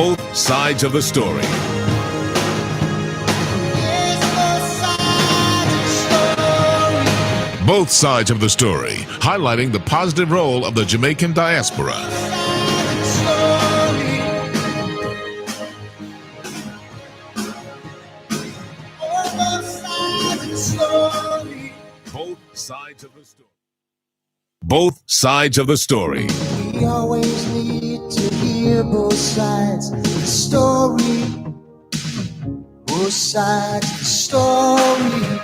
Both sides of the story. Both sides of the story, highlighting the positive role of the Jamaican diaspora. Both sides of the story. Both sides of the story. We always need to hear both sides of the story. Both sides of the story.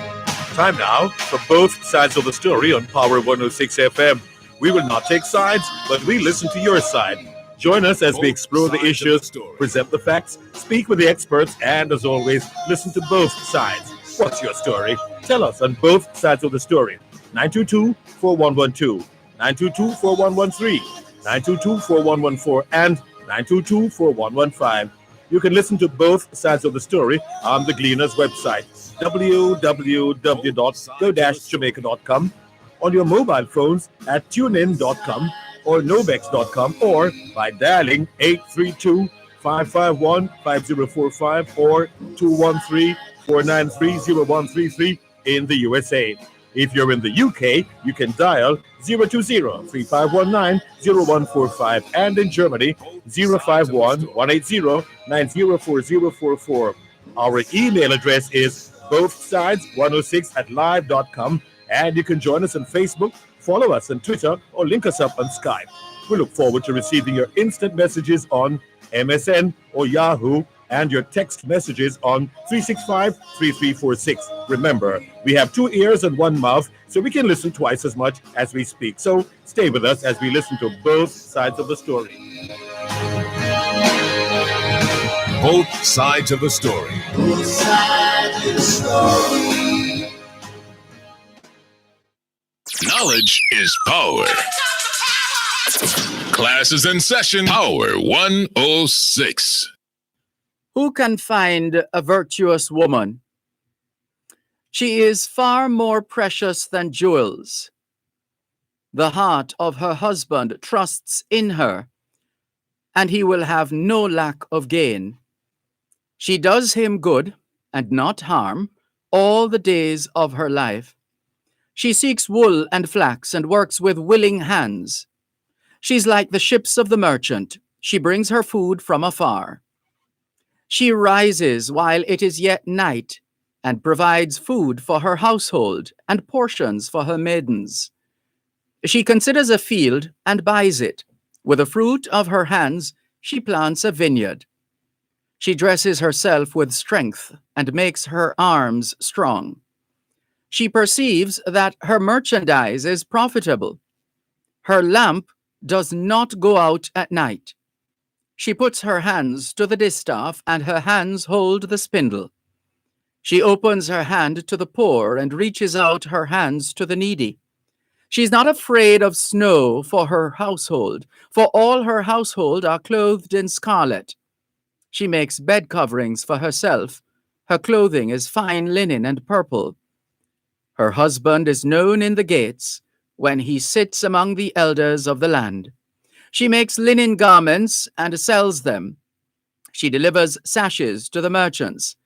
Time now for Both Sides of the Story on Power 106 FM. We will not take sides, but we listen to your side. Join us as we explore the issues, present the facts, speak with the experts, and as always, listen to both sides. What's your story? Tell us on Both Sides of the Story. 922-4112, 922-4113, 922-4114, and 922-4115. You can listen to Both Sides of the Story on the Gleaner's website, www.go-jamaica.com, on your mobile phones at tunein.com or nobex.com, or by dialing 832-551-5045 or 213-493-0133 in the USA. If you're in the UK, you can dial 020-3519-0145, and in Germany, 051-180-904044. Our email address is bothsides106@live.com, and you can join us on Facebook, follow us on Twitter, or link us up on Skype. We look forward to receiving your instant messages on MSN or Yahoo, and your text messages on 365-3346. Remember, we have 2 ears and 1 mouth, so we can listen twice as much as we speak. So stay with us as we listen to both sides of the story. Both sides of the story. Both sides of the story. Knowledge is power. Class is in session. Power 106. Who can find a virtuous woman? She is far more precious than jewels. The heart of her husband trusts in her, and he will have no lack of gain. She does him good and not harm all the days of her life. She seeks wool and flax and works with willing hands. She's like the ships of the merchant. She brings her food from afar. She rises while it is yet night and provides food for her household and portions for her maidens. She considers a field and buys it. With the fruit of her hands, she plants a vineyard. She dresses herself with strength and makes her arms strong. She perceives that her merchandise is profitable. Her lamp does not go out at night. She puts her hands to the distaff, and her hands hold the spindle. She opens her hand to the poor and reaches out her hands to the needy. She's not afraid of snow for her household, for all her household are clothed in scarlet. She makes bed coverings for herself. Her clothing is fine linen and purple. Her husband is known in the gates when he sits among the elders of the land. She makes linen garments and sells them. She delivers sashes to the merchants.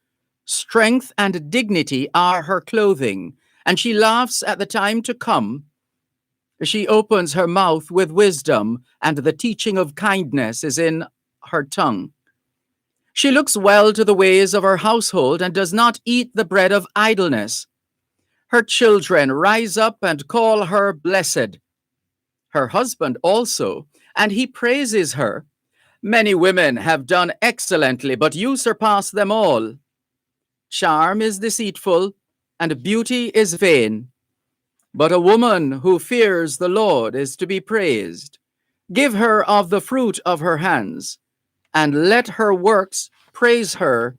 Strength and dignity are her clothing, and she laughs at the time to come. She opens her mouth with wisdom, and the teaching of kindness is in her tongue. She looks well to the ways of her household and does not eat the bread of idleness. Her children rise up and call her blessed. Her husband also, and he praises her. Many women have done excellently, but you surpass them all. Charm is deceitful, and beauty is vain. But a woman who fears the Lord is to be praised. Give her of the fruit of her hands, and let her works praise her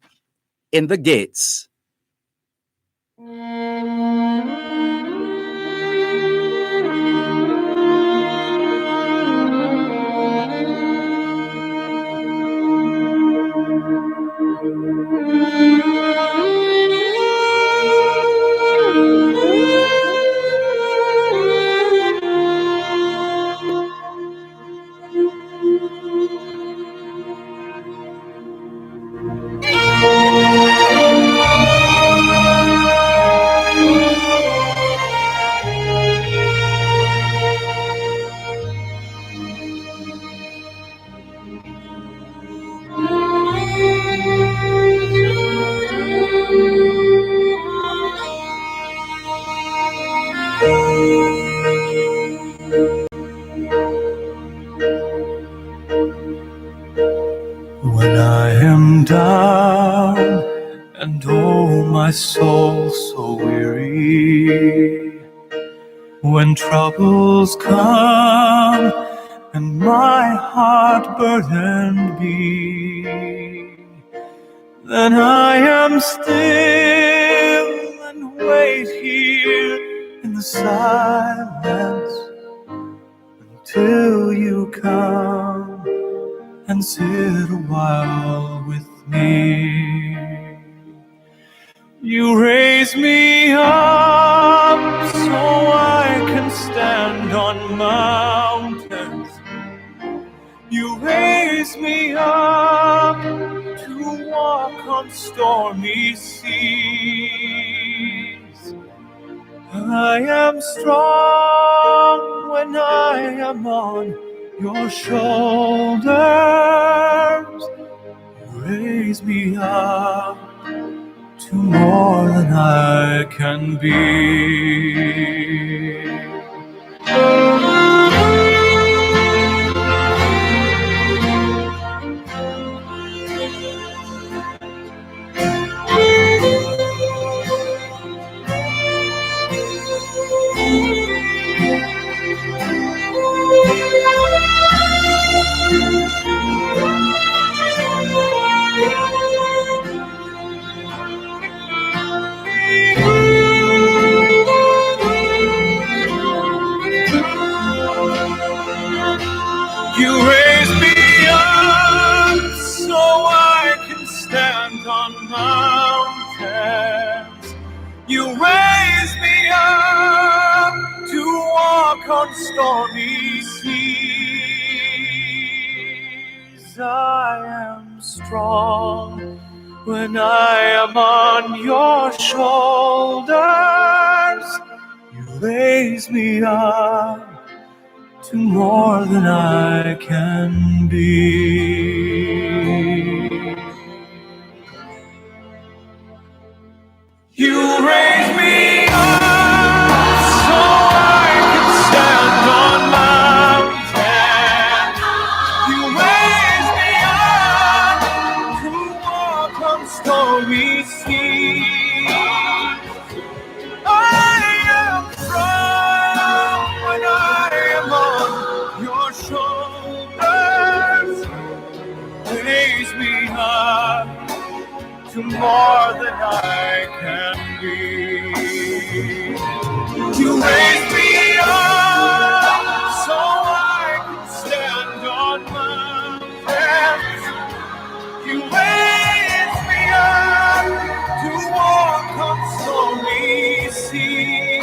in the gates. soul so weary. When troubles come and my heart burdened be, then I am still and wait here in the silence until you come and sit a while with me. You raise me up so I can stand on mountains. You raise me up to walk on stormy seas. I am strong when I am on your shoulders. You raise me up to more than I can be. You raise me up so I can stand on mountains. You raise me up to walk on stormy seas. I am strong when I am on your shoulders. You raise me up to more than I can be. You raise me up so I can stand on mountains. You raise me up to walk on stormy seas. I am strong when I am on your shoulders. Raise me up to more than I can be. You raise me up so I can stand on mountains. You raise me up to walk on stormy seas.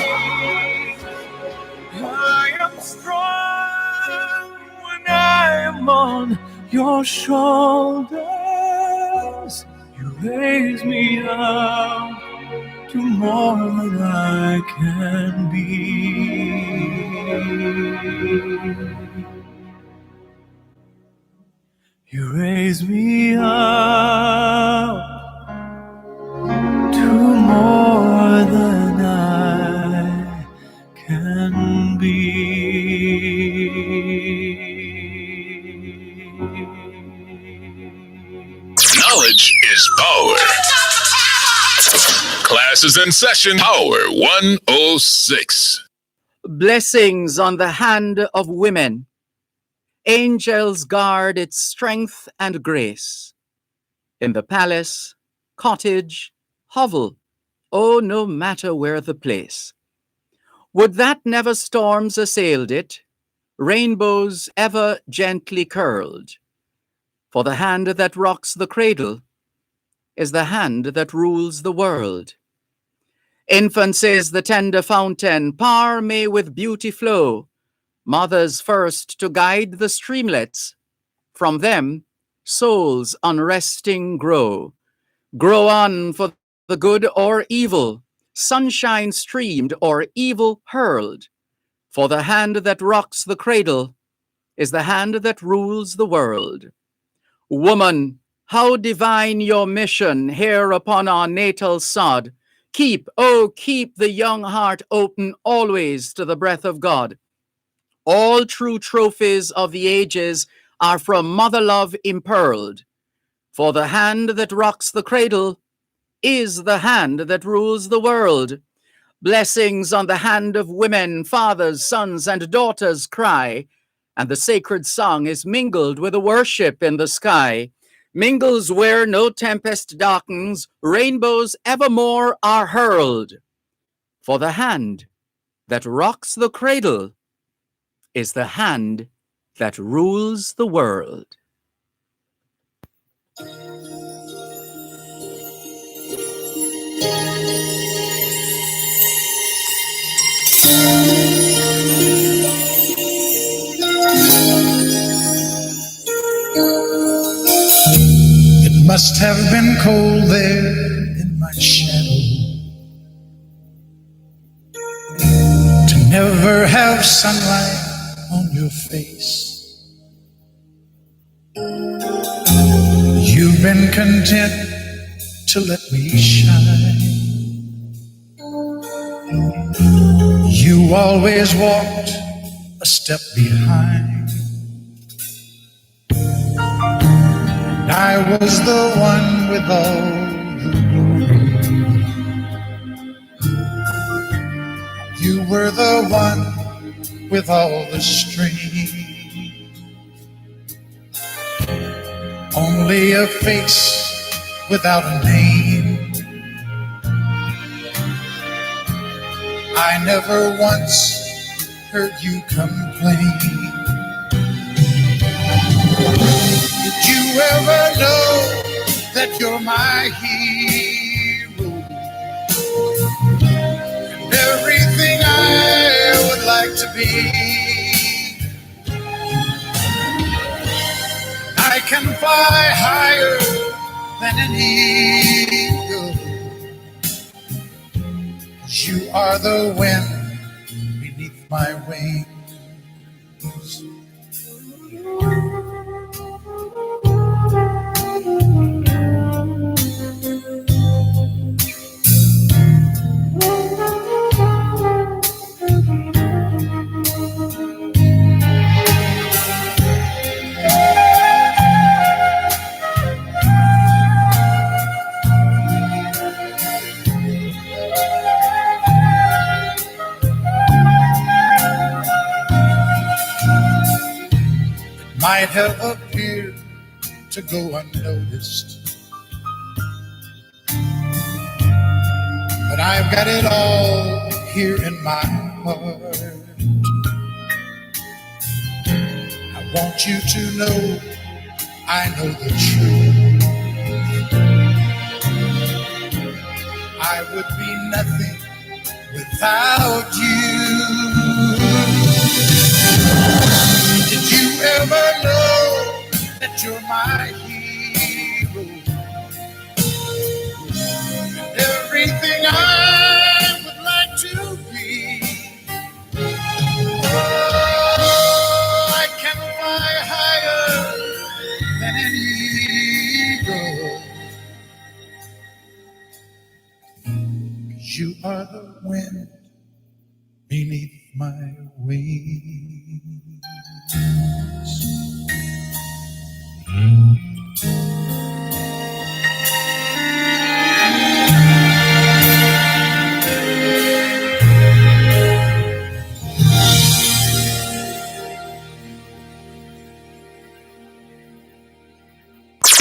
I am strong when I am on your shoulders. You raise me up to more than I can be. You raise me up to more than I can be. Knowledge is power. Class is in session. Power 106. Blessings on the hand of women. Angels guard its strength and grace. In the palace, cottage, hovel, oh, no matter where the place. Would that never storms assailed it, rainbows ever gently curled. For the hand that rocks the cradle is the hand that rules the world. Infancy's the tender fountain, power may with beauty flow. Mothers first to guide the streamlets, from them souls unresting grow. Grow on for the good or evil, sunshine streamed or evil hurled. For the hand that rocks the cradle is the hand that rules the world. Woman, how divine your mission here upon our natal sod. Keep, oh, keep the young heart open always to the breath of God. All true trophies of the ages are from mother love impearled. For the hand that rocks the cradle is the hand that rules the world. Blessings on the hand of women, fathers, sons, and daughters cry, and the sacred song is mingled with a worship in the sky. Mingles where no tempest darkens, rainbows evermore are hurled. For the hand that rocks the cradle is the hand that rules the world. It must have been cold there in my shadow to never have sunlight on your face. You've been content to let me shine. You always walked a step behind. And I was the one with all the glory. You were the one with all the strength. Only a face without a name. I never once heard you complain. Did you ever know that you're my hero? And everything I would like to be. I can fly higher than an eagle. 'Cause you are the wind beneath my wings. Might have appeared to go unnoticed, but I've got it all here in my heart. I want you to know I know the truth. I would be nothing without you. Did you ever know that you're my hero? And everything I would like to be. Oh, I can fly higher than an eagle. 'Cause you are the wind beneath my wings.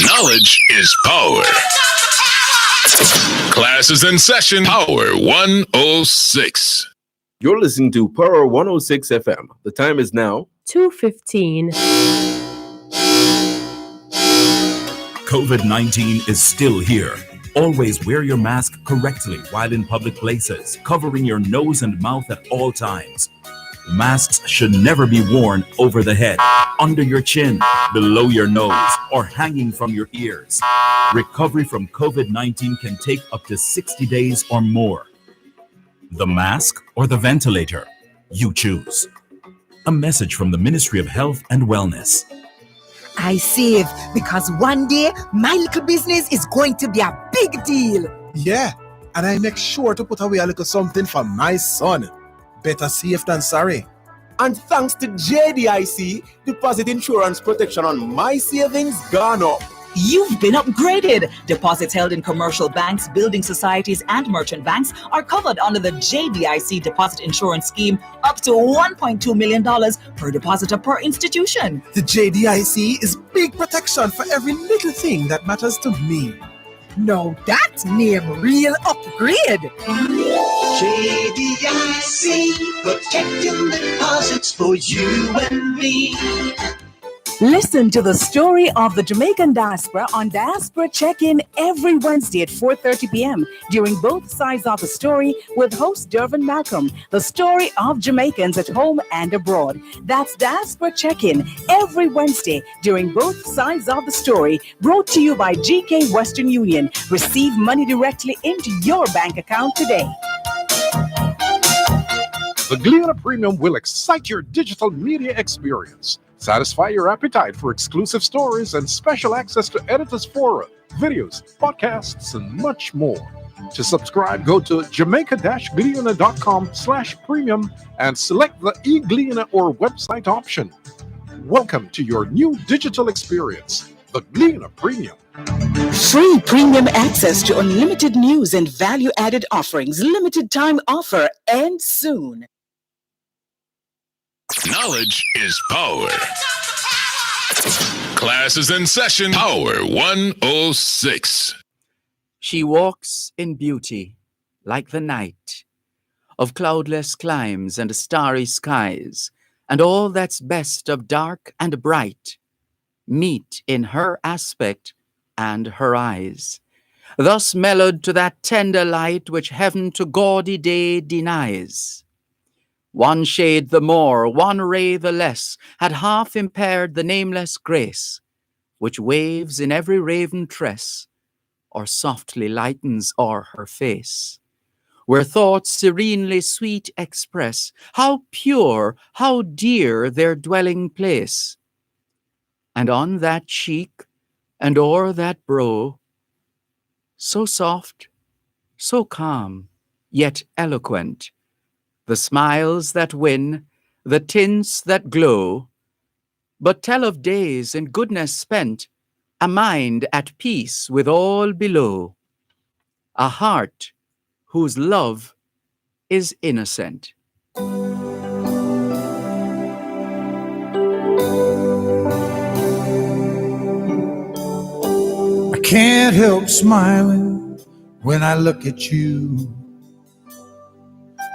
Knowledge is power. Class is in session. Power 106. You're listening to Power 106 FM. The time is now 2:15. COVID-19 is still here. Always wear your mask correctly while in public places, covering your nose and mouth at all times. Masks should never be worn over the head, under your chin, below your nose, or hanging from your ears. Recovery from COVID-19 can take up to 60 days or more. The mask or the ventilator? You choose. A message from the Ministry of Health and Wellness. I save because one day my little business is going to be a big deal. Yeah, and I make sure to put away a little something for my son. Better safe than sorry. And thanks to JDIC, deposit insurance protection on my savings gone up. You've been upgraded. Deposits held in commercial banks, building societies, and merchant banks are covered under the JDIC Deposit Insurance Scheme up to $1.2 million per depositor per institution. The JDIC is big protection for every little thing that matters to me. No, that's name real upgrade. JDIC, protecting deposits for you and me. Listen to the story of the Jamaican diaspora on Diaspora Check-In every Wednesday at 4:30 p.m. during both sides of the story with host Dervan Malcolm, the story of Jamaicans at home and abroad. That's Diaspora Check-In every Wednesday during both sides of the story, brought to you by GK Western Union. Receive money directly into your bank account today. The Gleaner Premium will excite your digital media experience. Satisfy your appetite for exclusive stories and special access to editors' fora, videos, podcasts, and much more. To subscribe, go to jamaica-gleaner.com/premium and select the e-Gleaner or website option. Welcome to your new digital experience, the Gleaner Premium. Free premium access to unlimited news and value-added offerings. Limited time offer ends soon. Knowledge is power. Class is in session. Power 106. She walks in beauty like the night of cloudless climes and starry skies, and all that's best of dark and bright meet in her aspect and her eyes, thus mellowed to that tender light which heaven to gaudy day denies. One shade the more, one ray the less, had half impaired the nameless grace, which waves in every raven tress, or softly lightens o'er her face, where thoughts serenely sweet express how pure, how dear their dwelling place. And on that cheek, and o'er that brow, so soft, so calm, yet eloquent, the smiles that win, the tints that glow, but tell of days in goodness spent, a mind at peace with all below, a heart whose love is innocent. I can't help smiling when I look at you.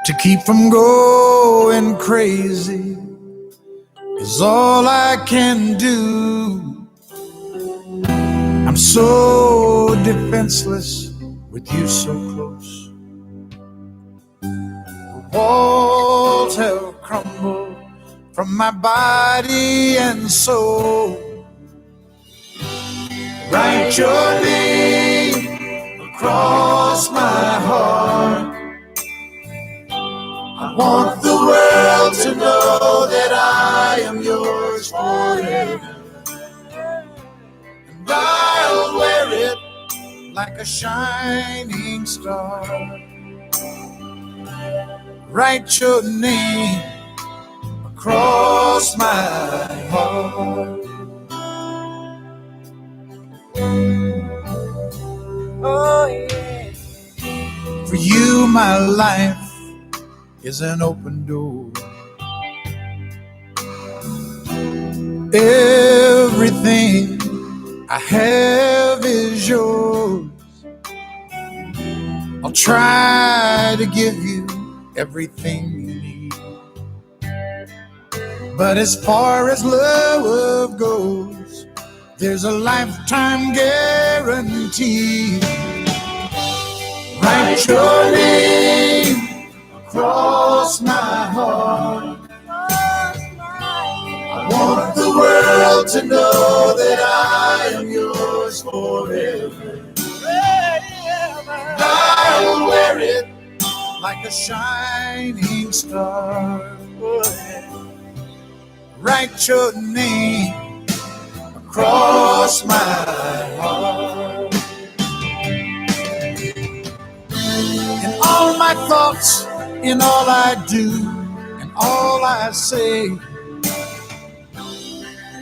To keep from going crazy is all I can do. I'm so defenseless with you so close. The walls have crumbled from my body and soul. Write your name across my heart. I want the world to know that I am yours forever. And I'll wear it like a shining star. Write your name across my heart. Oh yeah. For you, my life is an open door. Everything I have is yours. I'll try to give you everything you need. But as far as love goes, there's a lifetime guarantee. Write your name across my heart. I want the world to know that I am yours forever. I'll wear it like a shining star. Write your name across my heart. In all my thoughts, in all I do, and all I say,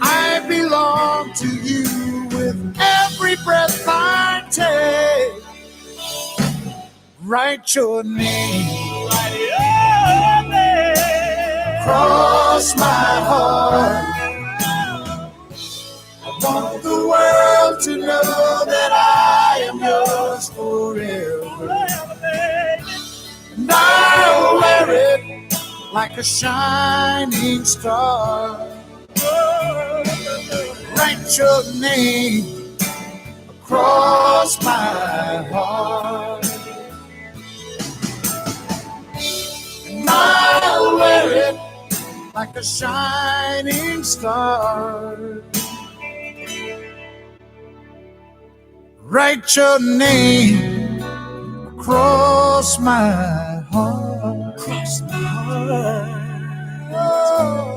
I belong to you with with every breath I take. Write your name across my heart. I want the world to know that I am yours forever. And I'll wear it like a shining star. Write your name across my heart. And I'll wear it like a shining star. Write your name across my heart. Across my heart. Oh.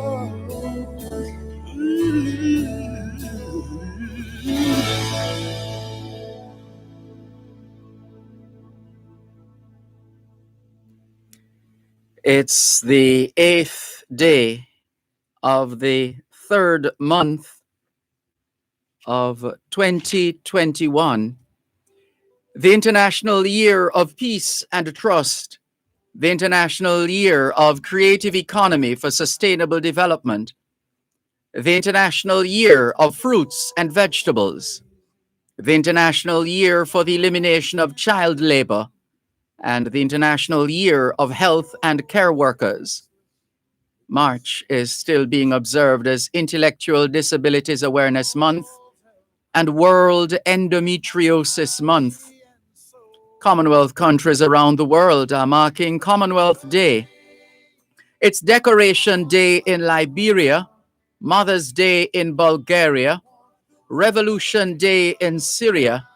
It's the 8th day of the 3rd month of 2021, the International Year of Peace and Trust, the International Year of Creative Economy for Sustainable Development, the International Year of Fruits and Vegetables, the International Year for the Elimination of Child Labor, and the International Year of Health and Care Workers. March is still being observed as Intellectual Disabilities Awareness Month and World Endometriosis Month. Commonwealth countries around the world are marking Commonwealth Day. It's Decoration Day in Liberia, Mother's Day in Bulgaria, Revolution Day in Syria,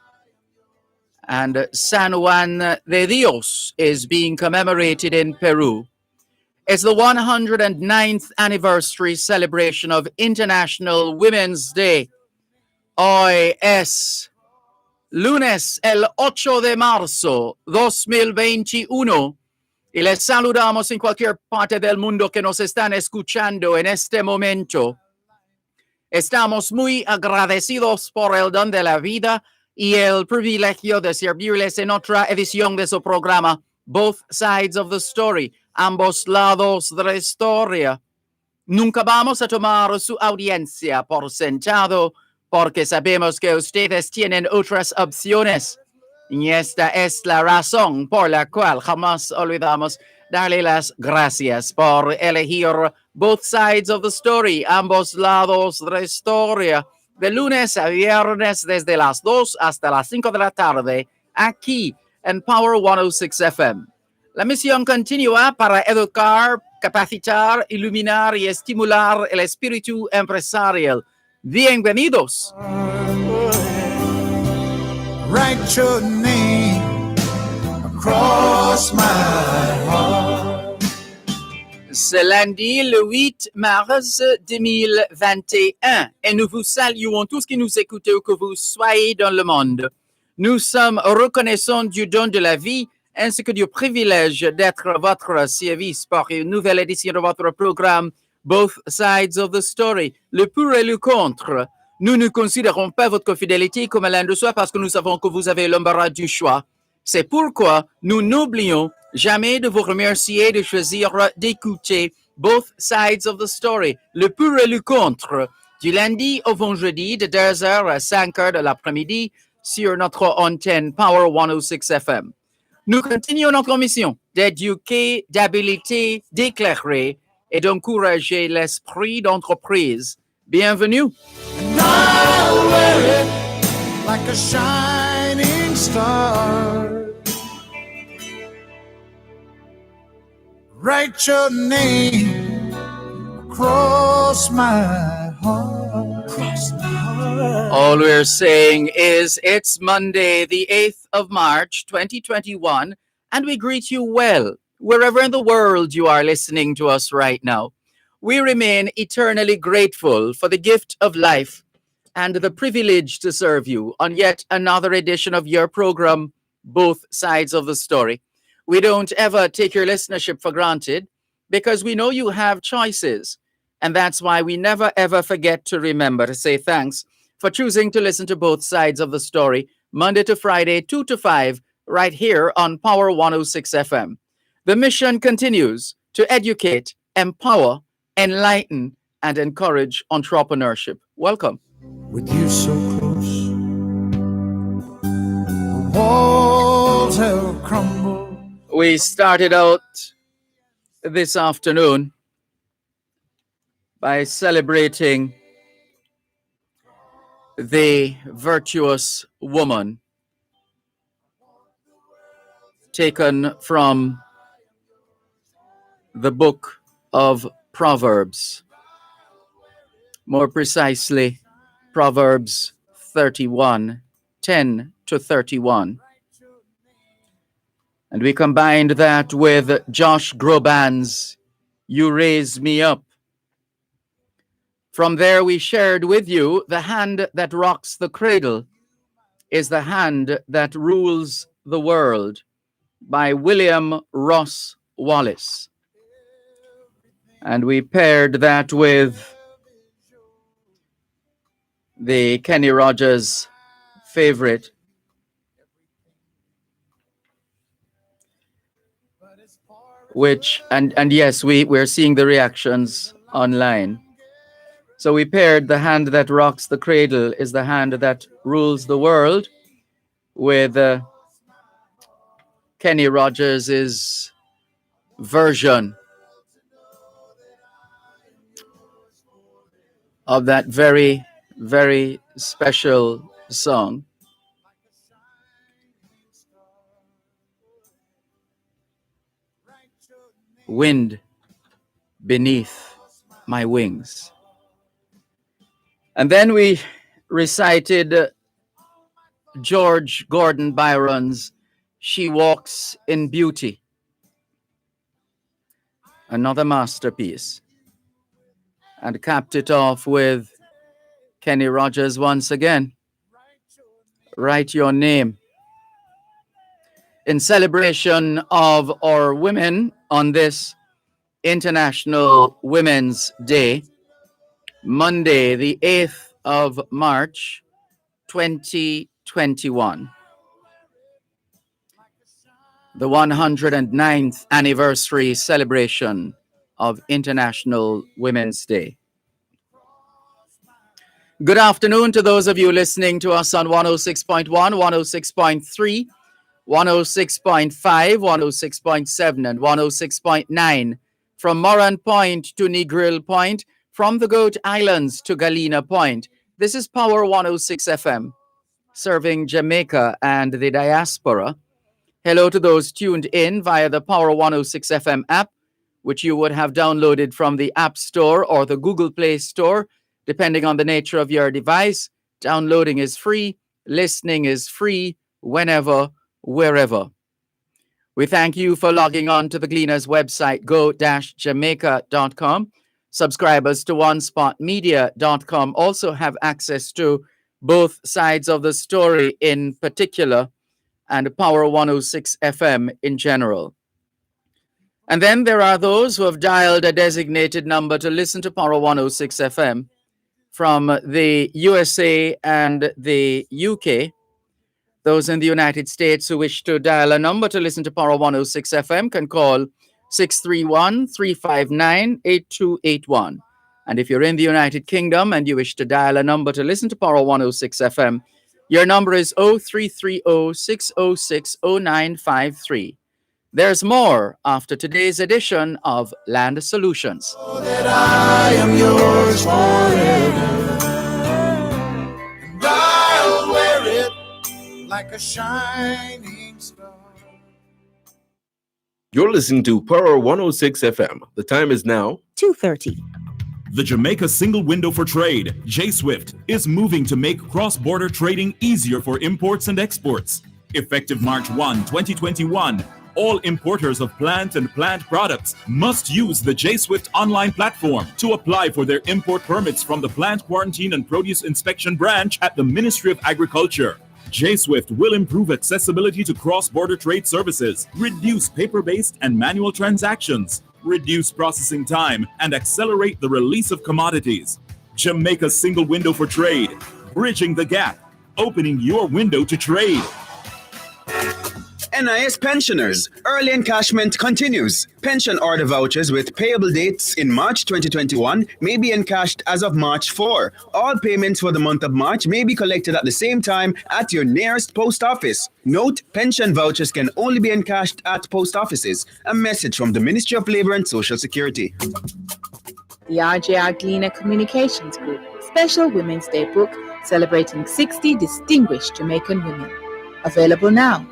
and San Juan de Dios is being commemorated in Peru. It's the 109th anniversary celebration of International Women's Day. Hoy es lunes el 8 de marzo 2021 y les saludamos en cualquier parte del mundo que nos están escuchando en este momento. Estamos muy agradecidos por el don de la vida y el privilegio de servirles en otra edición de su programa, Both Sides of the Story, ambos lados de la historia. Nunca vamos a tomar su audiencia por sentado, porque sabemos que ustedes tienen otras opciones. Y esta es la razón por la cual jamás olvidamos darle las gracias por elegir Both Sides of the Story, ambos lados de la historia, de lunes a viernes desde las 2 hasta las 5 de la tarde, aquí en Power 106 FM. La misión continúa para educar, capacitar, iluminar y estimular el espíritu empresarial. Bienvenidos. Write your name across my heart. C'est lundi le 8 mars 2021 et nous vous saluons tous qui nous écoutez où que vous soyez dans le monde. Nous sommes reconnaissants du don de la vie ainsi que du privilège d'être à votre service pour une nouvelle édition de votre programme Both Sides of the Story, le pour et le contre. Nous ne considérons pas votre fidélité comme l'un de soi parce que nous savons que vous avez l'embarras du choix. C'est pourquoi nous n'oublions jamais de vous remercier de choisir d'écouter Both Sides of the Story, le pour et le contre, du lundi au vendredi de 2h à 5h de l'après-midi sur notre antenne Power 106 FM. Nous continuons notre mission d'éduquer, d'habiliter, d'éclairer et d'encourager l'esprit d'entreprise. Bienvenue. And I'll wear it like a shining star. Write your name across my heart. Across my heart. All we're saying is it's Monday, the 8th of March, 2021, and we greet you well, wherever in the world you are listening to us right now. We remain eternally grateful for the gift of life and the privilege to serve you on yet another edition of your program, Both Sides of the Story. We don't ever take your listenership for granted because we know you have choices. And that's why we never ever forget to remember to say thanks for choosing to listen to both sides of the story, Monday to Friday, 2 to 5, right here on Power 106 FM. The mission continues to educate, empower, enlighten, and encourage entrepreneurship. Welcome. With you so close, the walls have crumbled. We started out this afternoon by celebrating the virtuous woman taken from the book of Proverbs. More precisely, Proverbs 31, 10 to 31. And we combined that with Josh Groban's You Raise Me Up. From there, we shared with you the hand that rocks the cradle is the hand that rules the world by William Ross Wallace. And we paired that with the Kenny Rogers favorite, which, and yes, we're seeing the reactions online. So we paired the hand that rocks the cradle is the hand that rules the world with Kenny Rogers' version of that very, very special song. Wind beneath my wings. And then we recited George Gordon Byron's She Walks in Beauty, another masterpiece, and capped it off with Kenny Rogers once again, Write Your Name. In celebration of our women on this International Women's Day, Monday, the 8th of March, 2021. The 109th anniversary celebration of International Women's Day. Good afternoon to those of you listening to us on 106.1, 106.3, 106.5, 106.7, and 106.9 from Moran Point to Negril Point, from the Goat Islands to Galena Point. This is Power 106 FM, serving Jamaica and the diaspora. Hello to those tuned in via the Power 106 FM app, which you would have downloaded from the App Store or the Google Play Store, depending on the nature of your device. Downloading is free, listening is free, whenever, wherever. We thank you for logging on to the Gleaner's website, go-jamaica.com. Subscribers to onespotmedia.com also have access to both sides of the story in particular and Power 106 FM in general. And then there are those who have dialed a designated number to listen to Power 106 FM from the USA and the UK. Those in the United States who wish to dial a number to listen to Power 106 FM can call 631-359-8281. And if you're in the United Kingdom and you wish to dial a number to listen to Power 106 FM, your number is 0330-606-0953. There's more after today's edition of Land Solutions. That I am yours forever, and I'll wear it like a shining star. You're listening to Power 106 FM. The time is now 2:30. The Jamaica Single Window for Trade, J-Swift, is moving to make cross-border trading easier for imports and exports. Effective March 1, 2021, all importers of plant and plant products must use the J-Swift online platform to apply for their import permits from the Plant Quarantine and Produce Inspection Branch at the Ministry of Agriculture. J-Swift will improve accessibility to cross-border trade services, reduce paper-based and manual transactions, reduce processing time, and accelerate the release of commodities. Jamaica's Single Window for Trade. bridging the gap, opening your window to trade. NIS pensioners, early encashment continues. Pension order vouchers with payable dates in March 2021 may be encashed as of March 4. All payments for the month of March may be collected at the same time at your nearest post office. Note, pension vouchers can only be encashed at post offices. A message from the Ministry of Labor and Social Security. The RJR Gleaner Communications Group Special Women's Day book celebrating 60 distinguished Jamaican women. Available now.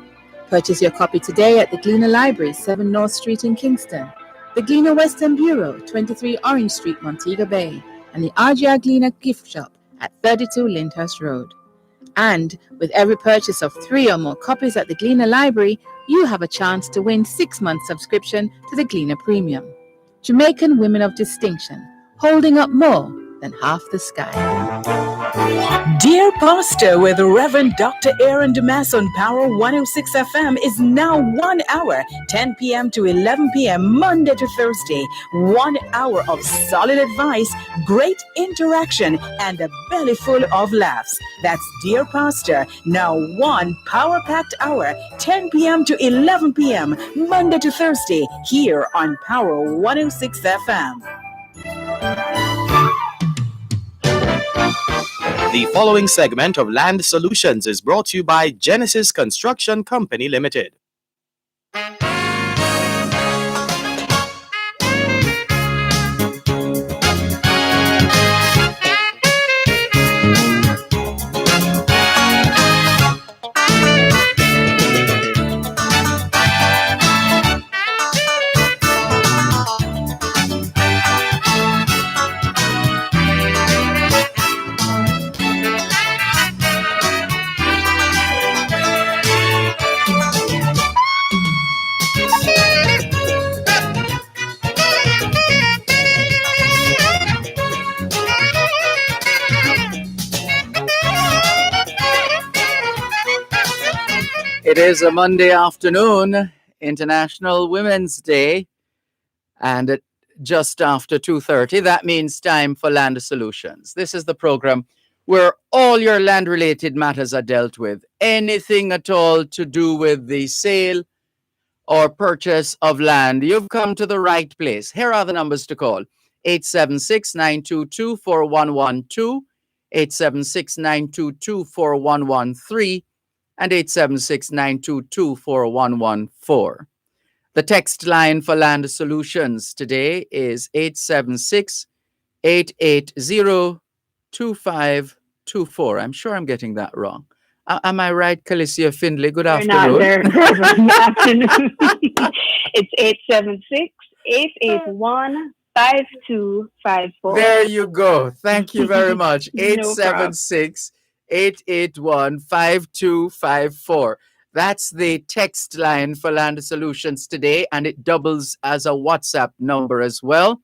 Purchase your copy today at the Gleaner Library, 7 North Street in Kingston, the Gleaner Western Bureau, 23 Orange Street, Montego Bay, and the RJR Gleaner Gift Shop at 32 Lyndhurst Road. And with every purchase of 3 or more copies at the Gleaner Library, you have a chance to win 6-month subscription to the Gleaner Premium. Jamaican women of distinction, holding up more than half the sky. Dear Pastor with Reverend Dr. Aaron Damas on Power 106 FM is now 1 hour, 10 p.m. to 11 p.m. Monday to Thursday. 1 hour of solid advice, great interaction, and a belly full of laughs. That's Dear Pastor, now 1 power-packed hour, 10 p.m. to 11 p.m. Monday to Thursday, here on Power 106 FM. The following segment of Land Solutions is brought to you by Genesis Construction Company Limited. It is a Monday afternoon, International Women's Day, and at just after 2:30, that means time for Land Solutions. This is the program where all your land-related matters are dealt with. Anything at all to do with the sale or purchase of land, you've come to the right place. Here are the numbers to call: 876-922-4112, 876-922-4113, and 876-922-4114. The text line for Land Solutions today is 876-880-2524. I'm sure I'm getting that wrong. Am I right, Calicia Findlay? Good afternoon. Good afternoon. It's 876-881-5254. There you go. Thank you very much. No problem. 876-881-5254. That's the text line for Land Solutions today, and it doubles as a WhatsApp number as well.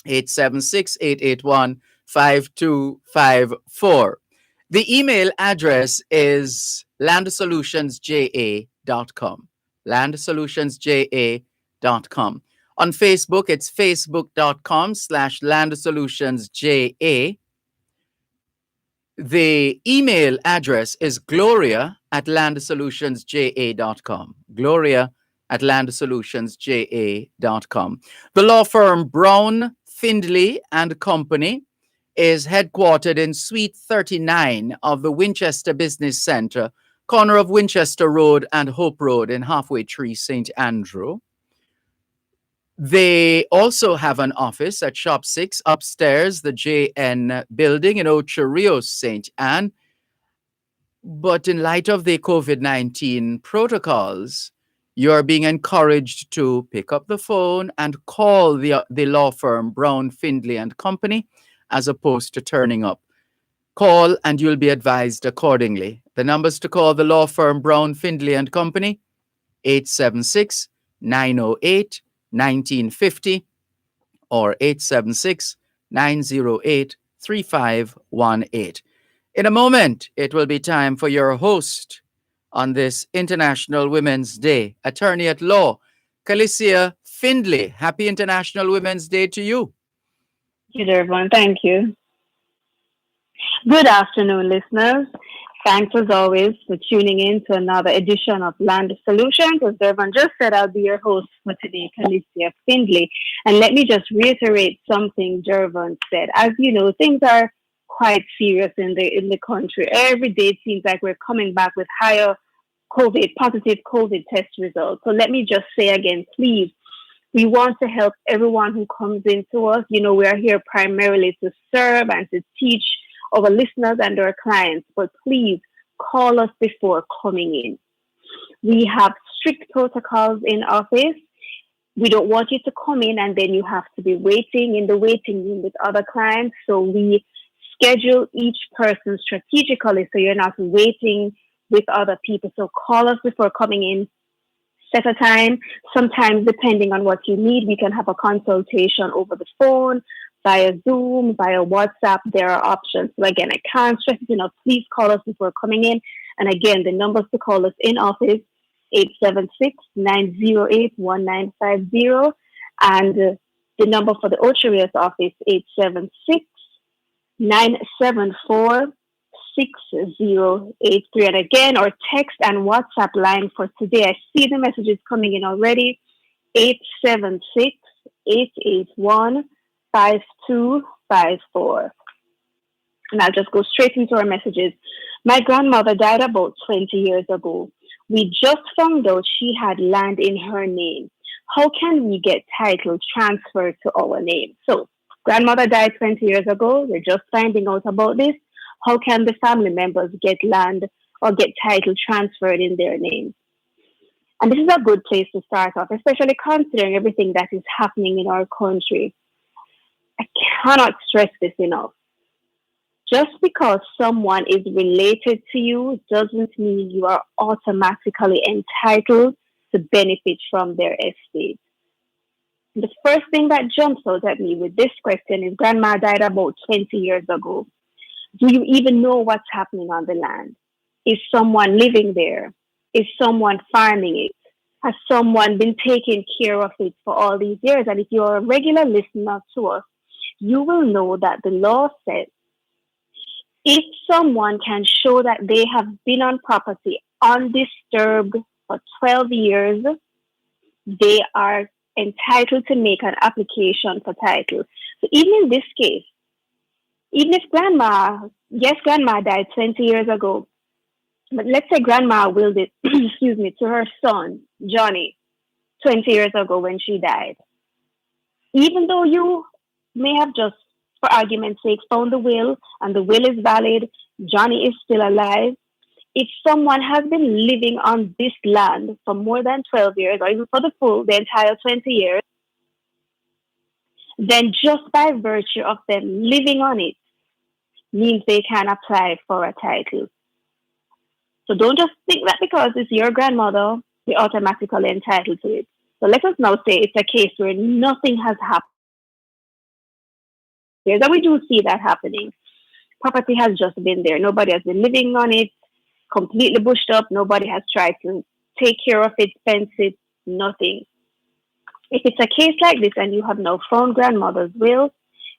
876-881-5254. The email address is landsolutionsja.com. landsolutionsja.com. On Facebook, it's facebook.com/landsolutionsja. The email address is gloria@landsolutionsja.com. gloria@landsolutionsja.com. The law firm Brown, Findlay and Company is headquartered in Suite 39 of the Winchester Business Center, corner of Winchester Road and Hope Road in Halfway Tree, St. Andrew. They also have an office at Shop 6 upstairs, the JN building in Ocho Rios, St. Anne. But in light of the COVID-19 protocols, you're being encouraged to pick up the phone and call the law firm Brown, Findlay and Company, as opposed to turning up. Call and you'll be advised accordingly. The numbers to call the law firm Brown, Findlay and Company: 876-908-1950 or 876-908-3518. In a moment, it will be time for your host on this International Women's Day, attorney at law, Calicia Findlay. Happy International Women's Day to you. Thank you, Dervan. Thank you. Good afternoon, listeners. Thanks as always for tuning in to another edition of Land Solutions. As Dervan just said, I'll be your host for today, Calicia Findlay. And let me just reiterate something Dervan said. As you know, things are quite serious in the country. Every day it seems like we're coming back with higher positive COVID test results. So let me just say again, please, we want to help everyone who comes into us. You know, we are here primarily to serve and to teach our listeners and our clients, but please call us before coming in. We have strict protocols in office. We don't want you to come in and then you have to be waiting in the waiting room with other clients. So we schedule each person strategically so you're not waiting with other people. So call us before coming in. Set a time. Sometimes, depending on what you need, we can have a consultation over the phone, via Zoom, via WhatsApp. There are options. So again, I can't stress it enough. Please call us before coming in. And again, the numbers to call us in office, 876-908-1950. And the number for the Ocherius office, 876-974-6083. And again, our text and WhatsApp line for today, I see the messages coming in already, 876-881-5254. And I'll just go straight into our messages. My grandmother died about 20 years ago. We just found out she had land in her name. How can we get title transferred to our name? So, grandmother died 20 years ago. We're just finding out about this. How can the family members get land or get title transferred in their names? And this is a good place to start off, especially considering everything that is happening in our country. I cannot stress this enough. Just because someone is related to you doesn't mean you are automatically entitled to benefit from their estate. The first thing that jumps out at me with this question is grandma died about 20 years ago. Do you even know what's happening on the land? Is someone living there? Is someone farming it? Has someone been taking care of it for all these years? And if you're a regular listener to us, you will know that the law says if someone can show that they have been on property undisturbed for 12 years, they are entitled to make an application for title. So even in this case, even if grandma died 20 years ago, but let's say grandma willed it, to her son, Johnny, 20 years ago when she died. Even though you may have just, for argument's sake, found the will and the will is valid, Johnny is still alive. If someone has been living on this land for more than 12 years, or even for the entire 20 years, then just by virtue of them living on it means they can apply for a title. So don't just think that because it's your grandmother, you're automatically entitled to it. So let us now say it's a case where nothing has happened. Yes, and we do see that happening. Property has just been there. Nobody has been living on it, completely bushed up. Nobody has tried to take care of it, fence it, nothing. If it's a case like this and you have now found grandmother's will,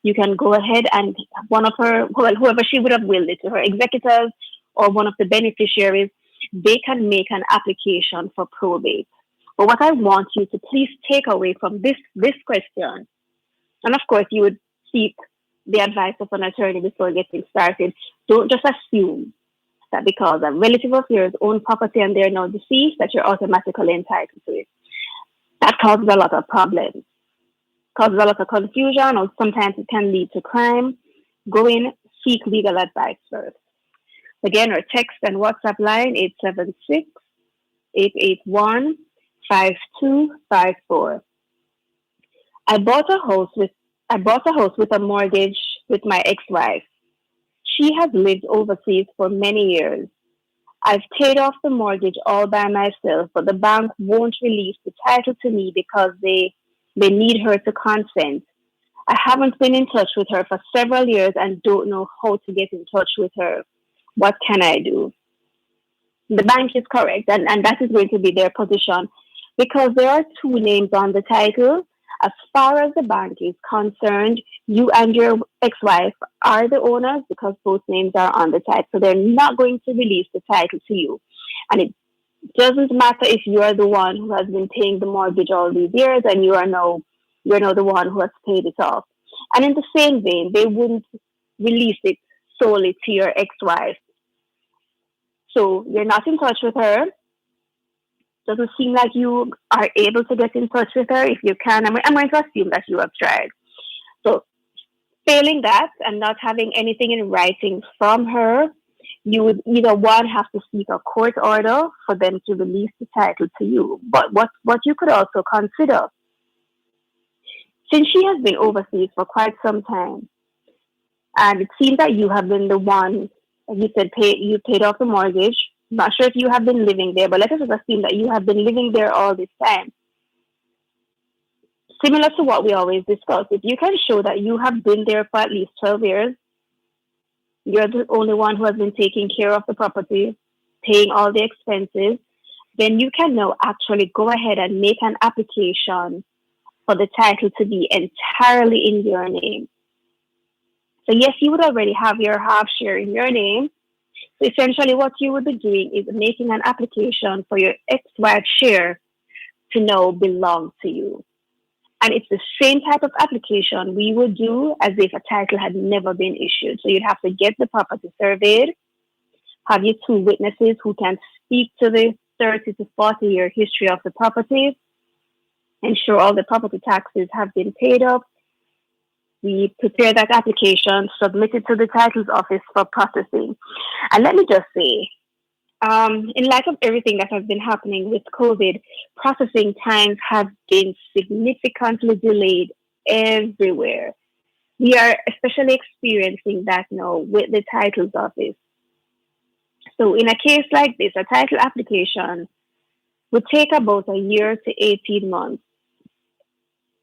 you can go ahead and one of her, whoever she would have willed it to, her executors or one of the beneficiaries, they can make an application for probate. But what I want you to please take away from this question, and of course you would seek the advice of an attorney before getting started, don't just assume that because a relative of yours owns property and they're now deceased, that you're automatically entitled to it. That causes a lot of problems, causes a lot of confusion, or sometimes it can lead to crime. Go in, seek legal advice first. Again, our text and WhatsApp line, 876-881-5254. I bought a house with a mortgage with my ex-wife. She has lived overseas for many years. I've paid off the mortgage all by myself, but the bank won't release the title to me because they need her to consent. I haven't been in touch with her for several years and don't know how to get in touch with her. What can I do? The bank is correct, and that is going to be their position because there are two names on the title, As far as the bank is concerned, you and your ex-wife are the owners because both names are on the title. So they're not going to release the title to you. And it doesn't matter if you are the one who has been paying the mortgage all these years and you're now the one who has paid it off. And in the same vein, they wouldn't release it solely to your ex-wife. So you're not in touch with her. Doesn't seem like you are able to get in touch with her. If you can, I'm going to assume that you have tried. So failing that and not having anything in writing from her, you would either one have to seek a court order for them to release the title to you. But what you could also consider, since she has been overseas for quite some time, and it seems that you have been the one, you said you paid off the mortgage. Not sure if you have been living there, but let us just assume that you have been living there all this time. Similar to what we always discuss, if you can show that you have been there for at least 12 years, you're the only one who has been taking care of the property, paying all the expenses, then you can now actually go ahead and make an application for the title to be entirely in your name. So yes, you would already have your half share in your name. So essentially what you would be doing is making an application for your ex-wife's share to now belong to you. And it's the same type of application we would do as if a title had never been issued. So you'd have to get the property surveyed, have your two witnesses who can speak to the 30 to 40 year history of the property, ensure all the property taxes have been paid up. We prepare that application, submit it to the titles office for processing. And let me just say, in light of everything that has been happening with COVID, processing times have been significantly delayed everywhere. We are especially experiencing that now with the titles office. So in a case like this, a title application would take about a year to 18 months.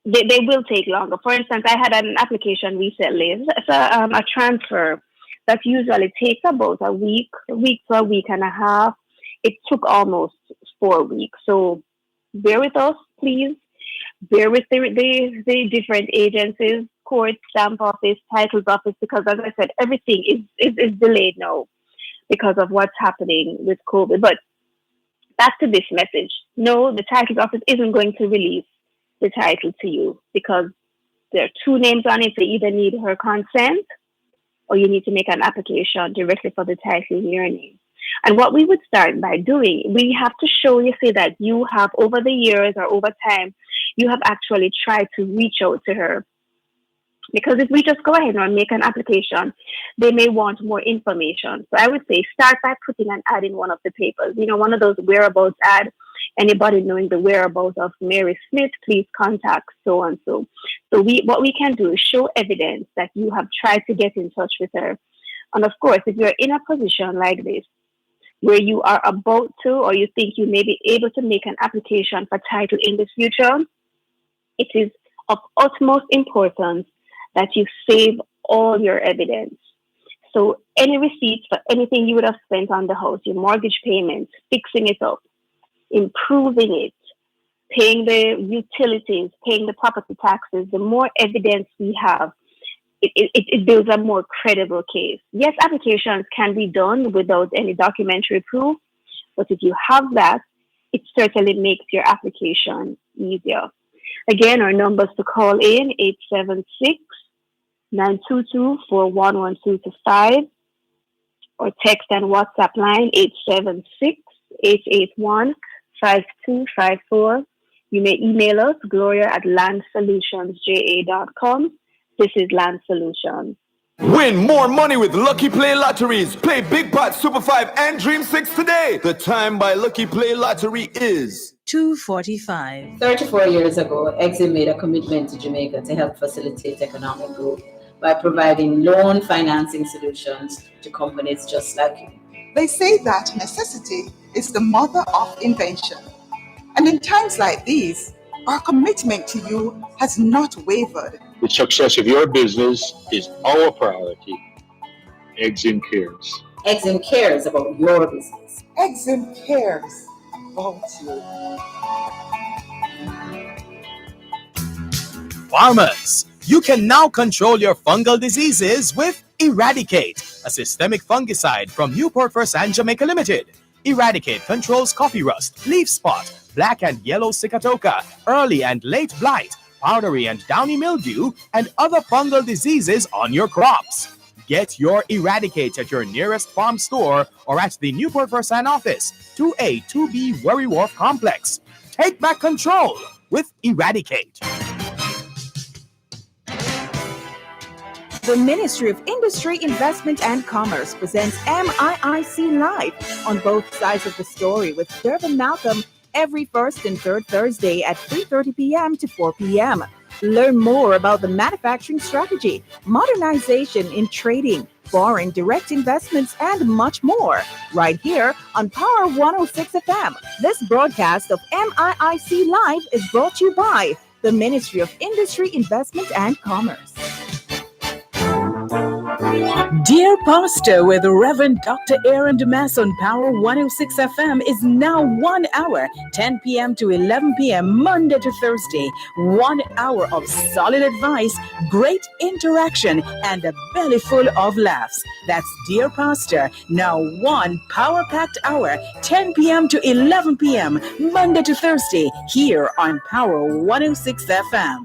They will take longer. For instance, I had an application recently. It's a transfer that usually takes about a week to a week and a half. It took almost 4 weeks. So bear with us, please. Bear with the different agencies, court, stamp office, titles office, because as I said, everything is delayed now because of what's happening with COVID. But back to this message. No, the titles office isn't going to release the title to you because there are two names on it. So you either need her consent or you need to make an application directly for the title in your name. And what we would start by doing, we have to show you say that you have over the years or over time, you have actually tried to reach out to her. Because if we just go ahead and make an application, they may want more information. So I would say start by putting an ad in one of the papers, one of those whereabouts ad. Anybody knowing the whereabouts of Mary Smith, please contact so and so. So what we can do is show evidence that you have tried to get in touch with her. And of course, if you're in a position like this, where you are about to, or you think you may be able to make an application for title in the future, it is of utmost importance that you save all your evidence. So any receipts for anything you would have spent on the house, your mortgage payments, fixing it up, improving it, paying the utilities, paying the property taxes, the more evidence we have, it builds a more credible case. Yes, applications can be done without any documentary proof, but if you have that, it certainly makes your application easier. Again, our numbers to call in, 876-922-4112-5, or text and WhatsApp line, 876-881-5254. You may email us, gloria@landsolutionsja.com. This is Land Solutions. Win more money with Lucky Play Lotteries. Play Big Pot, Super 5, and Dream 6 today. The time by Lucky Play Lottery is 2:45. 34 years ago, Exim made a commitment to Jamaica to help facilitate economic growth by providing loan financing solutions to companies just like you. They say that necessity is the mother of invention. And in times like these, our commitment to you has not wavered. The success of your business is our priority. Exim cares. Exim cares about your business. Exim cares about you. Farmers, you can now control your fungal diseases with Eradicate, a systemic fungicide from Newport First and Jamaica Limited. Eradicate controls coffee rust, leaf spot, black and yellow cicatoca, early and late blight, powdery and downy mildew, and other fungal diseases on your crops. Get your Eradicate at your nearest farm store or at the Newport First and office, 2A, 2B Worry Wharf Complex. Take back control with Eradicate. The Ministry of Industry, Investment and Commerce presents MIIC Live on both sides of the story with Dervan Malcolm every first and third Thursday at 3:30 p.m. to 4 p.m. Learn more about the manufacturing strategy, modernization in trading, foreign direct investments, and much more right here on Power 106 FM. This broadcast of MIIC Live is brought to you by the Ministry of Industry, Investment and Commerce. Dear Pastor with Reverend Dr. Aaron Damas on Power 106 FM is now 1 hour, 10 p.m. to 11 p.m. Monday to Thursday. 1 hour of solid advice, great interaction, and a belly full of laughs. That's Dear Pastor, now 1 power-packed hour, 10 p.m. to 11 p.m. Monday to Thursday here on Power 106 FM.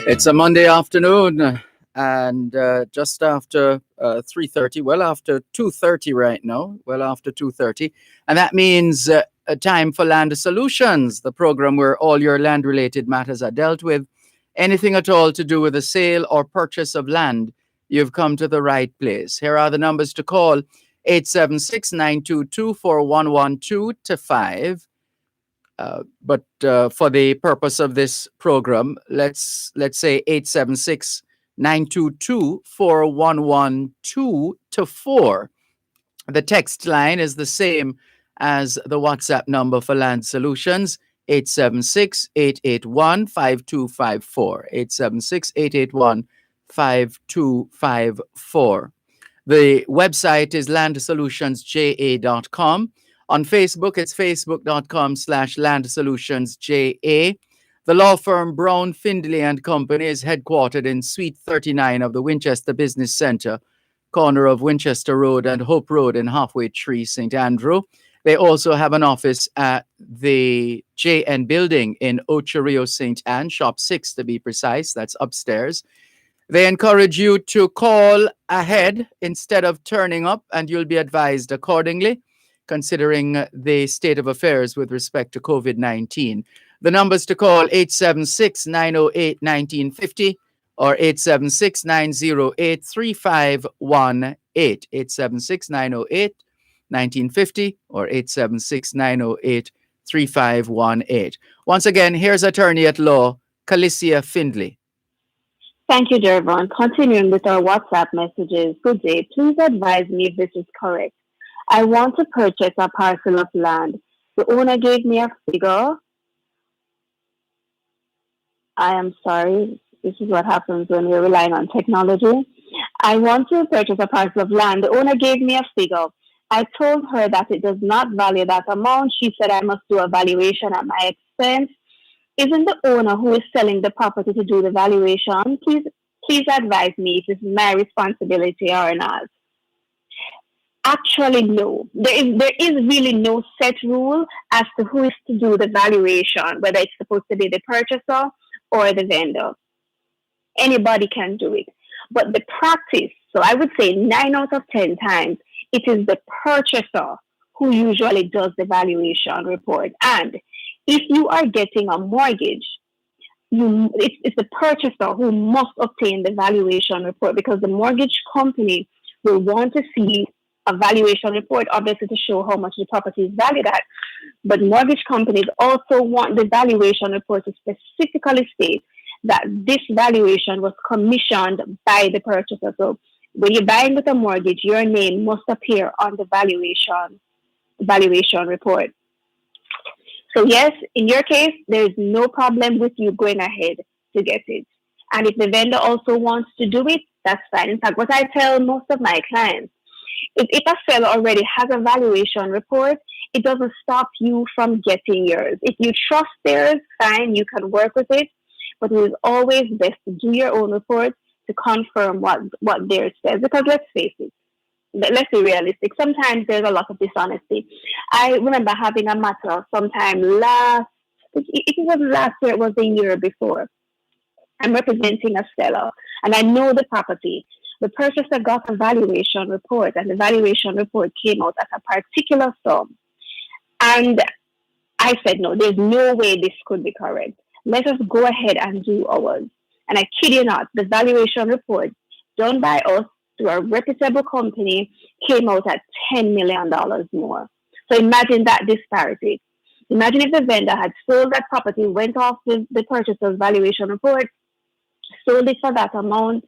It's a Monday afternoon, and just after 3:30, well after 2:30 right now, well after 2:30, and that means a time for Land Solutions, the program where all your land-related matters are dealt with. Anything at all to do with the sale or purchase of land, you've come to the right place. Here are the numbers to call: 876-922-4112 to 5. But for the purpose of this program, let's say 876-922-4112 to 4. The text line is the same as the WhatsApp number for Land Solutions, 876-881-5254. 876-881-5254. The website is landsolutionsja.com. On Facebook, it's facebook.com/landsolutionsja. The law firm Brown, Findlay and Company is headquartered in Suite 39 of the Winchester Business Center, corner of Winchester Road and Hope Road in Halfway Tree, St. Andrew. They also have an office at the JN Building in Ocho Rios, St. Anne, Shop 6 to be precise. That's upstairs. They encourage you to call ahead instead of turning up, and you'll be advised accordingly, considering the state of affairs with respect to COVID-19. The numbers to call: 876-908-1950 or 876-908-3518. 876-908-1950 or 876-908-3518. Once again, here's attorney at law, Calicia Findlay. Thank you, Dervan. Continuing with our WhatsApp messages. Good day. Please advise me if this is correct. I want to purchase a parcel of land. The owner gave me a figure. I am sorry. This is what happens when we're relying on technology. I want to purchase a parcel of land. The owner gave me a figure. I told her that it does not value that amount. She said I must do a valuation at my expense. Isn't the owner who is selling the property to do the valuation? Please advise me if this is my responsibility or not. Actually, no. There is really no set rule as to who is to do the valuation, whether it's supposed to be the purchaser or the vendor. Anybody can do it. But the practice, so I would say 9 out of 10 times, it is the purchaser who usually does the valuation report. And if you are getting a mortgage, it's the purchaser who must obtain the valuation report, because the mortgage company will want to see a valuation report, obviously, to show how much the property is valued at. But mortgage companies also want the valuation report to specifically state that this valuation was commissioned by the purchaser. So when you're buying with a mortgage, your name must appear on the valuation valuation report. So yes, in your case, there is no problem with you going ahead to get it. And if the vendor also wants to do it, that's fine. In fact, what I tell most of my clients is if a seller already has a valuation report, it doesn't stop you from getting yours. If you trust theirs, fine, you can work with it. But it is always best to do your own report to confirm what theirs says. Because let's face it, let's be realistic. Sometimes there's a lot of dishonesty. I remember having a matter sometime it wasn't last year, it was the year before. I'm representing a seller and I know the property. The purchaser got a valuation report and the valuation report came out at a particular sum. And I said, no, there's no way this could be correct. Let us go ahead and do ours. And I kid you not, the valuation report done by us through a reputable company came out at $10 million more. So imagine that disparity. Imagine if the vendor had sold that property, went off with the purchaser's valuation report, sold it for that amount,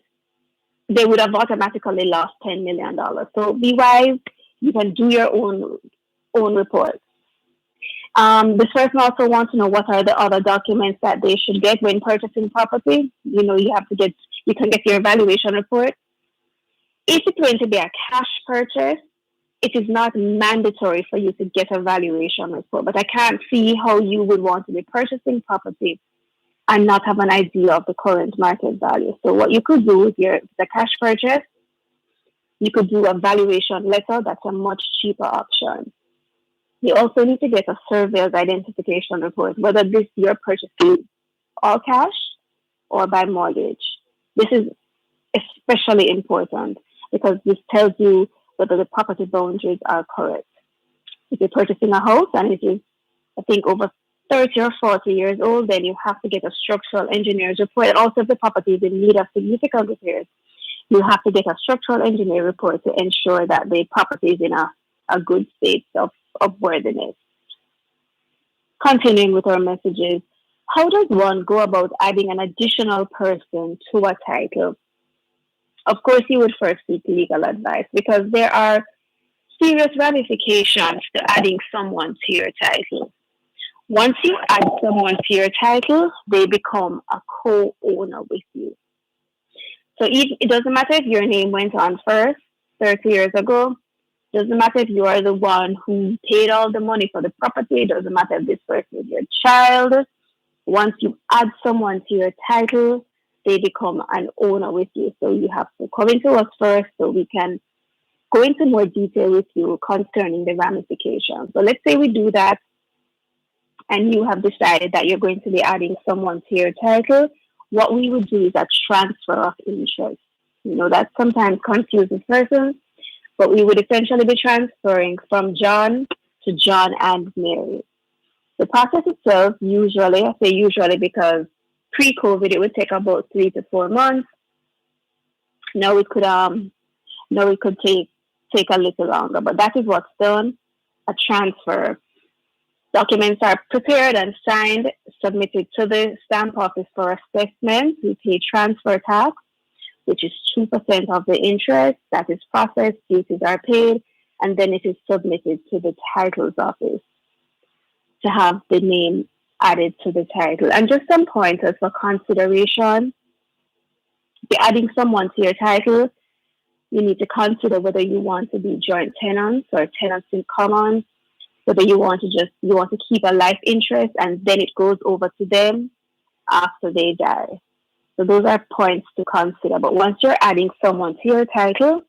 they would have automatically lost $10 million. So be wise, you can do your own report. This person also wants to know what are the other documents that they should get when purchasing property. You know, you can get your valuation report. If it's going to be a cash purchase, it is not mandatory for you to get a valuation report, but I can't see how you would want to be purchasing property and not have an idea of the current market value. So what you could do if it's a cash purchase, you could do a valuation letter. That's a much cheaper option. You also need to get a surveyor's identification report, whether you're purchasing all cash or by mortgage. This is especially important because this tells you whether the property boundaries are correct. If you're purchasing a house and it is, I think, over 30 or 40 years old, then you have to get a structural engineer's report. And also if the property is in need of significant repairs, you have to get a structural engineer report to ensure that the property is in a good state of worthiness. Continuing with our messages, how does one go about adding an additional person to a title? Of course, you would first seek legal advice because there are serious ramifications to adding someone to your title. Once you add someone to your title, they become a co-owner with you. So it doesn't matter if your name went on first 30 years ago. It doesn't matter if you are the one who paid all the money for the property. It doesn't matter if this person is your child. Once you add someone to your title, they become an owner with you. So you have to come into us first so we can go into more detail with you concerning the ramifications. So let's say we do that and you have decided that you're going to be adding someone to your title. What we would do is a transfer of interest. You know, that sometimes confuses persons, but we would essentially be transferring from John to John and Mary. The process itself, usually, I say usually because pre-COVID, it would take about 3 to 4 months. Now it could take a little longer, but that is what's done, a transfer. Documents are prepared and signed, submitted to the stamp office for assessment. We pay transfer tax, which is 2% of the interest. That is processed, duties are paid, and then it is submitted to the titles office to have the name added to the title. And just some pointers for consideration. If you're adding someone to your title, you need to consider whether you want to be joint tenants or tenants in common, whether you want to keep a life interest and then it goes over to them after they die. So those are points to consider. But once you're adding someone to your title,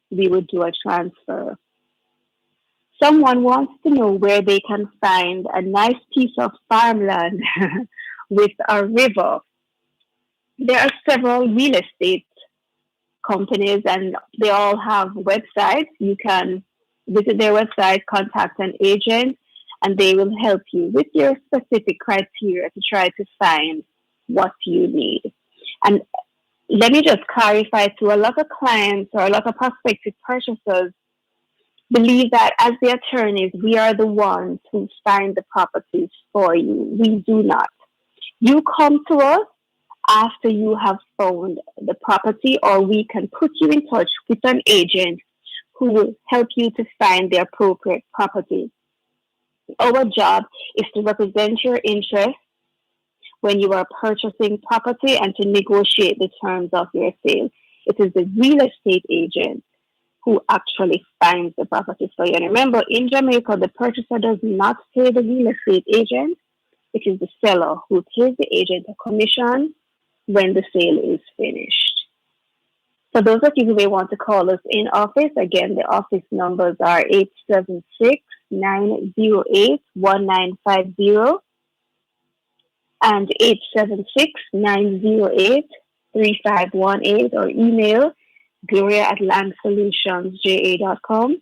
we would do a transfer. Someone wants to know where they can find a nice piece of farmland with a river. There are several real estate companies and they all have websites. You can visit their website, contact an agent, and they will help you with your specific criteria to try to find what you need. And let me just clarify too, a lot of clients or a lot of prospective purchasers believe that as the attorneys, we are the ones who find the properties for you. We do not. You come to us after you have found the property, or we can put you in touch with an agent who will help you to find the appropriate property. Our job is to represent your interests when you are purchasing property and to negotiate the terms of your sale. It is the real estate agent who actually finds the property for you. And remember, in Jamaica, the purchaser does not pay the real estate agent. It is the seller who pays the agent a commission when the sale is finished. For those of you who may want to call us in office, again, the office numbers are 876-908-1950 and 876-908-3518, or email gloria@landsolutionsja.com.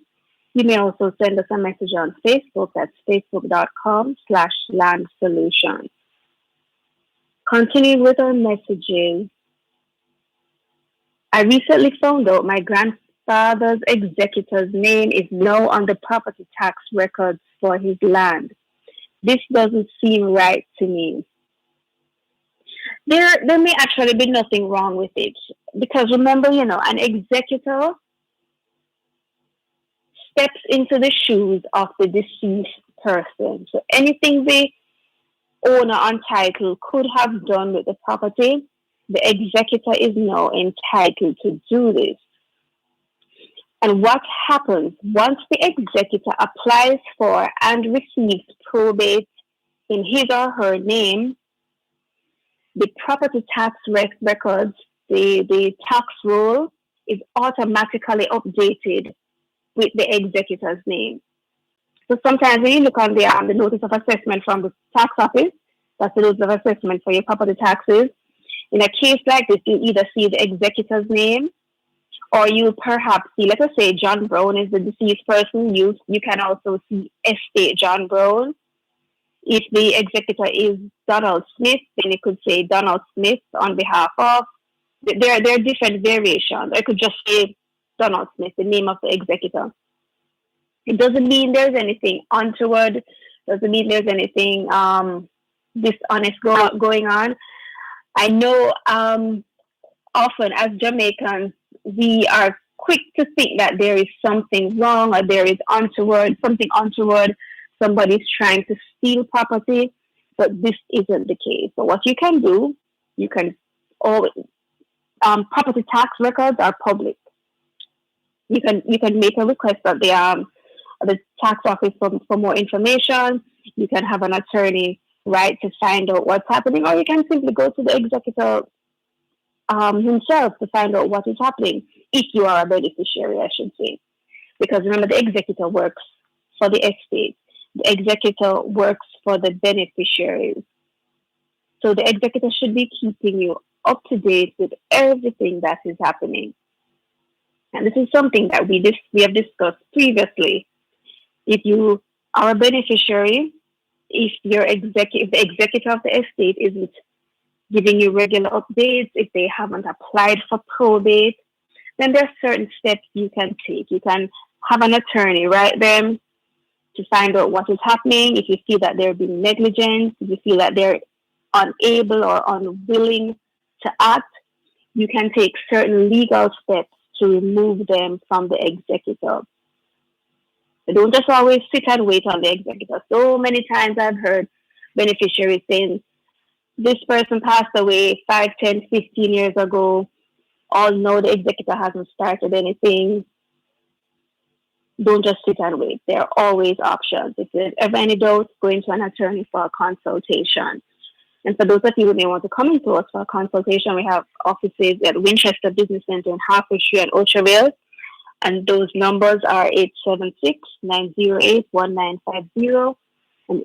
You may also send us a message on Facebook. That's facebook.com/landsolutions. Continuing with our messages, I recently found out my grandfather's executor's name is now on the property tax records for his land. This doesn't seem right to me. There may actually be nothing wrong with it, because remember, an executor steps into the shoes of the deceased person. So anything the owner on title could have done with the property, the executor is now entitled to do this. And what happens once the executor applies for and receives probate in his or her name, the property tax records, the tax roll is automatically updated with the executor's name. So sometimes when you look on the notice of assessment from the tax office, that's the notice of assessment for your property taxes. In a case like this, you either see the executor's name, or you perhaps see, let us say John Brown is the deceased person. You can also see estate John Brown. If the executor is Donald Smith, then it could say Donald Smith on behalf of. There are different variations. I could just say Donald Smith, the name of the executor. It doesn't mean there's anything untoward. Doesn't mean there's anything dishonest going on. I know often as Jamaicans, we are quick to think that there is something wrong or there is something untoward. Somebody's trying to steal property, but this isn't the case. So what you can do, you can always, property tax records are public. You can make a request at the tax office for more information. You can have an attorney write to find out what's happening, or you can simply go to the executor himself to find out what is happening, if you are a beneficiary, I should say. Because remember, the executor works for the estate. The executor works for the beneficiaries. So the executor should be keeping you up to date with everything that is happening. And this is something that we have discussed previously. If you are a beneficiary, if the executor of the estate isn't giving you regular updates, if they haven't applied for probate, then there are certain steps you can take. You can have an attorney write them to find out what is happening. If you feel that they're being negligent, if you feel that they're unable or unwilling to act, you can take certain legal steps to remove them from the executor. So don't just always sit and wait on the executor. So many times I've heard beneficiaries saying, this person passed away 5, 10, 15 years ago. All know the executor hasn't started anything. Don't just sit and wait. There are always options. If there's ever any doubt, go into an attorney for a consultation. And for those of you who may want to come into us for a consultation, we have offices at Winchester Business Center in Harper Street and Ocherville. And those numbers are 876-908-1950 and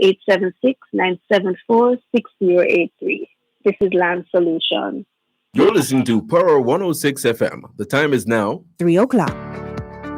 876-974-6083. This is Land Solutions. You're listening to Power 106 FM. The time is now 3:00.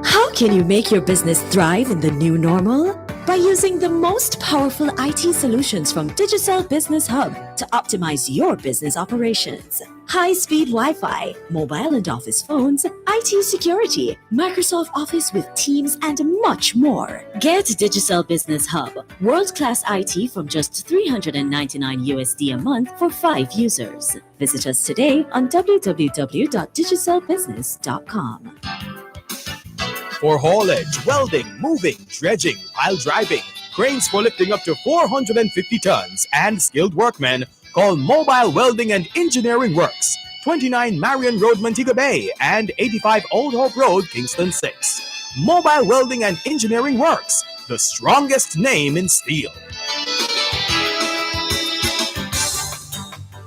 How can you make your business thrive in the new normal? By using the most powerful IT solutions from Digicel Business Hub to optimize your business operations. High-speed Wi-Fi, mobile and office phones, IT security, Microsoft Office with Teams, and much more. Get Digicel Business Hub, world-class IT from just $399 USD a month for 5 users. Visit us today on www.digicelbusiness.com. for haulage, welding, moving, dredging, pile driving, cranes for lifting up to 450 tons, and skilled workmen, call Mobile Welding and Engineering Works, 29 Marion Road, Montego Bay, and 85 Old Hope Road, Kingston 6. Mobile Welding and Engineering Works, the strongest name in steel.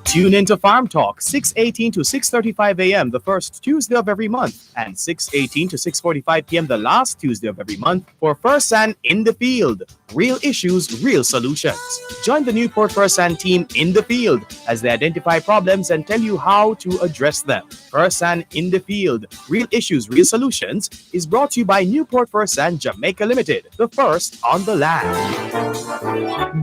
Tune into Farm Talk, 6:18 to 6:35 a.m. the first Tuesday of every month, and 6:18 to 6:45 p.m. the last Tuesday of every month for FirstSan in the Field. Real issues, real solutions. Join the Newport FirstSan team in the field as they identify problems and tell you how to address them. FirstSan in the Field. Real issues, real solutions is brought to you by Newport FirstSan Jamaica Limited, the first on the land.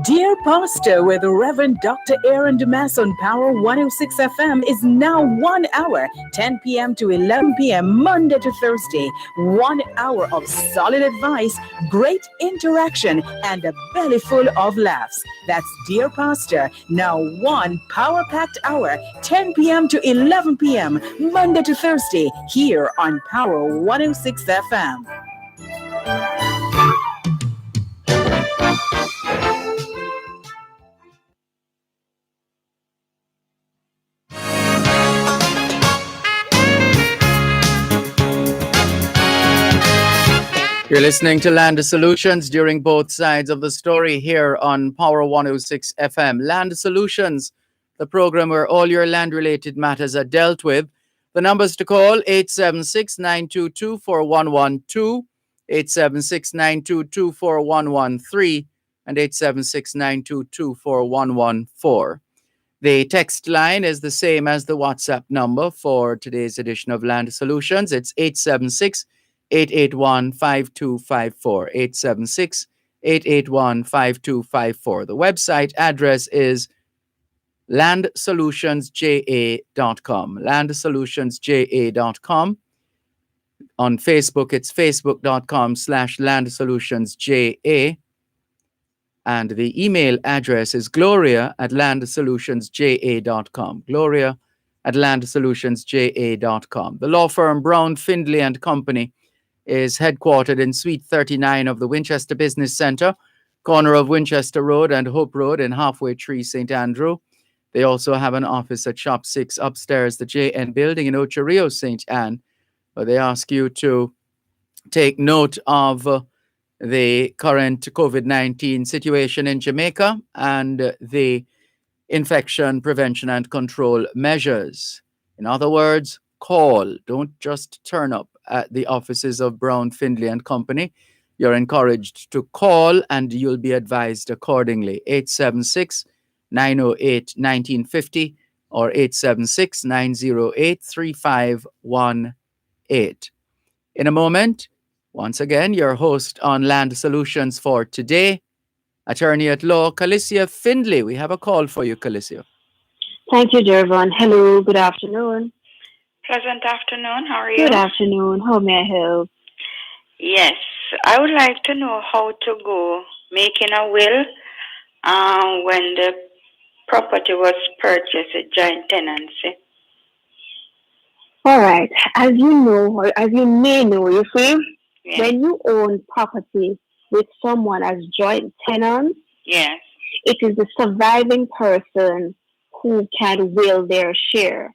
Dear Pastor with Reverend Dr. Aaron Damas on Power 106 FM is now 1 hour, 10 p.m. to 11 p.m. Monday to Thursday. 1 hour of solid advice, great interaction, and a belly full of laughs. That's Dear Pastor, now 1 power-packed hour, 10 p.m. to 11 p.m. Monday to Thursday here on Power 106 FM. You're listening to Land Solutions during both sides of the story here on Power 106 FM. Land Solutions, the program where all your land-related matters are dealt with. The numbers to call, 876-922-4112, 876-922-4113, and 876-922-4114. The text line is the same as the WhatsApp number for today's edition of Land Solutions. It's 876-881-5254, 876-881-5254. The website address is landsolutionsja.com, landsolutionsja.com. On Facebook, it's facebook.com/landsolutionsja. And the email address is gloria@landsolutionsja.com, gloria@landsolutionsja.com. The law firm Brown, Findlay and Company is headquartered in Suite 39 of the Winchester Business Center, corner of Winchester Road and Hope Road in Halfway Tree, St. Andrew. They also have an office at Shop 6 upstairs, the JN Building in Ocho Rios, St. Anne. They ask you to take note of the current COVID-19 situation in Jamaica and the infection prevention and control measures. In other words, call. Don't just turn up at the offices of Brown, Findlay and Company. You're encouraged to call and you'll be advised accordingly. 876-908-1950 or 876-908-3518. In a moment, once again, your host on Land Solutions for today, attorney at law, Calicia Findlay. We have a call for you, Calicia. Thank you, Dervan. Hello, good afternoon. Pleasant afternoon. How are you? Good afternoon. How may I help? Yes, I would like to know how to go making a will when the property was purchased at joint tenancy. All right. As you know, or as you may know, you see, when you own property with someone as joint tenants, yes, it is the surviving person who can will their share.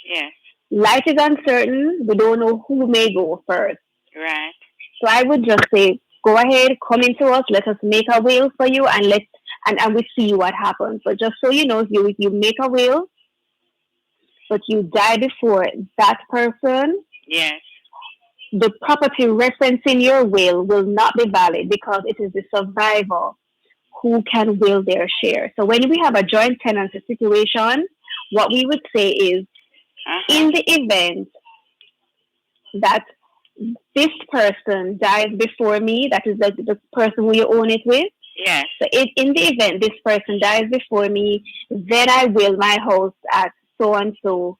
Yes. Life is uncertain. We don't know who may go first. Right. So I would just say, go ahead, come into us, let us make a will for you, and we see what happens. But just so you know, if you make a will, but you die before that person, yes, the property reference in your will not be valid because it is the survivor who can will their share. So when we have a joint tenancy situation, what we would say is, in the event that this person dies before me, that is the person who you own it with. Yes. So in the event this person dies before me, then I will my house at so and so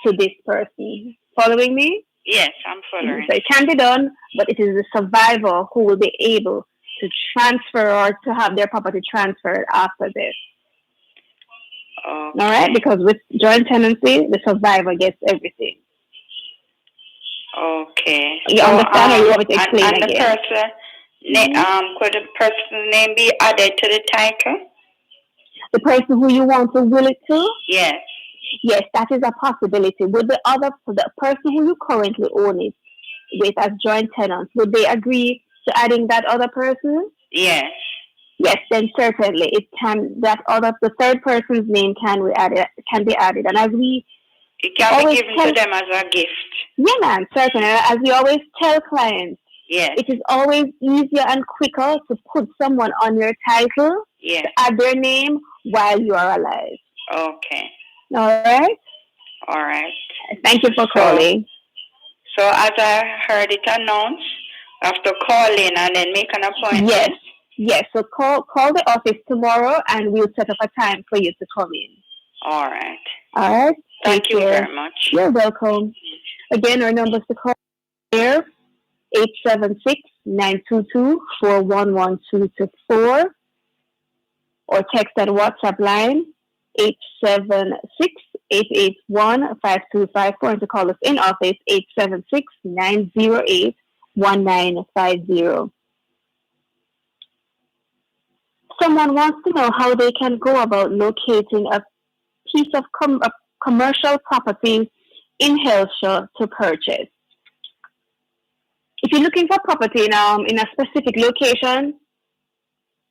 to this person. Following me? Yes, I'm following. So it can be done, but it is the survivor who will be able to transfer or to have their property transferred after this. Okay. All right? Because with joint tenancy, the survivor gets everything. Okay. You So, understand, or you want me to explain and the again? person, could the person's name be added to the title? The person who you want to will it to? Yes. Yes, that is a possibility. Would the person who you currently own it with as joint tenants, would they agree to adding that other person? Yes. Yes, then certainly it can. The third person's name can be added. And as we It can always be given tell, to them as a gift. yeah, man, certainly. As we always tell clients, Yes. it is always easier and quicker to put someone on your title, Yes. to add their name while you are alive. Okay. All right. All right. Thank you for calling. So as I heard it announced, I have to call in and then make an appointment. Yes. So call the office tomorrow, and we'll set up a time for you to come in. All right. All right. Thank you very much. You're welcome. Again, our numbers to call here: 876-922-41124, or text and WhatsApp line 876-881-5254, and to call us in office 876-908-1950. Someone wants to know how they can go about locating a piece of commercial property in Hillshire to purchase. If you're looking for property in a specific location,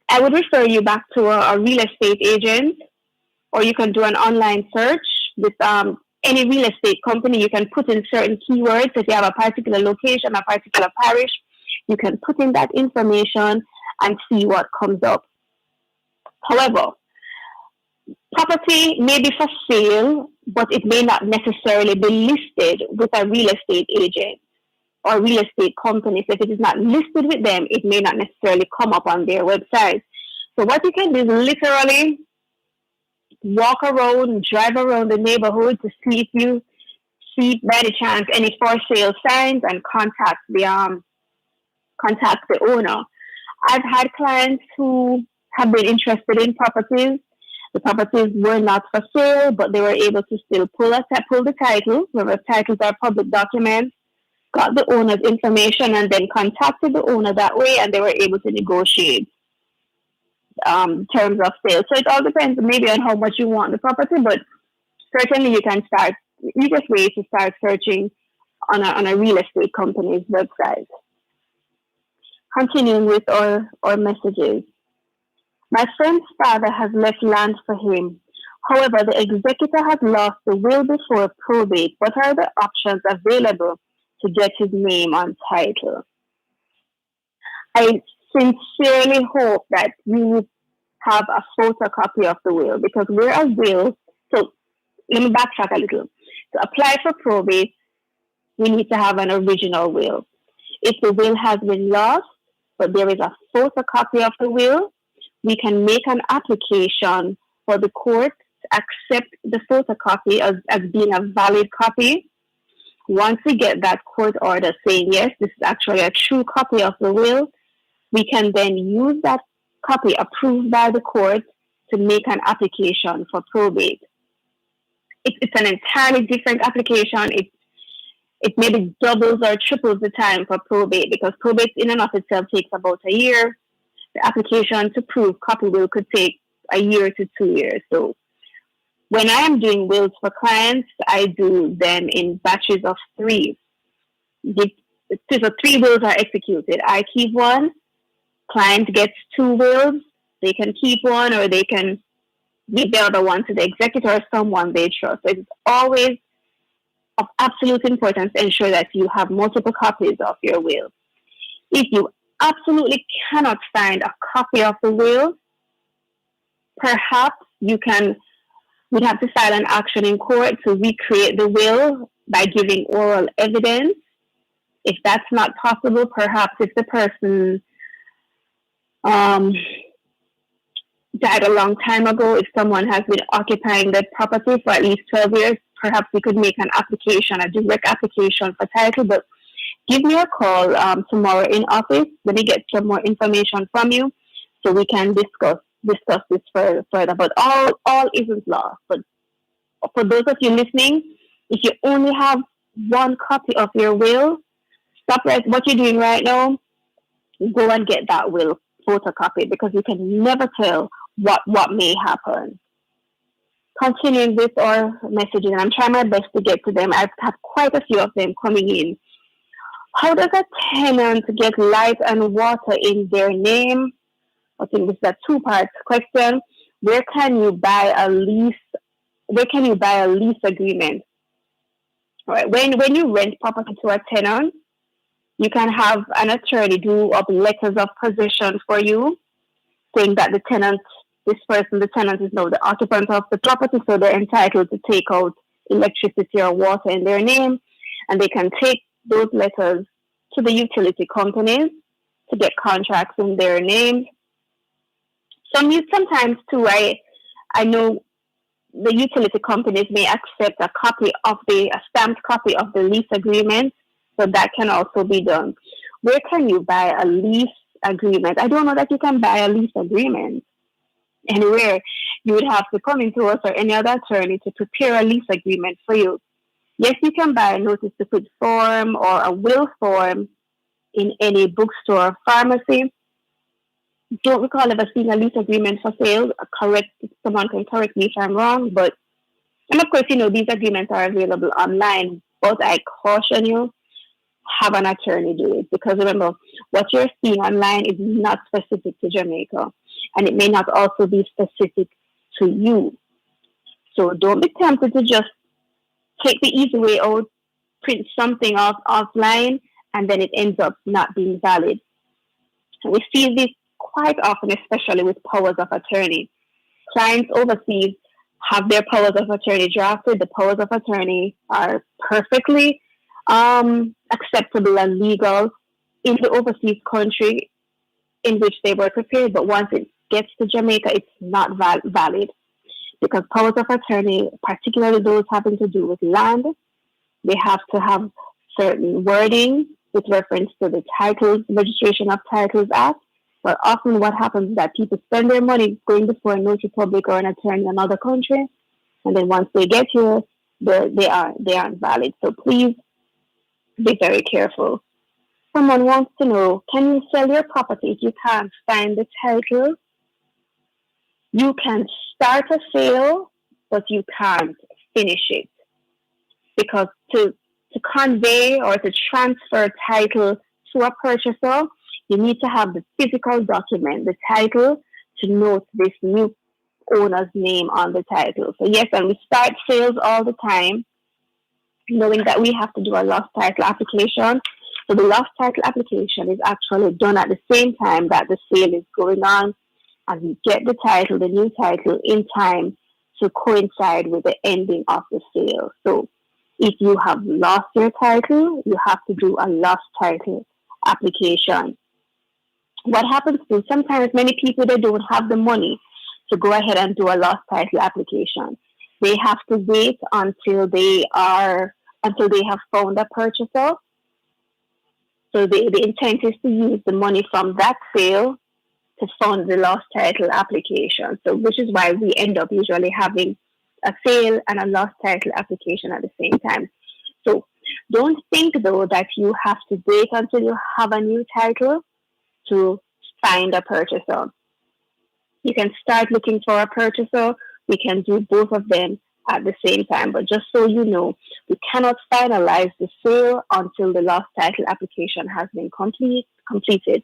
I would refer you back to a real estate agent, or you can do an online search with any real estate company. You can put in certain keywords. If you have a particular location, a particular parish, you can put in that information and see what comes up. However, property may be for sale, but it may not necessarily be listed with a real estate agent or real estate company. So if it is not listed with them, it may not necessarily come up on their website. So what you can do is literally walk around, drive around the neighborhood to see if you see by the chance any for sale signs, and contact the owner. I've had clients who have been interested in properties. The properties were not for sale, but they were able to still pull the title. Remember, titles are public documents. Got the owner's information and then contacted the owner that way, and they were able to negotiate terms of sale. So it all depends maybe on how much you want the property, but certainly you can start. Easiest way is to start searching on a real estate company's website. Continuing with our messages. My friend's father has left land for him. However, the executor has lost the will before probate. What are the options available to get his name on title? I sincerely hope that you would have a photocopy of the will, because whereas will, so let me backtrack a little. To apply for probate, we need to have an original will. If the will has been lost, but there is a photocopy of the will, we can make an application for the court to accept the photocopy as being a valid copy. Once we get that court order saying, yes, this is actually a true copy of the will, we can then use that copy approved by the court to make an application for probate. It's an entirely different application. It maybe doubles or triples the time for probate, because probate in and of itself takes about a year. The application to prove copy will could take a year to 2 years. So when I am doing wills for clients, I do them in batches of 3. So 3 wills are executed. I keep one, client gets 2 wills, they can keep one, or they can give the other one to the executor or someone they trust. So it's always of absolute importance to ensure that you have multiple copies of your will. If you absolutely cannot find a copy of the will, perhaps we'd have to file an action in court to recreate the will by giving oral evidence. If that's not possible, perhaps if the person died a long time ago, if someone has been occupying the property for at least 12 years, perhaps we could make an application, a direct application for title. But give me a call tomorrow in office. Let me get some more information from you so we can discuss this further. But all isn't lost. But for those of you listening, if you only have one copy of your will, stop what you're doing right now. Go and get that will photocopy because you can never tell what may happen. Continuing with our messaging, and I'm trying my best to get to them. I've had quite a few of them coming in. How does a tenant get light and water in their name? I think this is a two-part question. Where can you buy a lease agreement? All right. When you rent property to a tenant, you can have an attorney do up letters of possession for you, saying that the tenant is now the occupant of the property, so they're entitled to take out electricity or water in their name, and they can take those letters to the utility companies to get contracts in their name. Sometimes too, I know the utility companies may accept a stamped copy of the lease agreement, so that can also be done. Where can you buy a lease agreement? I don't know that you can buy a lease agreement anywhere. You would have to come into us or any other attorney to prepare a lease agreement for you. Yes, you can buy a notice to quit form or a will form in any bookstore or pharmacy. Don't recall ever seeing a lease agreement for sale. Someone can correct me if I'm wrong, and of course, these agreements are available online, but I caution you, have an attorney do it, because remember, what you're seeing online is not specific to Jamaica, and it may not also be specific to you. So don't be tempted to just take the easy way out, print something offline, and then it ends up not being valid. And we see this quite often, especially with powers of attorney. Clients overseas have their powers of attorney drafted. The powers of attorney are perfectly acceptable and legal in the overseas country in which they were prepared, but once it gets to Jamaica, it's not valid, because powers of attorney, particularly those having to do with land, they have to have certain wording with reference to the Registration of Titles Act. But often what happens is that people spend their money going before a notary public or an attorney in another country, and then once they get here, they aren't valid. So please be very careful. Someone wants to know, can you sell your property if you can't find the title? You can start a sale, but you can't finish it. Because to convey or to transfer title to a purchaser, you need to have the physical document, the title, to note this new owner's name on the title. So yes, and we start sales all the time, knowing that we have to do a lost title application. So the lost title application is actually done at the same time that the sale is going on, and we get the new title in time to coincide with the ending of the sale. So if you have lost your title, you have to do a lost title application. What happens is sometimes many people, they don't have the money to go ahead and do a lost title application. They have to wait until they have found a purchaser. So the intent is to use the money from that sale to fund the lost title application. So which is why we end up usually having a sale and a lost title application at the same time. So don't think though that you have to wait until you have a new title to find a purchaser. You can start looking for a purchaser. We can do both of them at the same time. But just so you know, we cannot finalize the sale until the lost title application has been completed.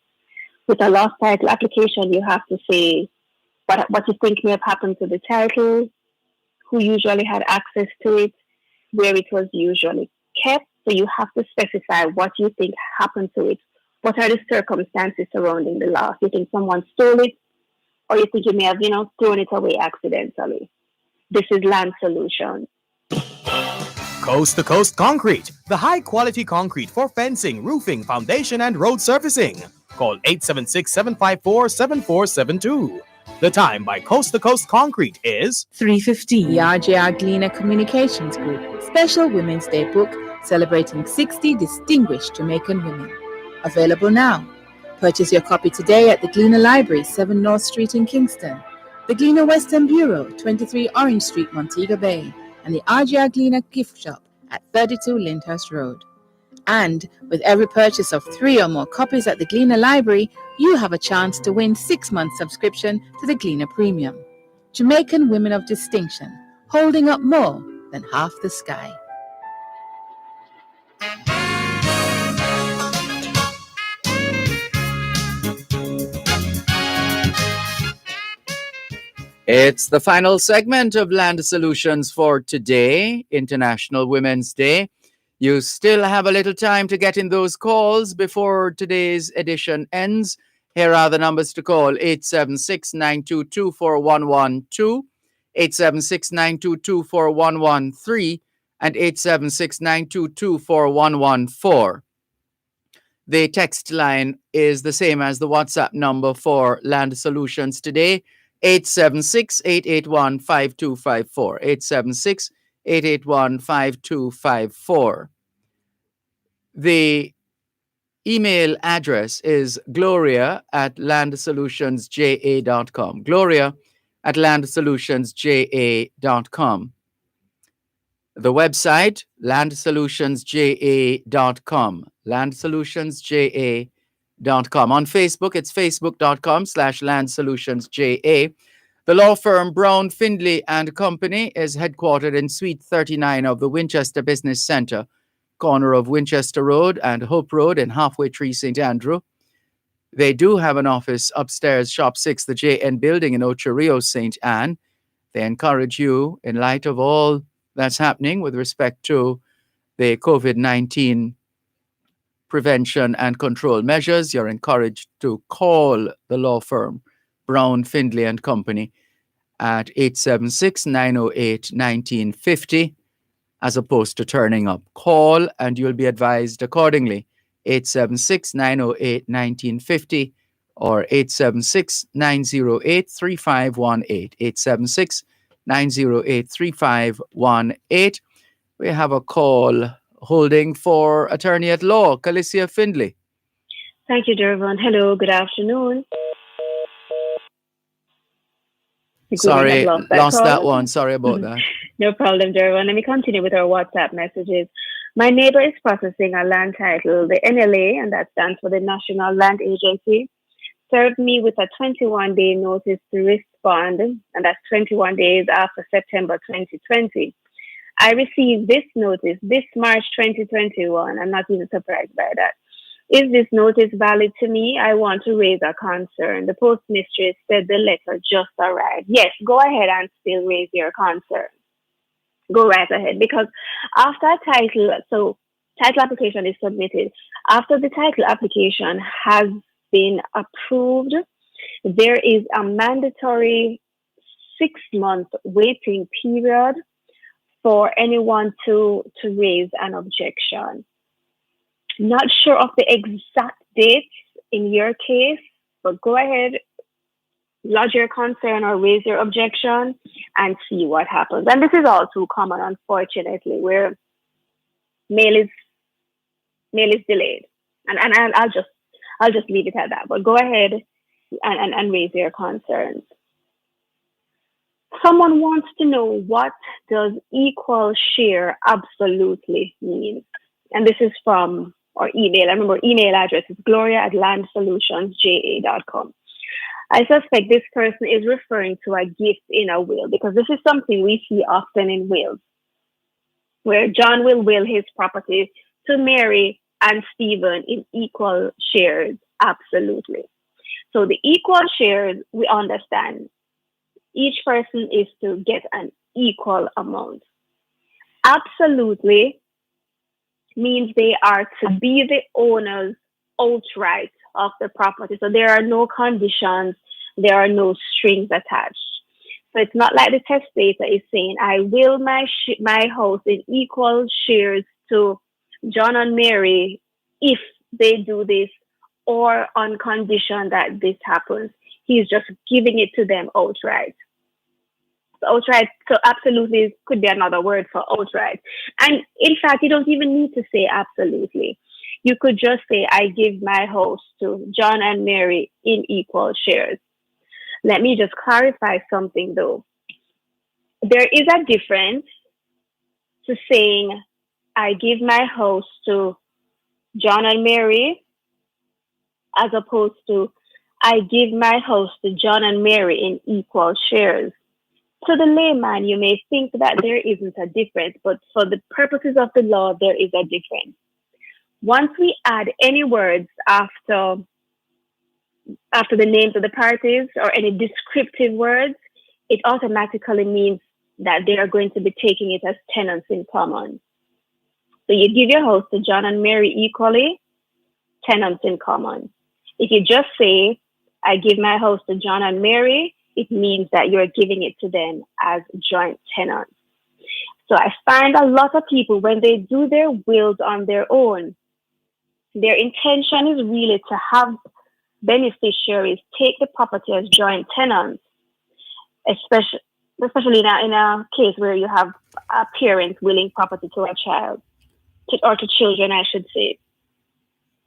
With a lost title application, you have to say what you think may have happened to the title, who usually had access to it, where it was usually kept. So you have to specify what you think happened to it. What are the circumstances surrounding the loss? You think someone stole it, or you think you may have, thrown it away accidentally. This is Land Solutions. Coast to Coast Concrete, the high quality concrete for fencing, roofing, foundation, and road surfacing. Call 876-754-7472. The time by Coast to Coast Concrete is 3:15. The RJR Gleaner Communications Group Special Women's Day book celebrating 60 distinguished Jamaican women. Available now. Purchase your copy today at the Gleaner Library, 7 North Street in Kingston, the Gleaner Western Bureau, 23 Orange Street, Montego Bay, and the RJR Gleaner Gift Shop at 32 Lyndhurst Road. And with every purchase of 3 or more copies at the Gleaner Library, you have a chance to win 6-month subscription to the Gleaner Premium. Jamaican Women of Distinction, holding up more than half the sky. It's the final segment of Land Solutions for today, International Women's Day. You still have a little time to get in those calls before today's edition ends. Here are the numbers to call: 876-922-4112, 876-922-4113, and 876-922-4114. The text line is the same as the WhatsApp number for Land Solutions today, 876-881-5254, 876-881-5254. The email address is gloria@landsolutionsja.com, gloria@landsolutionsja.com. The website, landsolutionsja.com, landsolutionsja.com. On Facebook, it's facebook.com/landsolutionsja. The law firm Brown, Findlay and Company is headquartered in Suite 39 of the Winchester Business Center, corner of Winchester Road and Hope Road in Halfway Tree, St. Andrew. They do have an office upstairs, Shop 6, the JN Building in Ocho Rios, St. Anne. They encourage you, in light of all that's happening with respect to the COVID-19 prevention and control measures, you're encouraged to call the law firm Brown, Findlay and Company at 876-908-1950 as opposed to turning up. Call and you'll be advised accordingly. 876-908-1950 or 876-908-3518, 876-908-3518. We have a call holding for attorney at law, Calicia Findlay. Thank you, Dervan. Hello, good afternoon. Sorry, lost that one. Sorry about that. No problem, Dervan. Let me continue with our WhatsApp messages. My neighbor is processing a land title, the NLA, and that stands for the National Land Agency, served me with a 21-day notice to respond, and that's 21 days after September 2020. I received this notice this March 2021. I'm not even surprised by that. Is this notice valid to me? I want to raise a concern. The postmistress said the letter just arrived. Yes, go ahead and still raise your concern. Go right ahead, because after a title application is submitted, after the title application has been approved, there is a mandatory 6-month waiting period for anyone to raise an objection. Not sure of the exact dates in your case, but go ahead, lodge your concern or raise your objection and see what happens. And this is all too common, unfortunately, where mail is delayed. And I'll just leave it at that. But go ahead and raise your concerns. Someone wants to know, what does equal share absolutely mean? And this is from our email. I remember email address is gloria@landsolutionsja.com. I suspect this person is referring to a gift in a will, because this is something we see often in wills, where John will will his property to Mary and Stephen in equal shares. Absolutely. So the equal shares, we understand. Each person is to get an equal amount. Absolutely means they are to be the owners outright of the property. So there are no conditions, there are no strings attached. So it's not like the testator is saying, I will my house in equal shares to John and Mary if they do this, or on condition that this happens. He's just giving it to them outright. Outright, so absolutely could be another word for outright. And in fact, you don't even need to say absolutely. You could just say, I give my house to John and Mary in equal shares. Let me just clarify something, though. There is a difference to saying, I give my house to John and Mary, as opposed to I give my house to John and Mary in equal shares. To the layman, you may think that there isn't a difference, but for the purposes of the law, there is a difference. Once we add any words after the names of the parties or any descriptive words, it automatically means that they are going to be taking it as tenants in common. So you give your house to John and Mary equally, tenants in common. If you just say, I give my house to John and Mary, it means that you're giving it to them as joint tenants. So I find a lot of people, when they do their wills on their own, their intention is really to have beneficiaries take the property as joint tenants, especially in a case where you have a parent willing property to a child, or to children, I should say.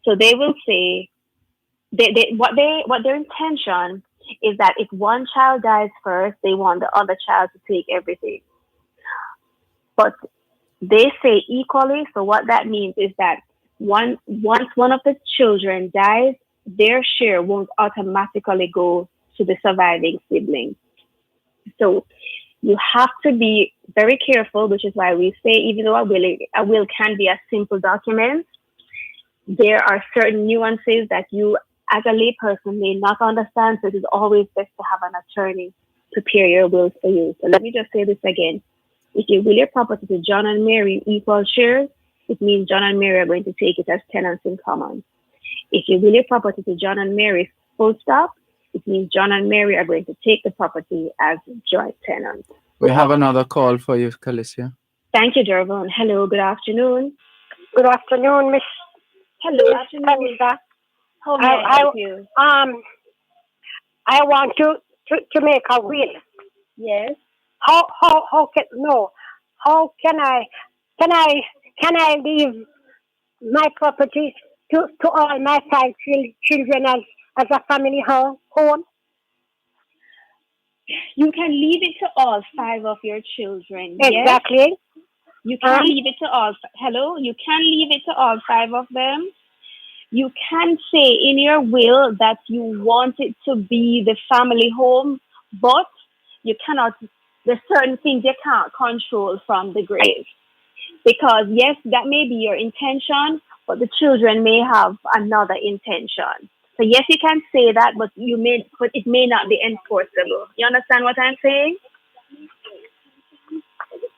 So they will say, what their intention is that if one child dies first, they want the other child to take everything. But they say equally, so what that means is that once one of the children dies, their share won't automatically go to the surviving sibling. So you have to be very careful, which is why we say, even though a will can be a simple document, there are certain nuances that you as a layperson may not understand, so it is always best to have an attorney prepare your wills for you. So let me just say this again. If you will your property to John and Mary equal shares, it means John and Mary are going to take it as tenants in common. If you will your property to John and Mary full stop, it means John and Mary are going to take the property as joint tenants. We have another call for you, Calicia. Thank you, Dervan. Hello, good afternoon. Good afternoon, Miss. Hello, afternoon. How may I help you? I want to make a will. Yes. How can I leave my property to all my 5 children as a family home? You can leave it to all 5 of your children. Exactly. Yes? You can leave it to all. Hello. You can leave it to all 5 of them. You can say in your will that you want it to be the family home, but you cannot. There's certain things you can't control from the grave, because yes, that may be your intention, but the children may have another intention. So yes, you can say that, but it may not be enforceable. You understand what I'm saying?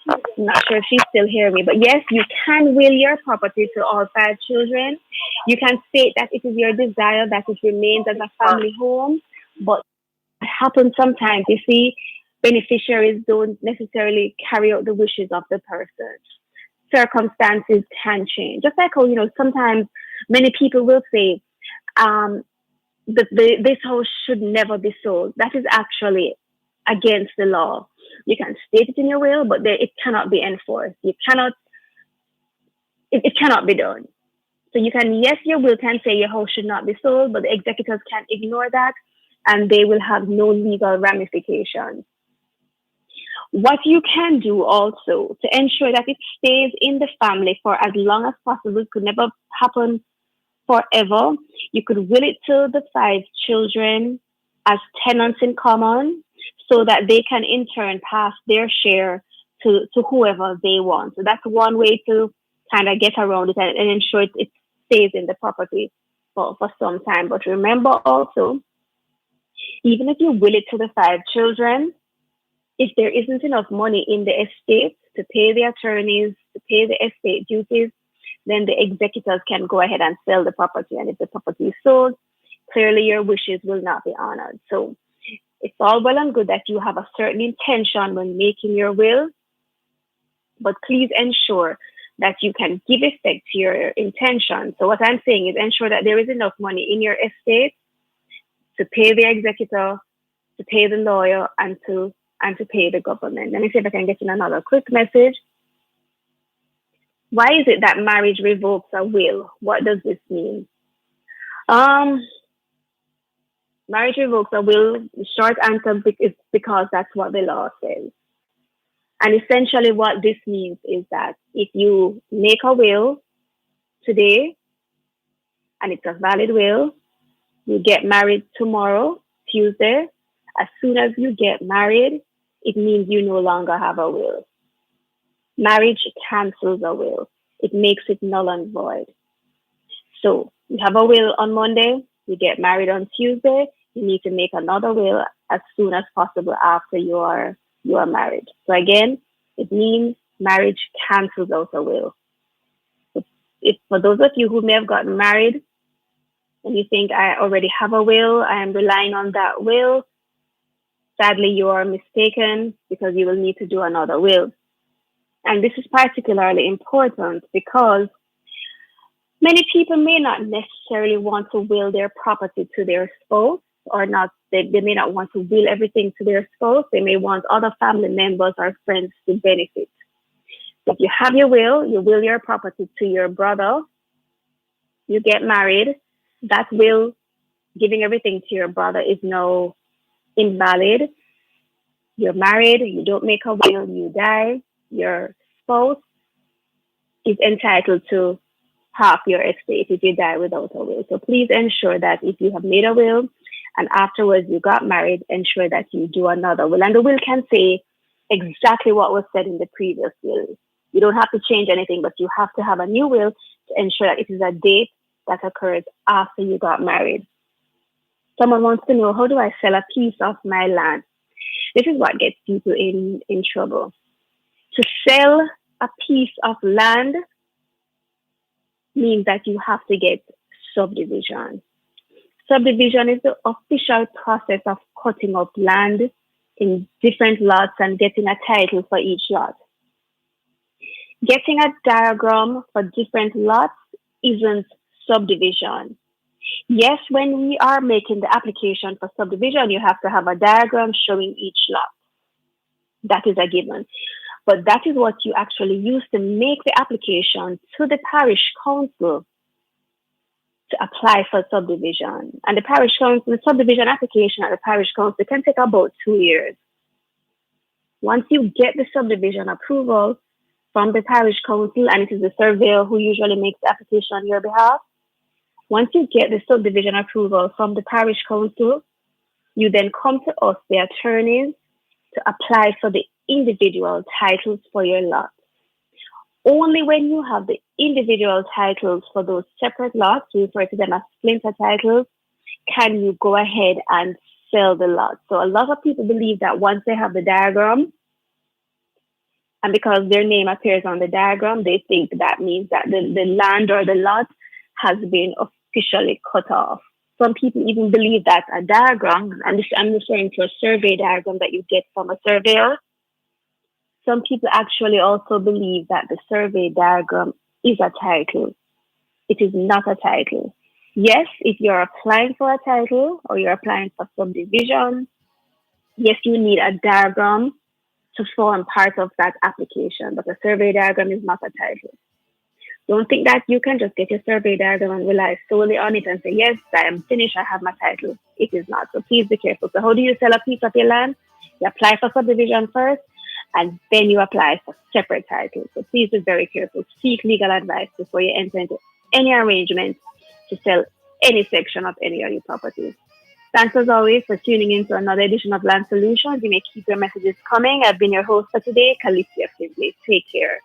I'm not sure if she still hear me, but yes, you can will your property to all 5 children. You can state that it is your desire that it remains as a family home, but it happens sometimes. You see, beneficiaries don't necessarily carry out the wishes of the person. Circumstances can change. Just like how, sometimes many people will say, this house should never be sold. That is actually against the law. You can state it in your will, but it cannot be enforced. It cannot be done. So yes, your will can say your house should not be sold, but the executors can ignore that and they will have no legal ramifications. What you can do also to ensure that it stays in the family for as long as possible, it could never happen forever, you could will it to the 5 children as tenants in common, so that they can in turn pass their share to whoever they want. So that's one way to kind of get around it and ensure it stays in the property for some time. But remember also, even if you will it to the 5 children, if there isn't enough money in the estate to pay the attorneys, to pay the estate duties, then the executors can go ahead and sell the property. And if the property is sold, clearly your wishes will not be honored. So it's all well and good that you have a certain intention when making your will, but please ensure that you can give effect to your intention. So what I'm saying is ensure that there is enough money in your estate to pay the executor, to pay the lawyer, and to pay the government. Let me see if I can get in another quick message. Why is it that marriage revokes a will? What does this mean? Marriage revokes a will. The short answer is because that's what the law says. And essentially what this means is that if you make a will today and it's a valid will, you get married tomorrow, Tuesday. As soon as you get married, it means you no longer have a will. Marriage cancels a will. It makes it null and void. So you have a will on Monday, you get married on Tuesday, you need to make another will as soon as possible after you are married. So again, it means marriage cancels out a will. If for those of you who may have gotten married and you think I already have a will, I am relying on that will, sadly you are mistaken because you will need to do another will. And this is particularly important because many people may not necessarily want to will their property to their spouse or not. They may not want to will everything to their spouse. They may want other family members or friends to benefit. If you have your will your property to your brother, you get married, that will, giving everything to your brother is now invalid. You're married, you don't make a will, you die, your spouse is entitled to half your estate if you die without a will. So please ensure that if you have made a will and afterwards you got married, ensure that you do another will. And the will can say exactly what was said in the previous will. You don't have to change anything, but you have to have a new will to ensure that it is a date that occurs after you got married. Someone wants to know, how do I sell a piece of my land? This is what gets people in trouble. To sell a piece of land means that you have to get subdivision. Subdivision is the official process of cutting up land in different lots and getting a title for each lot. Getting a diagram for different lots isn't subdivision. Yes, when we are making the application for subdivision, you have to have a diagram showing each lot. That is a given. But that is what you actually use to make the application to the parish council to apply for subdivision. And the parish council, the subdivision application at the parish council can take about 2 years. Once you get the subdivision approval from the parish council, and it is the surveyor who usually makes the application on your behalf, once you get the subdivision approval from the parish council, you then come to us, the attorneys, to apply for the individual titles for your lot. Only when you have the individual titles for those separate lots, we refer to them as splinter titles, can you go ahead and sell the lot. So a lot of people believe that once they have the diagram, and because their name appears on the diagram, they think that means that the land or the lot has been officially cut off. Some people even believe that a diagram, and I'm referring to a survey diagram that you get from a surveyor. Some people actually also believe that the survey diagram is a title. It is not a title. Yes, if you're applying for a title or you're applying for subdivision, yes, you need a diagram to form part of that application, but a survey diagram is not a title. Don't think that you can just get your survey diagram and rely solely on it and say, yes, I am finished, I have my title. It is not. So please be careful. So how do you sell a piece of your land? You apply for subdivision first, and then you apply for separate titles. So please be very careful. Seek legal advice before you enter into any arrangement to sell any section of any of your properties. Thanks as always for tuning in to another edition of Land Solutions. You may keep your messages coming. I've been your host for today, Califia Findlay. Take care.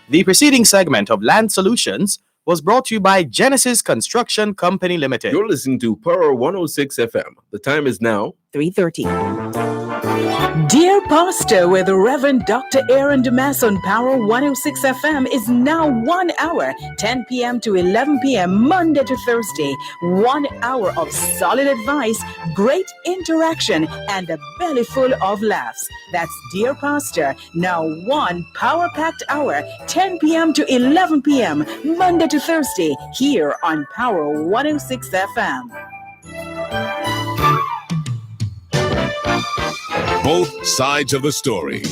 The preceding segment of Land Solutions was brought to you by Genesis Construction Company Limited. You're listening to Power 106 FM. The time is now 3:30. Dear Pastor with Reverend Dr. Aaron Damas on Power 106 FM is now 1 hour, 10 p.m. to 11 p.m. Monday to Thursday. 1 hour of solid advice, great interaction, and a belly full of laughs. That's Dear Pastor, now 1 power-packed hour, 10 p.m. to 11 p.m. Monday to Thursday, here on Power 106 FM. Both sides of the story.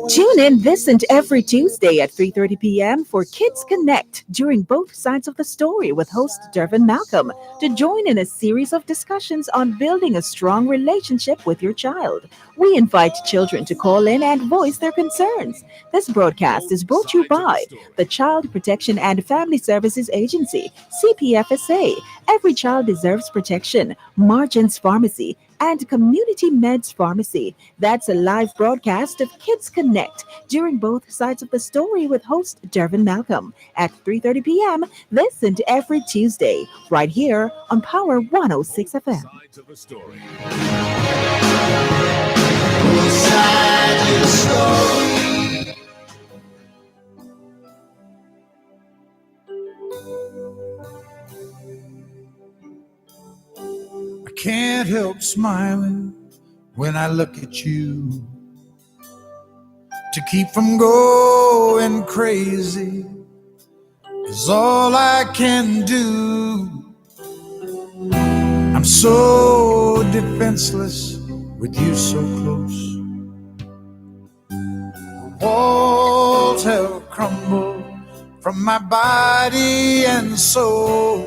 Tune in this and every Tuesday at 3:30 p.m. for Kids Connect during Both Sides of the Story with host Dervan Malcolm to join in a series of discussions on building a strong relationship with your child. We invite children to call in and voice their concerns. This broadcast is brought to you by the Child Protection and Family Services Agency, CPFSA, Every Child Deserves Protection, Margins Pharmacy, and Community Meds Pharmacy. That's a live broadcast of Kids Connect during Both Sides of the Story with host Dervan Malcolm at 3:30 p.m. this and every Tuesday, right here on Power 106 FM. Sides of the story. I can't help smiling when I look at you. To keep from going crazy is all I can do. I'm so defenseless with you so close. Walls have crumbled from my body and soul.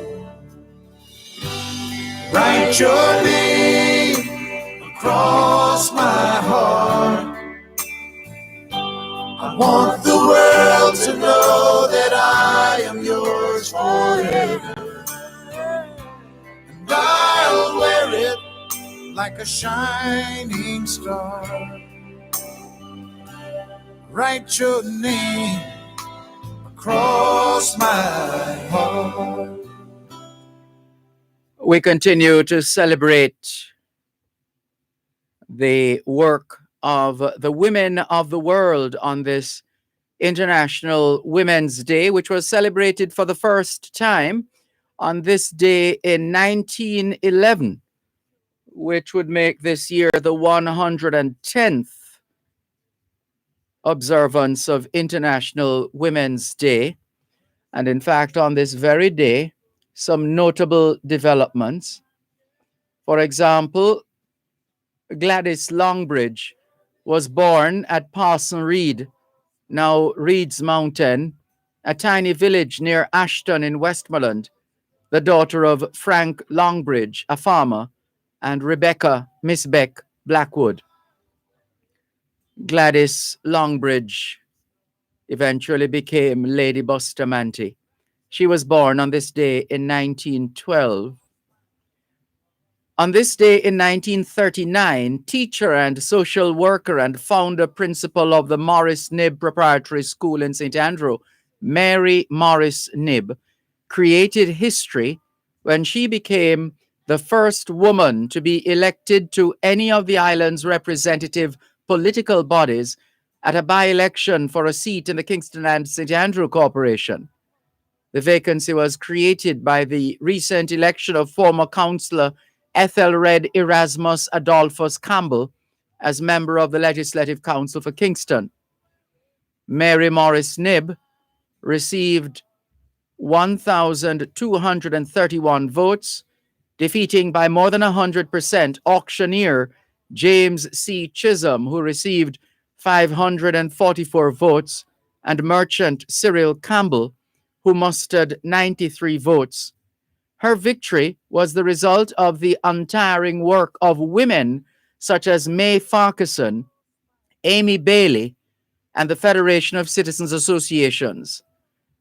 Write your name across my heart. I want the world to know that I am yours forever. And I'll wear it like a shining star. Write your name across my heart. We continue to celebrate the work of the women of the world on this International Women's Day, which was celebrated for the first time on this day in 1911, which would make this year the 110th observance of International Women's Day. And in fact, on this very day, some notable developments. For example, Gladys Longbridge was born at Parson Reed, now Reed's Mountain, a tiny village near Ashton in Westmoreland, the daughter of Frank Longbridge, a farmer, and Rebecca Miss Beck Blackwood. Gladys Longbridge eventually became Lady Bustamante. She was born on this day in 1912. On this day in 1939, teacher and social worker and founder principal of the Morris Knibb Preparatory School in St. Andrew, Mary Morris Knibb, created history when she became the first woman to be elected to any of the island's representative political bodies at a by-election for a seat in the Kingston and St. Andrew Corporation. The vacancy was created by the recent election of former councillor Ethelred Erasmus Adolphus Campbell as member of the Legislative Council for Kingston. Mary Morris Knibb received 1,231 votes, defeating by more than 100% auctioneer James C. Chisholm, who received 544 votes, and merchant Cyril Campbell, who mustered 93 votes. Her victory was the result of the untiring work of women such as May Farquharson, Amy Bailey, and the Federation of Citizens Associations.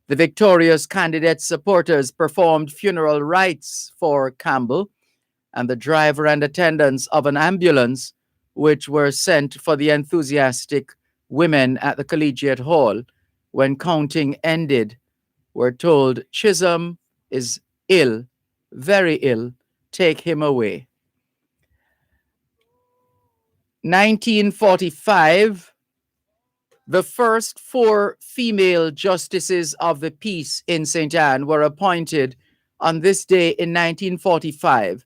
The victorious candidate's supporters performed funeral rites for Campbell, and the driver and attendants of an ambulance, which were sent for the enthusiastic women at the Collegiate Hall, when counting ended, were told, "Chisholm is ill, very ill, take him away." 1945, the first 4 female justices of the peace in St. Anne were appointed on this day in 1945.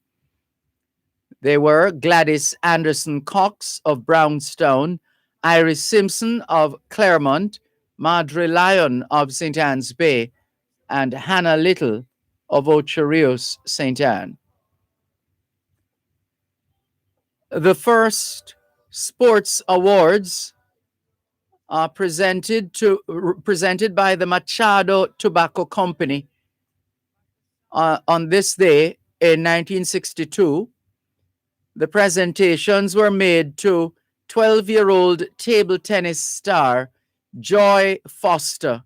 They were Gladys Anderson Cox of Brownstown, Iris Simpson of Claremont, Marjorie Lyon of St. Anne's Bay, and Hannah Little of Ocho St. Anne. The first sports awards are presented by the Machado Tobacco Company on this day in 1962. The presentations were made to 12-year-old table tennis star Joy Foster,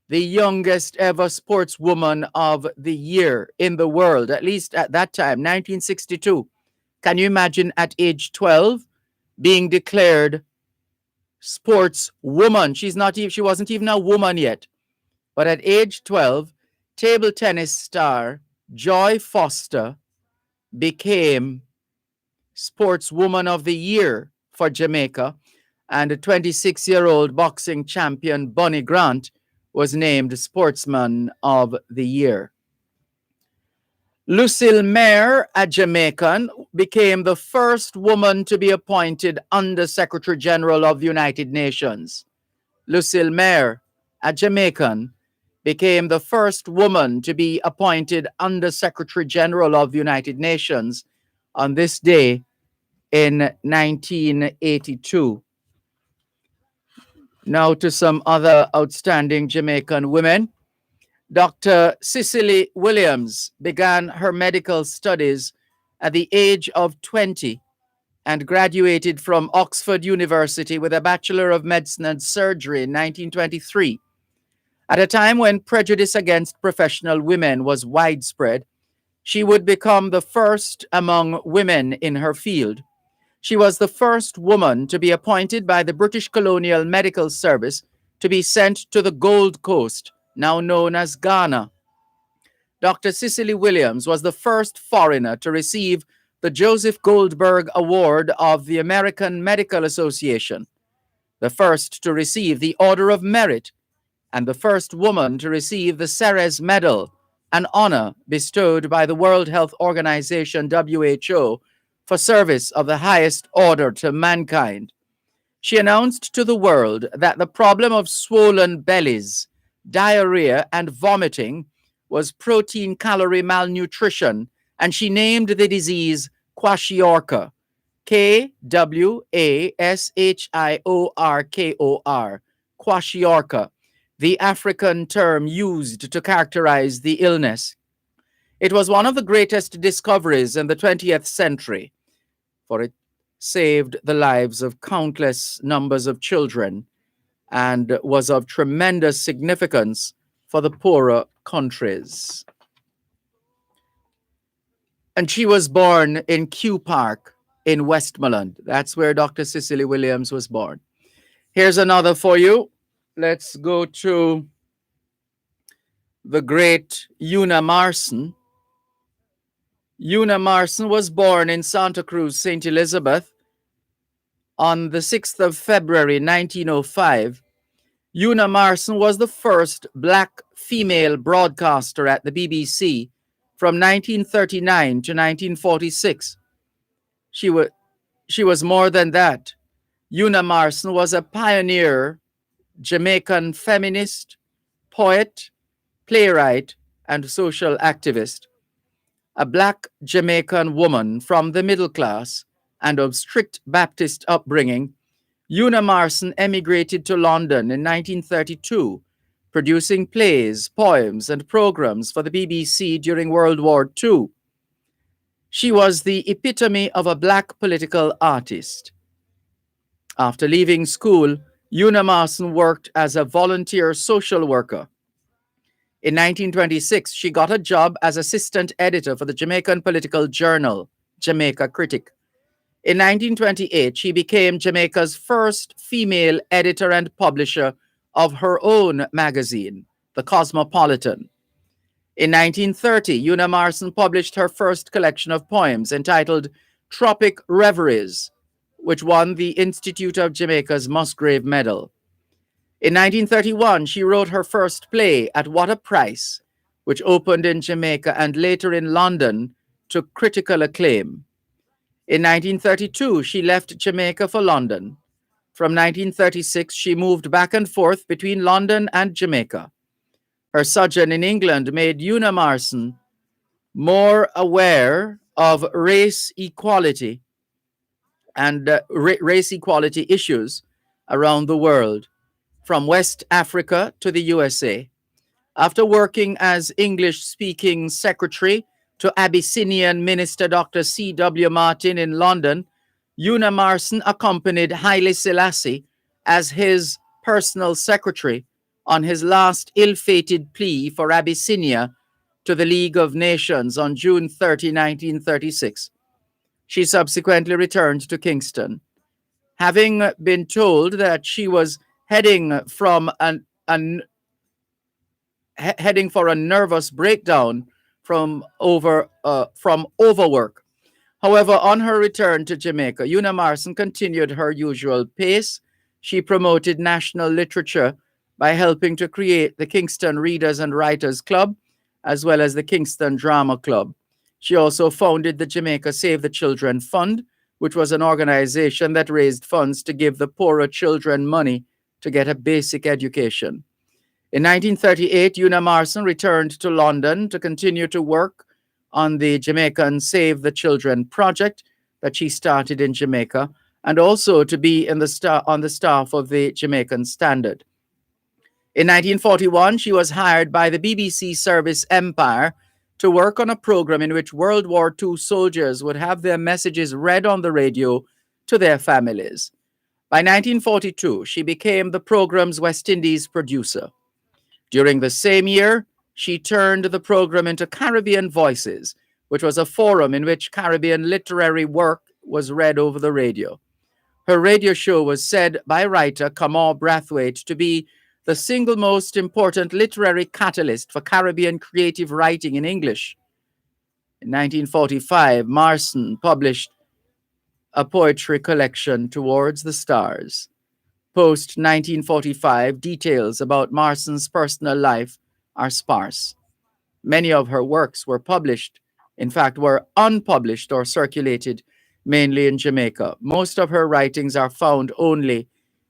the youngest ever sportswoman of the year in the world, at least at that time, 1962. Can you imagine at age 12 being declared sportswoman? She wasn't even a woman yet. But at age 12, table tennis star Joy Foster became Sportswoman of the Year for Jamaica, and a 26-year-old boxing champion Bonnie Grant was named Sportsman of the Year. Lucille Mayer, a Jamaican, became the first woman to be appointed Under Secretary General of the United Nations. Lucille Mayer, a Jamaican, became the first woman to be appointed Under Secretary General of the United Nations on this day in 1982. Now to some other outstanding Jamaican women. Dr. Cicely Williams began her medical studies at the age of 20 and graduated from Oxford University with a Bachelor of Medicine and Surgery in 1923. At a time when prejudice against professional women was widespread, she would become the first among women in her field. She was the first woman to be appointed by the British Colonial Medical Service to be sent to the Gold Coast, now known as Ghana. Dr. Cicely Williams was the first foreigner to receive the Joseph Goldberg Award of the American Medical Association, the first to receive the Order of Merit, and the first woman to receive the Ceres Medal, an honor bestowed by the World Health Organization, WHO, for service of the highest order to mankind. She announced to the world that the problem of swollen bellies, diarrhea, and vomiting was protein-calorie malnutrition, and she named the disease kwashiorkor, Kwashiorkor, kwashiorkor, the African term used to characterize the illness. It was one of the greatest discoveries in the 20th century, for it saved the lives of countless numbers of children and was of tremendous significance for the poorer countries. And she was born in Kew Park in Westmoreland. That's where Dr. Cicely Williams was born. Here's another for you. Let's go to the great Una Marson. Una Marson was born in Santa Cruz, St. Elizabeth on the 6th of February, 1905. Una Marson was the first black female broadcaster at the BBC from 1939 to 1946. She was more than that. Una Marson was a pioneer Jamaican feminist, poet, playwright, and social activist. A black Jamaican woman from the middle class and of strict Baptist upbringing, Una Marson emigrated to London in 1932, producing plays, poems, and programs for the BBC during World War II. She was the epitome of a black political artist. After leaving school, Una Marson worked as a volunteer social worker. In 1926, she got a job as assistant editor for the Jamaican political journal, Jamaica Critic. In 1928, she became Jamaica's first female editor and publisher of her own magazine, The Cosmopolitan. In 1930, Una Marson published her first collection of poems entitled Tropic Reveries, which won the Institute of Jamaica's Musgrave Medal. In 1931, she wrote her first play, At What a Price, which opened in Jamaica and later in London to critical acclaim. In 1932, she left Jamaica for London. From 1936, she moved back and forth between London and Jamaica. Her sojourn in England made Una Marson more aware of race equality and race equality issues around the world, from West Africa to the USA. After working as English-speaking secretary to Abyssinian Minister Dr. C.W. Martin in London, Una Marson accompanied Haile Selassie as his personal secretary on his last ill-fated plea for Abyssinia to the League of Nations on June 30, 1936. She subsequently returned to Kingston. Having been told that she was heading for a nervous breakdown from overwork. However, on her return to Jamaica, Una Marson continued her usual pace. She promoted national literature by helping to create the Kingston Readers and Writers Club, as well as the Kingston Drama Club. She also founded the Jamaica Save the Children Fund, which was an organization that raised funds to give the poorer children money to get a basic education. In 1938, Una Marson returned to London to continue to work on the Jamaican Save the Children project that she started in Jamaica, and also to be on the staff of the Jamaican Standard. In 1941, she was hired by the BBC service Empire to work on a program in which World War II soldiers would have their messages read on the radio to their families. By 1942, she became the program's West Indies producer. During the same year, she turned the program into Caribbean Voices, which was a forum in which Caribbean literary work was read over the radio. Her radio show was said by writer Kamau Brathwaite to be the single most important literary catalyst for Caribbean creative writing in English. In 1945, Marson published a poetry collection, Towards the Stars. Post-1945, details about Marson's personal life are sparse. Many of her works were published, in fact, were unpublished or circulated mainly in Jamaica. Most of her writings are found only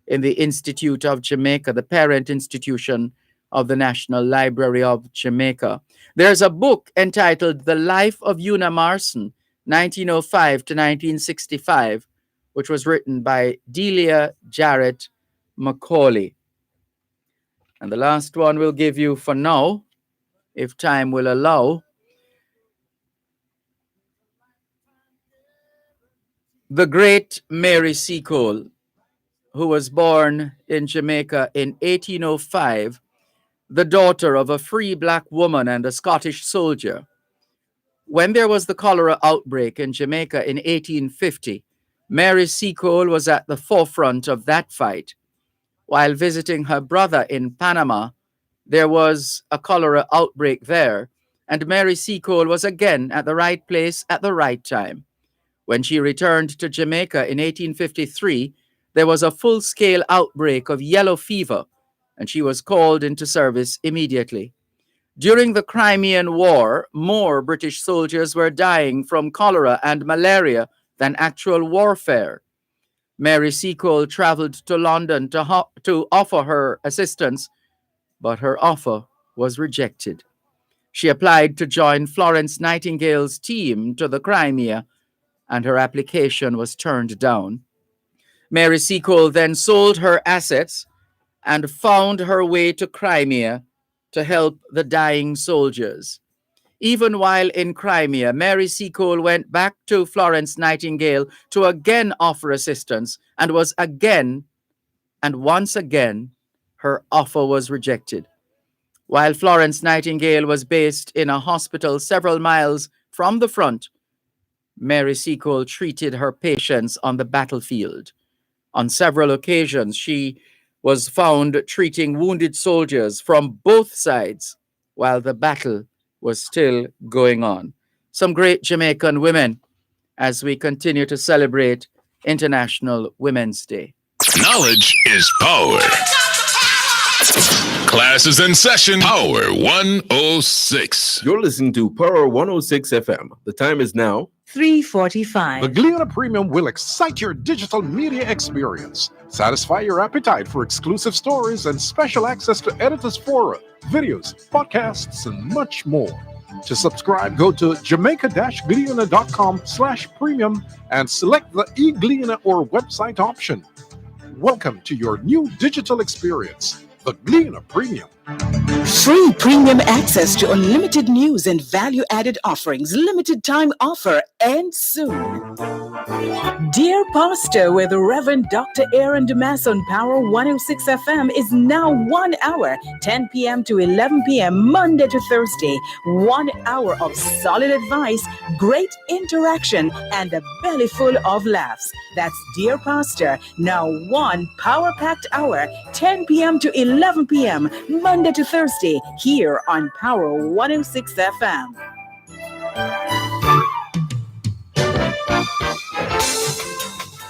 in the Institute of Jamaica, the parent institution of the National Library of Jamaica. There's a book entitled The Life of Una Marson, 1905 to 1965, which was written by Delia Jarrett Macaulay. And the last one we'll give you for now, if time will allow. The great Mary Seacole, who was born in Jamaica in 1805, the daughter of a free black woman and a Scottish soldier. When there was the cholera outbreak in Jamaica in 1850, Mary Seacole was at the forefront of that fight. While visiting her brother in Panama, there was a cholera outbreak there, and Mary Seacole was again at the right place at the right time. When she returned to Jamaica in 1853, there was a full-scale outbreak of yellow fever, and she was called into service immediately. During the Crimean War, more British soldiers were dying from cholera and malaria than actual warfare. Mary Seacole traveled to London to offer her assistance, but her offer was rejected. She applied to join Florence Nightingale's team to the Crimea, and her application was turned down. Mary Seacole then sold her assets and found her way to Crimea to help the dying soldiers. Even while in Crimea, Mary Seacole went back to Florence Nightingale to again offer assistance, and was again, and once again, her offer was rejected. While Florence Nightingale was based in a hospital several miles from the front, Mary Seacole treated her patients on the battlefield. On several occasions, she was found treating wounded soldiers from both sides while the battle was still going on. Some great Jamaican women as we continue to celebrate International Women's Day. Knowledge is power. Class is in session. Power 106. You're listening to Power 106 FM. The time is now 3:45. The Gleaner Premium will excite your digital media experience, satisfy your appetite for exclusive stories and special access to editors' fora, videos, podcasts, and much more. To subscribe, go to jamaica-gleaner.com/premium and select the e-Gleaner or website option. Welcome to your new digital experience, the Gleaner Premium. Free premium access to unlimited news and value-added offerings. Limited time offer ends soon. Dear Pastor, with the Reverend Dr. Aaron Damas on Power 106 FM is now 1 hour, 10 p.m. to 11 p.m. Monday to Thursday. 1 hour of solid advice, great interaction, and a belly full of laughs. That's Dear Pastor, now 1 power-packed hour, 10 p.m. to 11 p.m. Monday to Thursday, here on Power 106 FM.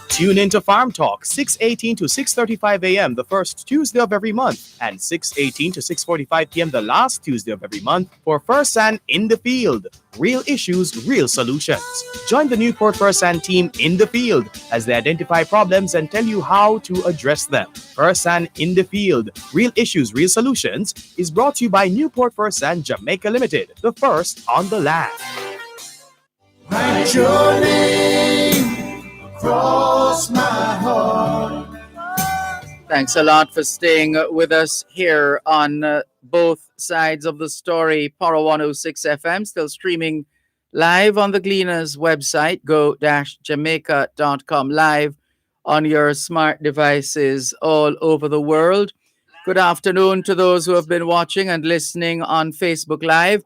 Tune into Farm Talk, 6:18 to 6:35 a.m. the first Tuesday of every month, and 6:18 to 6:45 p.m. the last Tuesday of every month for First Hand in the Field. Real issues, real solutions. Join the Newport First Hand team in the field as they identify problems and tell you how to address them. First Hand in the Field, Real Issues, Real Solutions is brought to you by Newport First Hand Jamaica Limited, the first on the land. Write your name across my heart. Thanks a lot for staying with us here on both sides of the story. Power 106 FM, still streaming live on the Gleaners website, go-jamaica.com, live on your smart devices all over the world. Good afternoon to those who have been watching and listening on Facebook Live.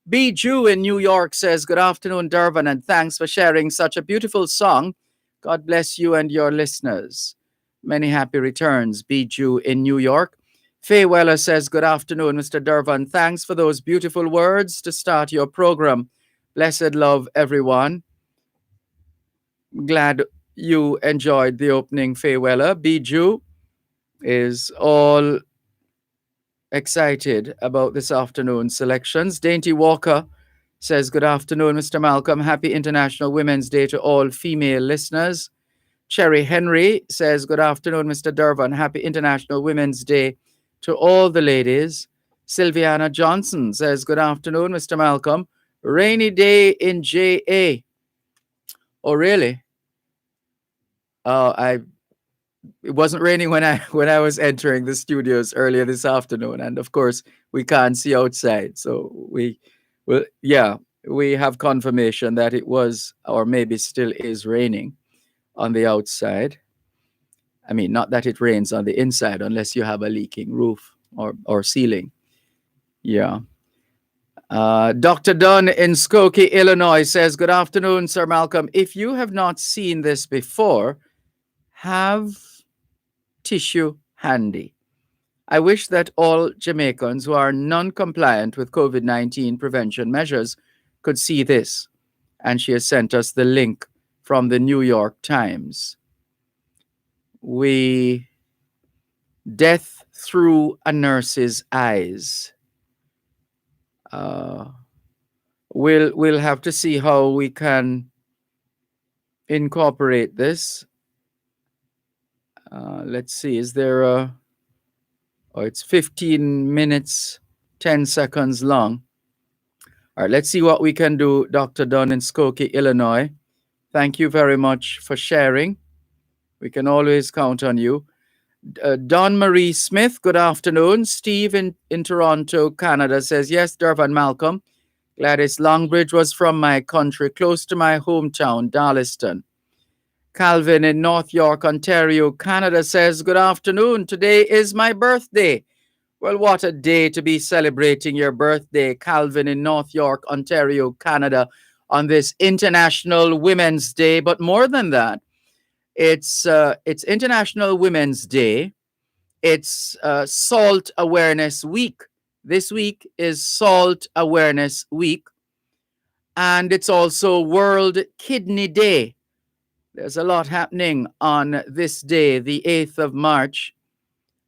B. Jew in New York says, good afternoon, Dervan, and thanks for sharing such a beautiful song. God bless you and your listeners. Many happy returns, B. Jew in New York. Faye Weller says, good afternoon, Mr. Dervan. Thanks for those beautiful words to start your program. Blessed love, everyone. Glad you enjoyed the opening, Faye Weller. B. Jew is all excited about this afternoon's selections. Dainty Walker says, good afternoon, Mr. Malcolm. Happy International Women's Day to all female listeners. Cherry Henry says, good afternoon, Mr. Dervan. Happy International Women's Day to all the ladies. Sylviana Johnson says, good afternoon, Mr. Malcolm. Rainy day in JA. Oh, really? It wasn't raining when I was entering the studios earlier this afternoon, and of course we can't see outside. So we have confirmation that it was, or maybe still is, raining on the outside. I mean, not that it rains on the inside unless you have a leaking roof or ceiling. Yeah. Dr. Dunn in Skokie, Illinois says, good afternoon, Sir Malcolm. If you have not seen this before, have tissue handy. I wish that all Jamaicans who are non-compliant with COVID-19 prevention measures could see this. And she has sent us the link from the New York Times. Death through a nurse's eyes. We'll have to see how we can incorporate this. Let's see, is there it's 15 minutes, 10 seconds long. All right, let's see what we can do, Dr. Dunn in Skokie, Illinois. Thank you very much for sharing. We can always count on you. Dawn Marie Smith, good afternoon. Steve in Toronto, Canada says, yes, Dervan Malcolm. Gladys Longbridge was from my country, close to my hometown, Darliston. Calvin in North York, Ontario, Canada says, good afternoon. Today is my birthday. Well, what a day to be celebrating your birthday, Calvin in North York, Ontario, Canada, on this International Women's Day. But more than that, it's International Women's Day. It's Salt Awareness Week. This week is Salt Awareness Week. And it's also World Kidney Day. There's a lot happening on this day, the 8th of March.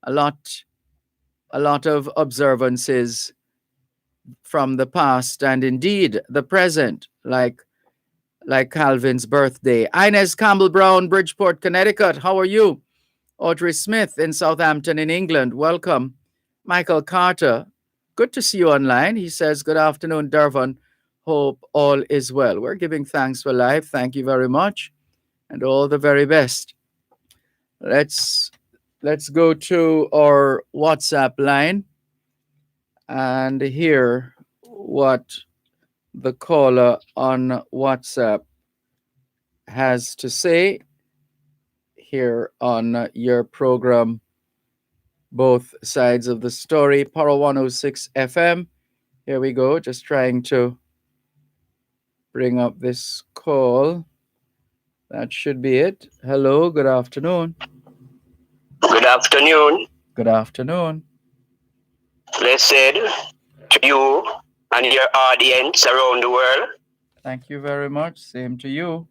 A lot of observances from the past and indeed the present, like Calvin's birthday. Inez Campbell Brown, Bridgeport, Connecticut. How are you? Audrey Smith in Southampton in England. Welcome. Michael Carter, good to see you online. He says, good afternoon, Dervan. Hope all is well. We're giving thanks for life. Thank you very much. And all the very best. Let's go to our WhatsApp line and hear what the caller on WhatsApp has to say here on your program, Both Sides of the Story, Power 106 FM. Here we go, just trying to bring up this call. That should be it. Hello, good afternoon. Good afternoon. Good afternoon. Blessed to you and your audience around the world. Thank you very much. Same to you.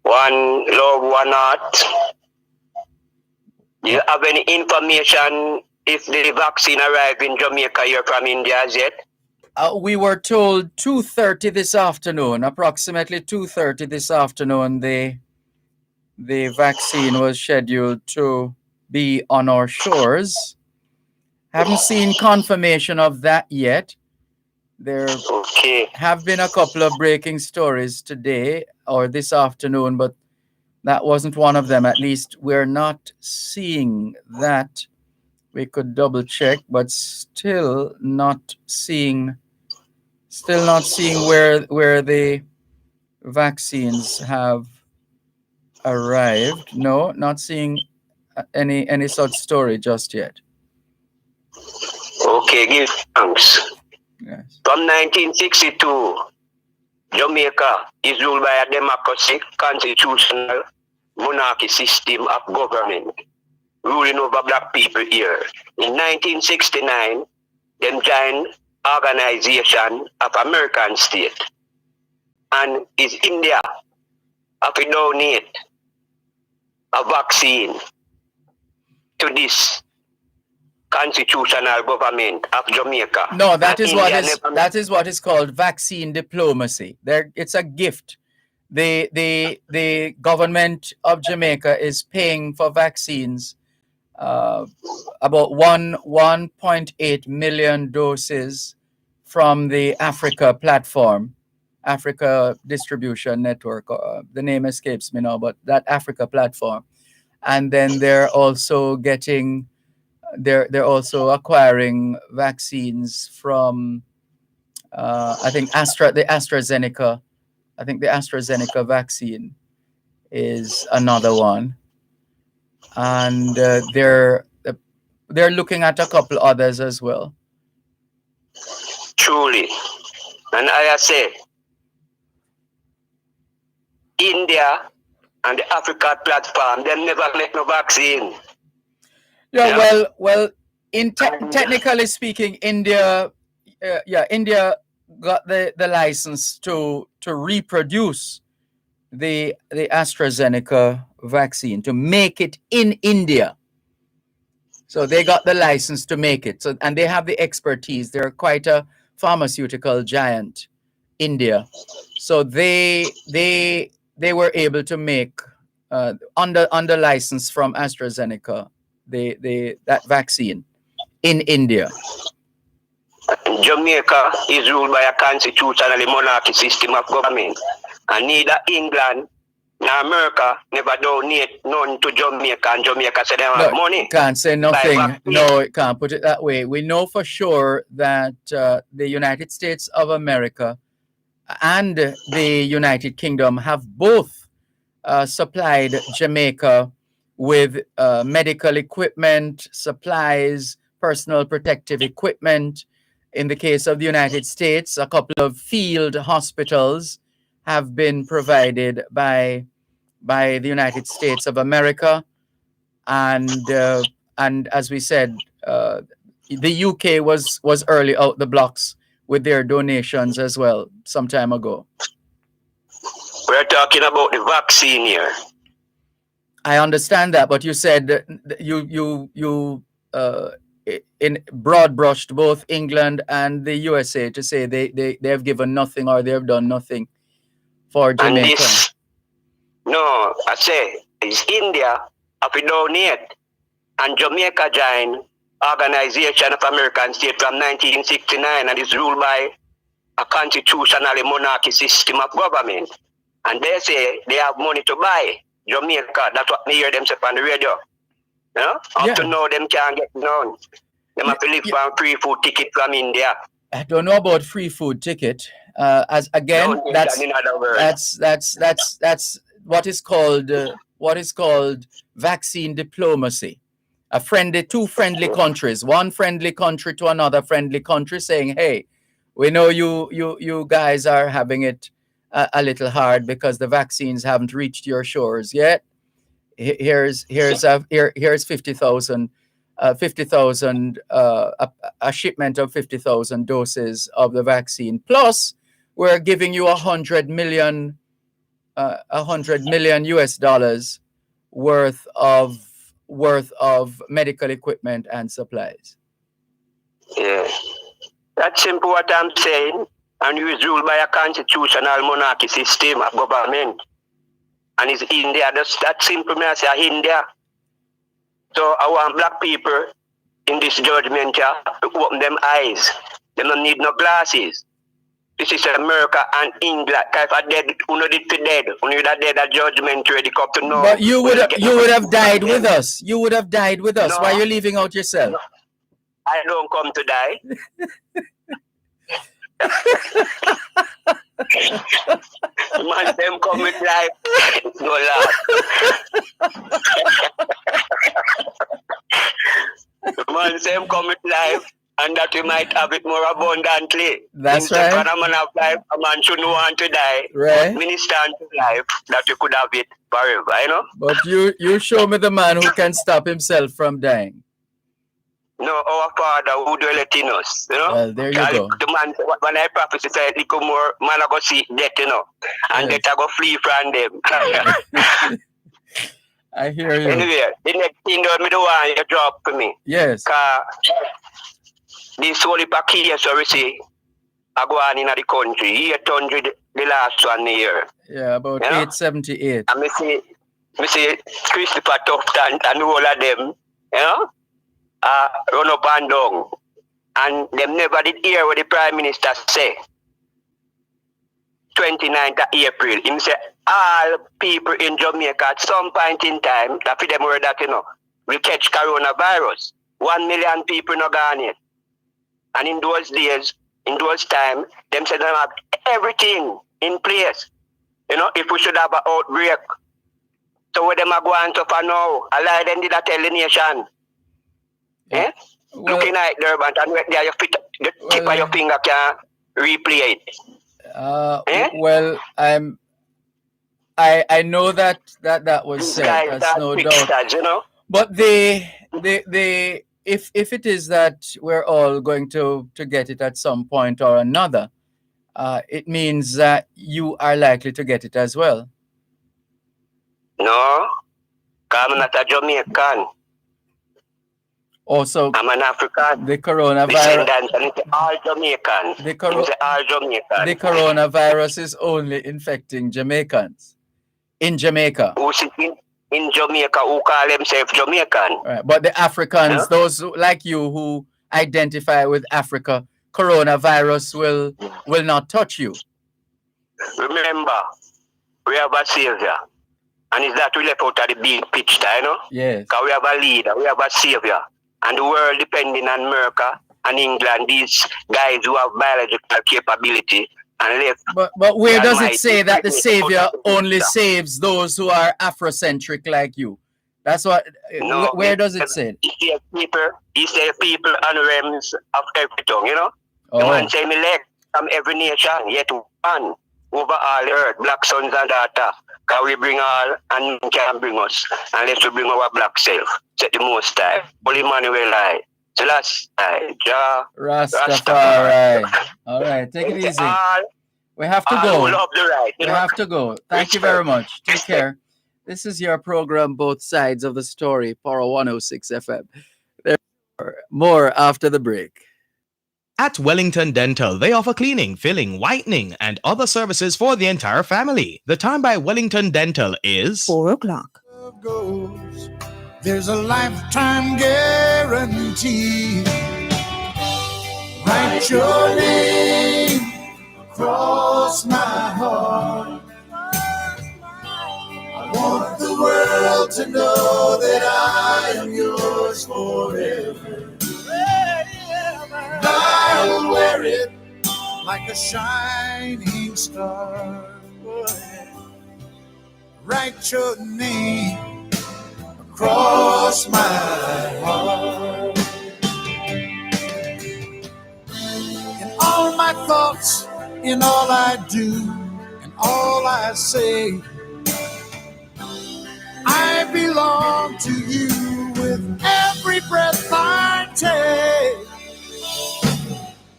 One love, one heart. Do you have any information if the vaccine arrived in Jamaica here from India as yet? We were told 2:30 this afternoon, approximately 2:30 this afternoon, the vaccine was scheduled to be on our shores. Haven't seen confirmation of that yet. There have been a couple of breaking stories today or this afternoon, but that wasn't one of them. At least we're not seeing that. We could double check, but still not seeing where the vaccines have arrived. No, not seeing any such story just yet. Okay, give thanks. Yes. From 1962, Jamaica is ruled by a democracy, constitutional monarchy system of government, ruling over black people here. In 1969, them joined Organization of American State, and is India have to donate a vaccine to this constitutional government of Jamaica. No, that And is what is called vaccine diplomacy. It's a gift. The government of Jamaica is paying for vaccines, about 1.8 million doses from the Africa platform, Africa Distribution Network. The name escapes me now, but that Africa platform. And then they're also getting, they're also acquiring vaccines from, I think the AstraZeneca. I think the AstraZeneca vaccine is another one, and they're looking at a couple others as well. Truly, and I say, India and the Africa platform, them never make no vaccine. Yeah, well, technically speaking, India got the license to reproduce the AstraZeneca vaccine, to make it in India. So they got the license to make it. So, and they have the expertise. They're quite a pharmaceutical giant, India. So they were able to make under license from AstraZeneca that vaccine in India. Jamaica is ruled by a constitutional monarchy system of government, and neither England nor America never donate none to Jamaica, and Jamaica said they have money. Can't say nothing. No, it can't put it that way. We know for sure that the United States of America and the United Kingdom have both supplied Jamaica with medical equipment, supplies, personal protective equipment. In the case of the United States, a couple of field hospitals have been provided by the United States of America, and as we said, the UK was early out the blocks with their donations as well some time ago. We're talking about the vaccine here. I understand that, but you said you in broad brushed both England and the USA to say they have given nothing or they have done nothing for Jamaica. No, I say it's India have to donate, and Jamaica join Organization of American States from 1969, and is ruled by a constitutionally monarchy system of government. And they say they have money to buy Jamaica. That's what me hear them say on the radio. You know? Up to now, them can't get none. Them have to live for free food ticket from India. I don't know about free food ticket. As again, No, that's in other words. that's what is called vaccine diplomacy. Two friendly countries, one friendly country to another friendly country, saying, "Hey, we know you guys are having it a little hard because the vaccines haven't reached your shores yet. Here's 50,000." 50,000, a shipment of 50,000 doses of the vaccine. Plus, we're giving you $100 million US dollars worth of medical equipment and supplies. Yeah, that's simple what I'm saying. And you is ruled by a constitutional monarchy system of government. And it's India. That's simple. Me I say India. So I want black people in this judgment to open them eyes. They don't need no glasses. This is America and England. If I dead, you did to dead. You would have dead a judgment ready come to know. But you would have died with us. You would have died with us. No. Why are you leaving out yourself? No. I don't come to die. Man, them come with life. No laugh. Man, them come with life, and that we might have it more abundantly. That's right. When a man have life, a man shouldn't want to die. Right. Minister unto life, that we could have it forever, you know? But you show me the man who can stop himself from dying. No, our Father who dwelleth in us, you know. Well, there you go. The man, when I prophesy, say, little more, man, I go see death, you know, and death I go flee from them. I hear you. Anyway, the next thing that me do want you drop for me. Yes. This whole case we see, I go on in the country, 800 the last 1 year. Yeah, about 878. And me see Christopher Tufton and all of them, you know. Run up and down, and them never did hear what the Prime Minister say. 29th of April, him say all people in Jamaica at some point in time, that for them word that will catch coronavirus. 1 million people not gone yet. And in those days, in those time, them said they have everything in place. You know, if we should have an outbreak. So what them are going to for now? I lie them did that tell the nation. Eh? Well, looking at Dervan and there your feet, the tip of your finger can replay it. Well, I know that was said. That's no doubt. Stars, you know? But if it is that we're all going to get it at some point or another, it means that you are likely to get it as well. No, I'm not a Jamaican. Also, I'm an African. The coronavirus. Descendants, and it's all Jamaican. All Jamaican. The coronavirus is only infecting Jamaicans in Jamaica. In Jamaica, who call themselves Jamaican. Right. But the Africans, those like you who identify with Africa, coronavirus will not touch you. Remember, we have a savior. And it's that we left out of the big picture, you know? Yes. Because we have a leader, we have a savior. And the world depending on America and England, these guys who have biological capability and left. But where does it say that the savior only saves those who are Afrocentric like you? That's what. No, where does it say? He says people and realms of every tongue, you know? The man say me leg from every nation, yet one over all the earth, black sons and daughters. Because we bring all and can bring us. Unless we bring our black self. Set the most time. Holy Manuel I. So last time. Rastafari. All right, take it easy. We have to go. Love the right, we have to go. Thank you very much. Take care. This is your program, Both Sides of the Story, Power 106 FM. There's more after the break. At Wellington Dental, they offer cleaning, filling, whitening, and other services for the entire family. The time by Wellington Dental is 4 o'clock. there's a lifetime guarantee. Write your name across my heart. I want the world to know that I am yours forever. And I'll wear it like a shining star. Write your name across my heart. In all my thoughts, in all I do, and all I say, I belong to you with every breath I take.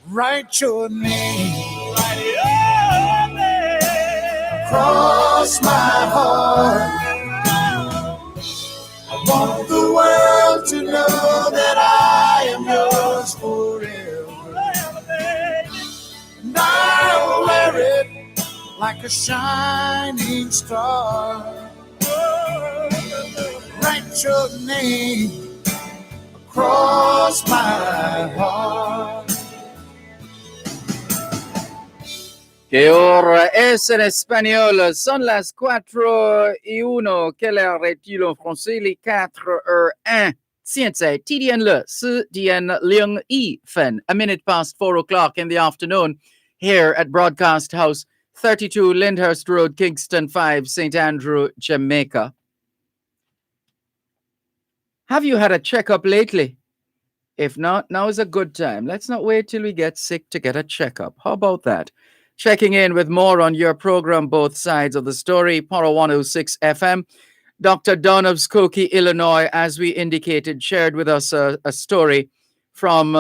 Write your name across my heart. I want the world to know that I am yours forever. And I'll wear it like a shining star. Write your name across my heart. Que ahora es en espagnol. Son las 4:01. Quelle heure est-il en français? Les 4:01. 现在地点了4:01 分. A minute past 4 o'clock in the afternoon here at Broadcast House, 32 Lyndhurst Road, Kingston 5, St. Andrew, Jamaica. Have you had a checkup lately? If not, now is a good time. Let's not wait till we get sick to get a checkup. How about that? Checking in with more on your program, Both Sides of the Story, Power 106 FM. Dr. Don of Skokie, Illinois, as we indicated, shared with us a story from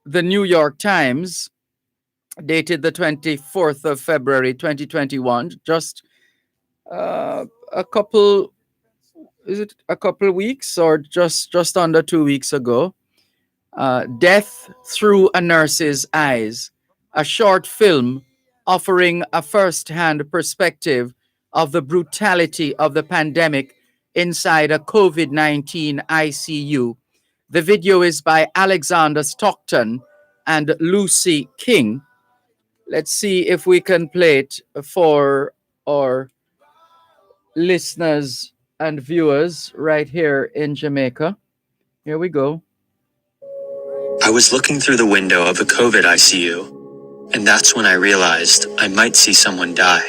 the New York Times, dated the 24th of February, 2021, just a couple weeks or just under 2 weeks ago. Death Through a Nurse's Eyes, a short film offering a first-hand perspective of the brutality of the pandemic inside a COVID-19 ICU. The video is by Alexander Stockton and Lucy King. Let's see if we can play it for our listeners and viewers right here in Jamaica. Here we go. I was looking through the window of a COVID ICU, and that's when I realized I might see someone die.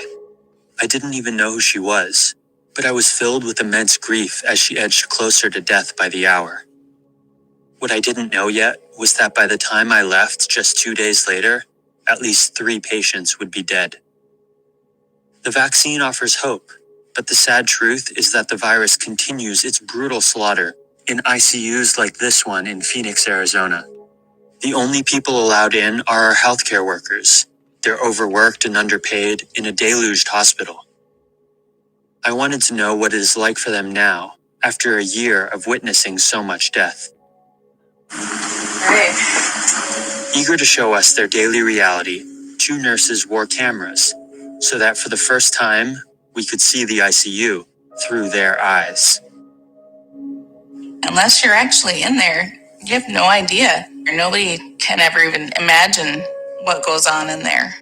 I didn't even know who she was, but I was filled with immense grief as she edged closer to death by the hour. What I didn't know yet was that by the time I left just 2 days later, at least 3 patients would be dead. The vaccine offers hope, but the sad truth is that the virus continues its brutal slaughter in ICUs like this one in Phoenix, Arizona. The only people allowed in are our healthcare workers. They're overworked and underpaid in a deluged hospital. I wanted to know what it is like for them now, after a year of witnessing so much death. Hey. Eager to show us their daily reality, 2 nurses wore cameras, so that for the first time, we could see the ICU through their eyes. Unless you're actually in there, you have no idea. Nobody can ever even imagine what goes on in there.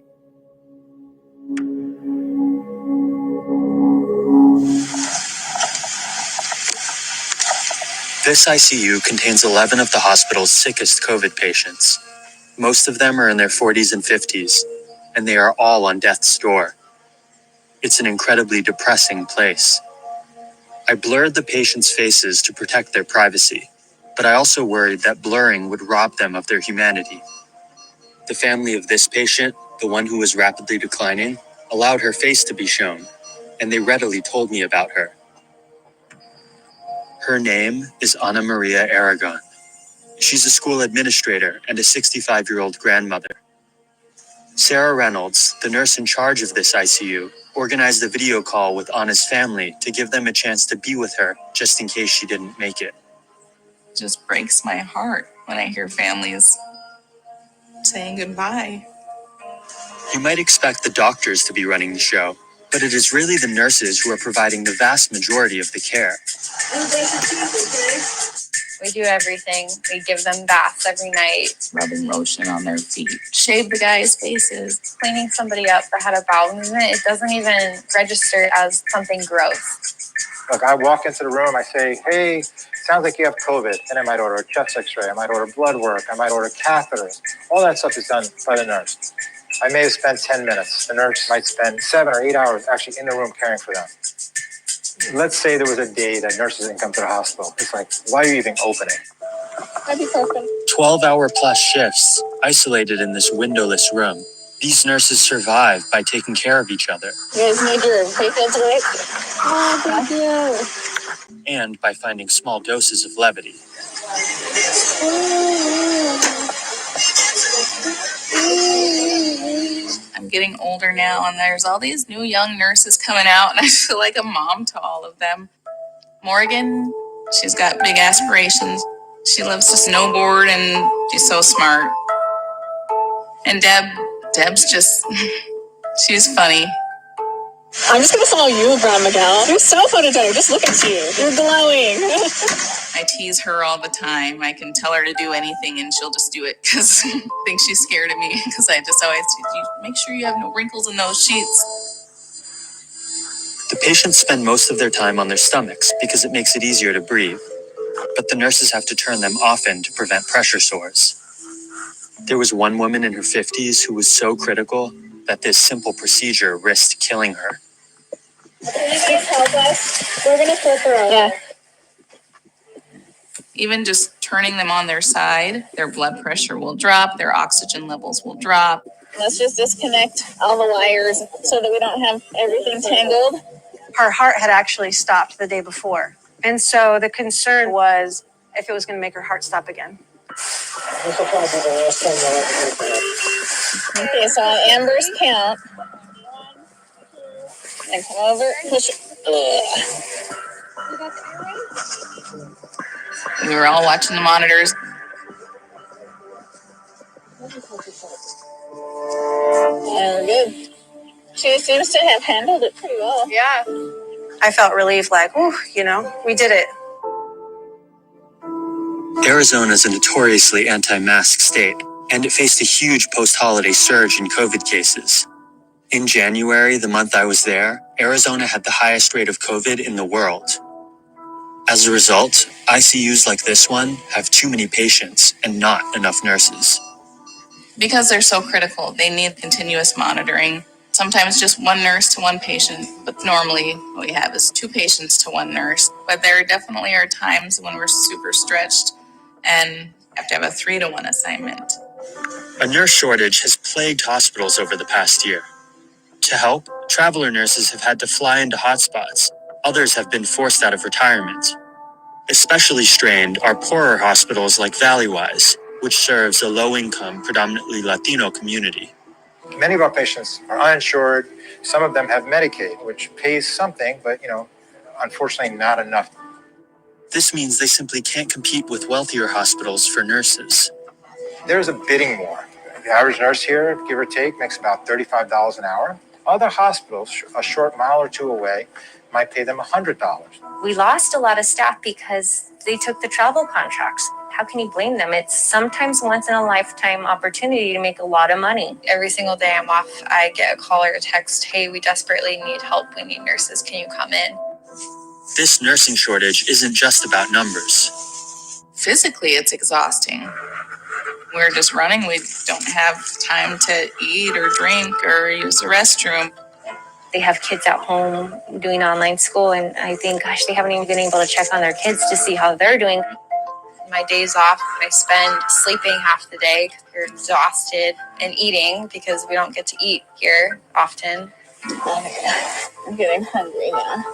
This ICU contains 11 of the hospital's sickest COVID patients. Most of them are in their 40s and 50s, and they are all on death's door. It's an incredibly depressing place. I blurred the patients' faces to protect their privacy, but I also worried that blurring would rob them of their humanity. The family of this patient, the one who was rapidly declining, allowed her face to be shown, and they readily told me about her. Her name is Ana Maria Aragon. She's a school administrator and a 65-year-old grandmother. Sarah Reynolds, the nurse in charge of this ICU, organized a video call with Ana's family to give them a chance to be with her just in case she didn't make it. It just breaks my heart when I hear families saying goodbye. You might expect the doctors to be running the show, But it is really the nurses who are providing the vast majority of the care. We do everything. We give them baths every night, rubbing lotion on their feet, shave the guys' faces, cleaning somebody up that had a bowel movement. It doesn't even register as something gross. Look, I walk into the room, I say, hey, sounds like you have COVID. And I might order a chest x-ray, I might order blood work, I might order catheters. All that stuff is done by the nurse. I may have spent 10 minutes. The nurse might spend 7 or 8 hours actually in the room caring for them. Let's say there was a day that nurses didn't come to the hospital. It's like, why are you even opening? 12-hour plus shifts, isolated in this windowless room. These nurses survive by taking care of each other. You guys need your patients awake? Oh, thank you. And by finding small doses of levity. I'm getting older now, and there's all these new young nurses coming out, and I feel like a mom to all of them. Morgan, she's got big aspirations. She loves to snowboard, and she's so smart. And Deb's just, she's funny. I'm just gonna follow you, Grandma Gal. You're so photogenic. Just look at you. You're glowing. I tease her all the time. I can tell her to do anything and she'll just do it because I think she's scared of me. Because I just always make sure you have no wrinkles in those sheets. The patients spend most of their time on their stomachs because it makes it easier to breathe. But the nurses have to turn them often to prevent pressure sores. There was one woman in her 50s who was so critical that this simple procedure risked killing her. Can you guys help us? We're gonna flip her over. Yeah. Even just turning them on their side, their blood pressure will drop, their oxygen levels will drop. Let's just disconnect all the wires so that we don't have everything tangled. Her heart had actually stopped the day before. And so the concern was if it was going to make her heart stop again. Okay, so on Amber's count. And come over, push it. We were all watching the monitors. And we're good. She seems to have handled it pretty well. Yeah. I felt relieved, like, ooh, we did it. Arizona is a notoriously anti-mask state, and it faced a huge post-holiday surge in COVID cases. In January, the month I was there, Arizona had the highest rate of COVID in the world. As a result, ICUs like this one have too many patients and not enough nurses. Because they're so critical, they need continuous monitoring. Sometimes just one nurse to one patient, but normally what we have is 2 patients to 1 nurse. But there definitely are times when we're super stretched and have to have a 3-to-1 assignment. A nurse shortage has plagued hospitals over the past year. To help, traveler nurses have had to fly into hotspots. Others have been forced out of retirement. Especially strained are poorer hospitals like Valleywise, which serves a low-income, predominantly Latino community. Many of our patients are uninsured. Some of them have Medicaid, which pays something, but, unfortunately not enough. This means they simply can't compete with wealthier hospitals for nurses. There's a bidding war. The average nurse here, give or take, makes about $35 an hour. Other hospitals, a short mile or 2 away, might pay them $100. We lost a lot of staff because they took the travel contracts. How can you blame them? It's sometimes once in a lifetime opportunity to make a lot of money. Every single day I'm off, I get a call or a text, hey, we desperately need help. We need nurses. Can you come in? This nursing shortage isn't just about numbers. Physically, it's exhausting. We're just running. We don't have time to eat or drink or use the restroom. They have kids at home doing online school, and I think, gosh, they haven't even been able to check on their kids to see how they're doing. My days off, I spend sleeping half the day because you're exhausted, and eating because we don't get to eat here often. I'm getting hungry now.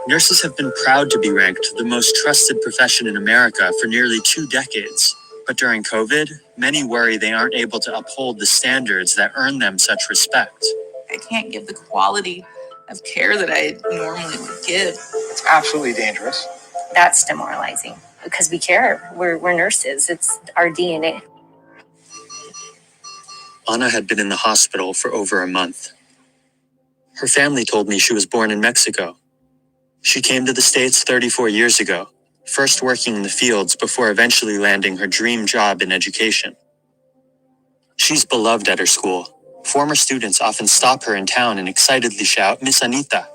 Nurses have been proud to be ranked the most trusted profession in America for nearly 2 decades. But during COVID, many worry they aren't able to uphold the standards that earn them such respect. I can't give the quality of care that I normally would give. It's absolutely dangerous. That's demoralizing because we care. We're nurses. It's our DNA. Anna had been in the hospital for over a month. Her family told me she was born in Mexico. She came to the States 34 years ago, first working in the fields before eventually landing her dream job in education. She's beloved at her school. Former students often stop her in town and excitedly shout, "Miss Anita."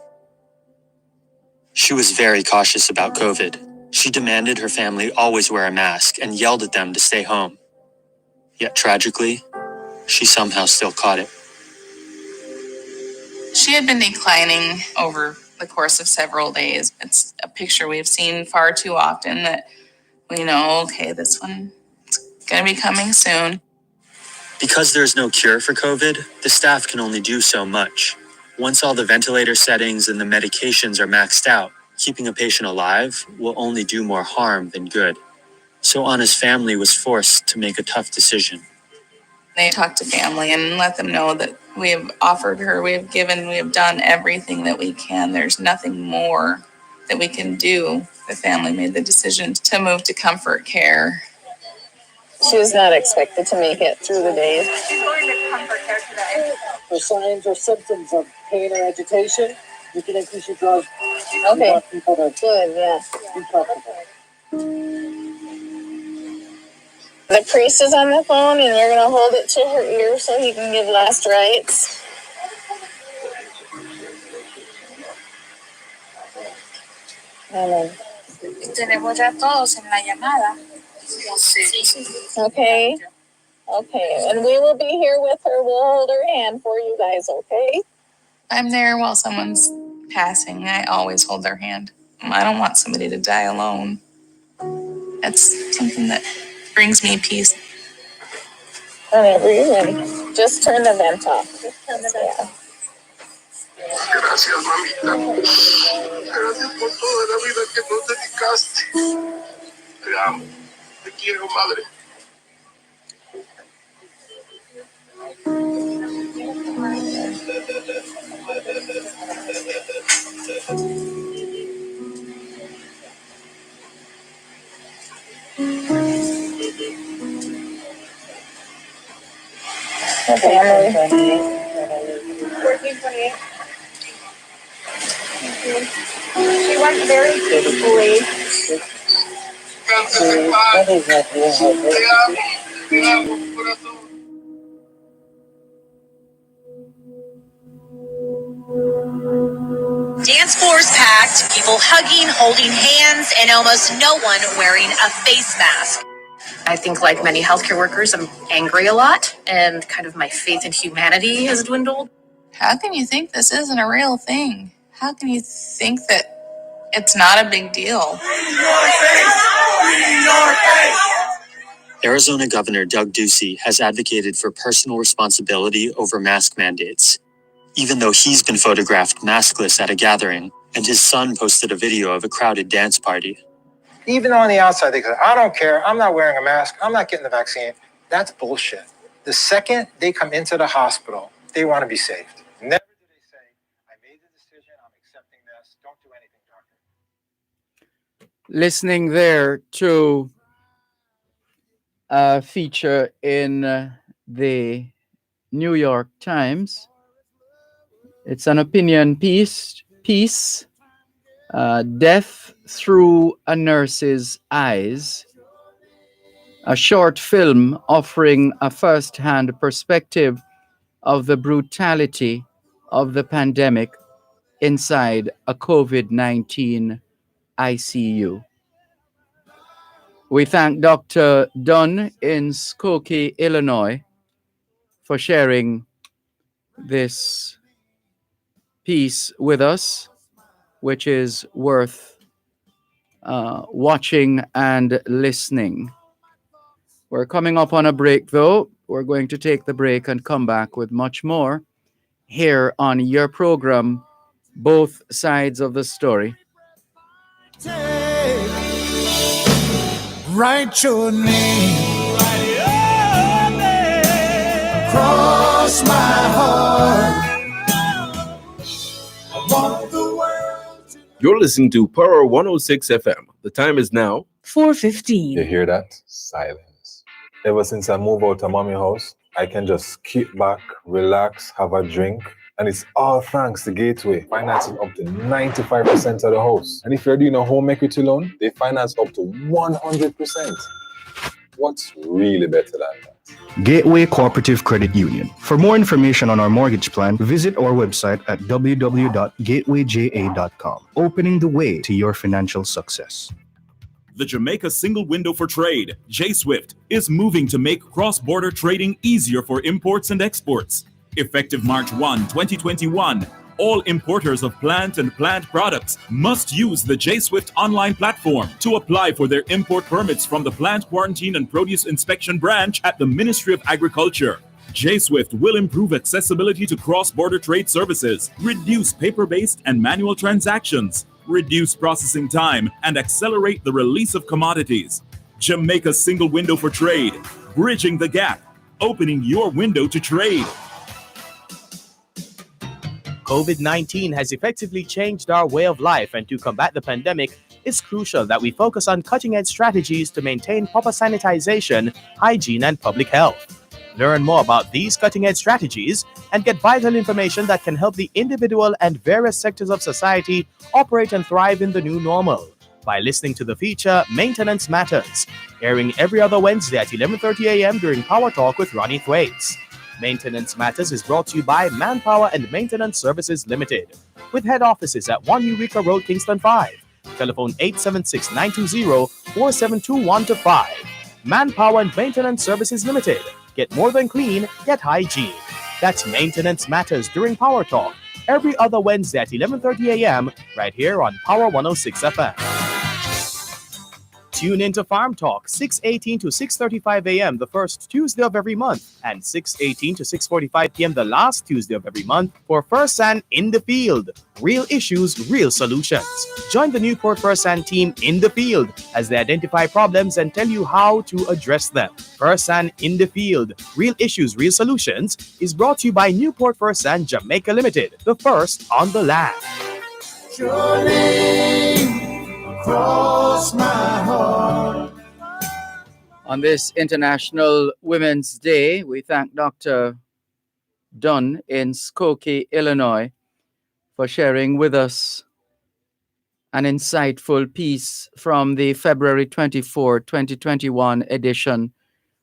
She was very cautious about COVID. She demanded her family always wear a mask and yelled at them to stay home. Yet tragically, she somehow still caught it. She had been declining over the course of several days. It's a picture we've seen far too often that we know, okay, this one's going to be coming soon. Because there's no cure for COVID, the staff can only do so much. Once all the ventilator settings and the medications are maxed out, keeping a patient alive will only do more harm than good. So Anna's family was forced to make a tough decision. They talked to family and let them know that we have offered her, we have given, we have done everything that we can. There's nothing more that we can do. The family made the decision to move to comfort care. She was not expected to make it through the days. She's going to comfort care today. For signs or symptoms of pain or agitation, you can increase your drugs. Okay. People to Good, yeah. be comfortable. The priest is on the phone and you're going to hold it to her ear so he can give last rites. Amen. Tenemos ya todos en la llamada. Okay. Okay. And we will be here with her. We'll hold her hand for you guys, okay? I'm there while someone's passing. I always hold their hand. I don't want somebody to die alone. That's something that brings me peace. Whenever you're ready. Just turn the vent off. Yeah. Gracias, mamita. Gracias por toda la vida que nos dedicaste. Te amo. Te quiero, madre. Her family. 1428. She went very peacefully. Dance floors packed, people hugging, holding hands, and almost no one wearing a face mask. I think, like many healthcare workers, I'm angry a lot, and kind of my faith in humanity has dwindled. How can you think this isn't a real thing? How can you think that it's not a big deal? Arizona Governor Doug Ducey has advocated for personal responsibility over mask mandates, even though he's been photographed maskless at a gathering, and his son posted a video of a crowded dance party. Even on the outside, they go, I don't care. I'm not wearing a mask. I'm not getting the vaccine. That's bullshit. The second they come into the hospital, they want to be saved. Never do they say, I made the decision. I'm accepting this. Don't do anything, doctor. Listening there to a feature in the New York Times. It's an opinion piece, Death Through a Nurse's Eyes, a short film offering a first-hand perspective of the brutality of the pandemic inside a COVID-19 ICU. We thank Dr. Dunn in Skokie, Illinois, for sharing this piece with us, which is worth watching and listening. We're coming up on a break, though. We're going to take the break and come back with much more here on your program, Both Sides of the Story. Write your name across my heart. I want the world to... You're listening to Power 106 FM. The time is now 4:15. You hear that? Silence. Ever since I moved out of mommy house, I can just kick back, relax, have a drink, And it's all thanks to Gateway, financing up to 95% of the house. And if you're doing a home equity loan, they finance up to 100%. What's really better than that? Gateway Cooperative Credit Union. For more information on our mortgage plan, visit our website at www.gatewayja.com, opening the way to your financial success. The Jamaica Single Window for Trade, J-Swift, is moving to make cross-border trading easier for imports and exports. Effective March 1, 2021, all importers of plant and plant products must use the J-Swift online platform to apply for their import permits from the Plant Quarantine and Produce Inspection Branch at the Ministry of Agriculture. J-Swift will improve accessibility to cross-border trade services, reduce paper-based and manual transactions, reduce processing time, and accelerate the release of commodities. Jamaica's Single Window for Trade, bridging the gap, opening your window to trade. COVID-19 has effectively changed our way of life, and to combat the pandemic, it's crucial that we focus on cutting-edge strategies to maintain proper sanitization, hygiene, and public health. Learn more about these cutting-edge strategies and get vital information that can help the individual and various sectors of society operate and thrive in the new normal by listening to the feature Maintenance Matters, airing every other Wednesday at 11:30 a.m. during Power Talk with Ronnie Thwaites. Maintenance Matters is brought to you by Manpower and Maintenance Services Limited, with head offices at 1 Eureka Road, Kingston 5. Telephone 876-920-4721-5. Manpower and Maintenance Services Limited. Get more than clean, get hygiene. That's Maintenance Matters during Power Talk, every other Wednesday at 11:30 a.m. right here on Power 106 FM. Tune into Farm Talk, 6:18 to 6:35 a.m. the first Tuesday of every month, and 6:18 to 6:45 p.m. the last Tuesday of every month for First San in the Field. Real issues, real solutions. Join the Newport First San team in the field as they identify problems and tell you how to address them. First San in the Field, Real Issues, Real Solutions is brought to you by Newport First San Jamaica Limited, the first on the land. Your name across my heart. On this International Women's Day, we thank Dr. Dunn in Skokie, Illinois, for sharing with us an insightful piece from the February 24, 2021 edition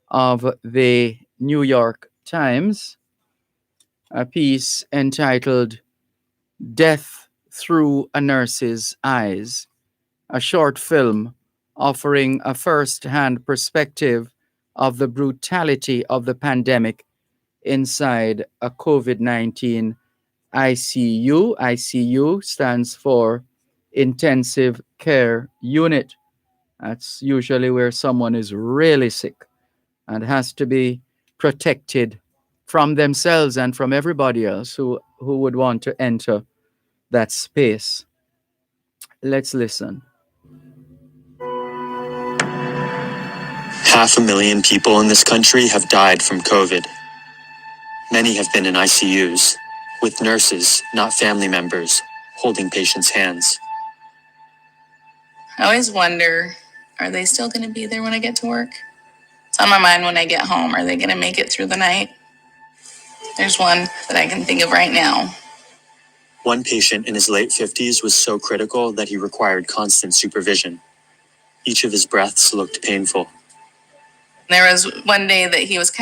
of the New York Times, a piece entitled Death Through a Nurse's Eyes, a short film offering a first-hand perspective of the brutality of the pandemic inside a COVID-19 ICU. ICU stands for Intensive Care Unit. That's usually where someone is really sick and has to be protected from themselves and from everybody else who would want to enter that space. Let's listen. 500,000 people in this country have died from COVID. Many have been in ICUs, with nurses, not family members, holding patients' hands. I always wonder, are they still going to be there when I get to work? It's on my mind when I get home. Are they going to make it through the night? There's one that I can think of right now. One patient in his late 50s was so critical that he required constant supervision. Each of his breaths looked painful. There was one day that he was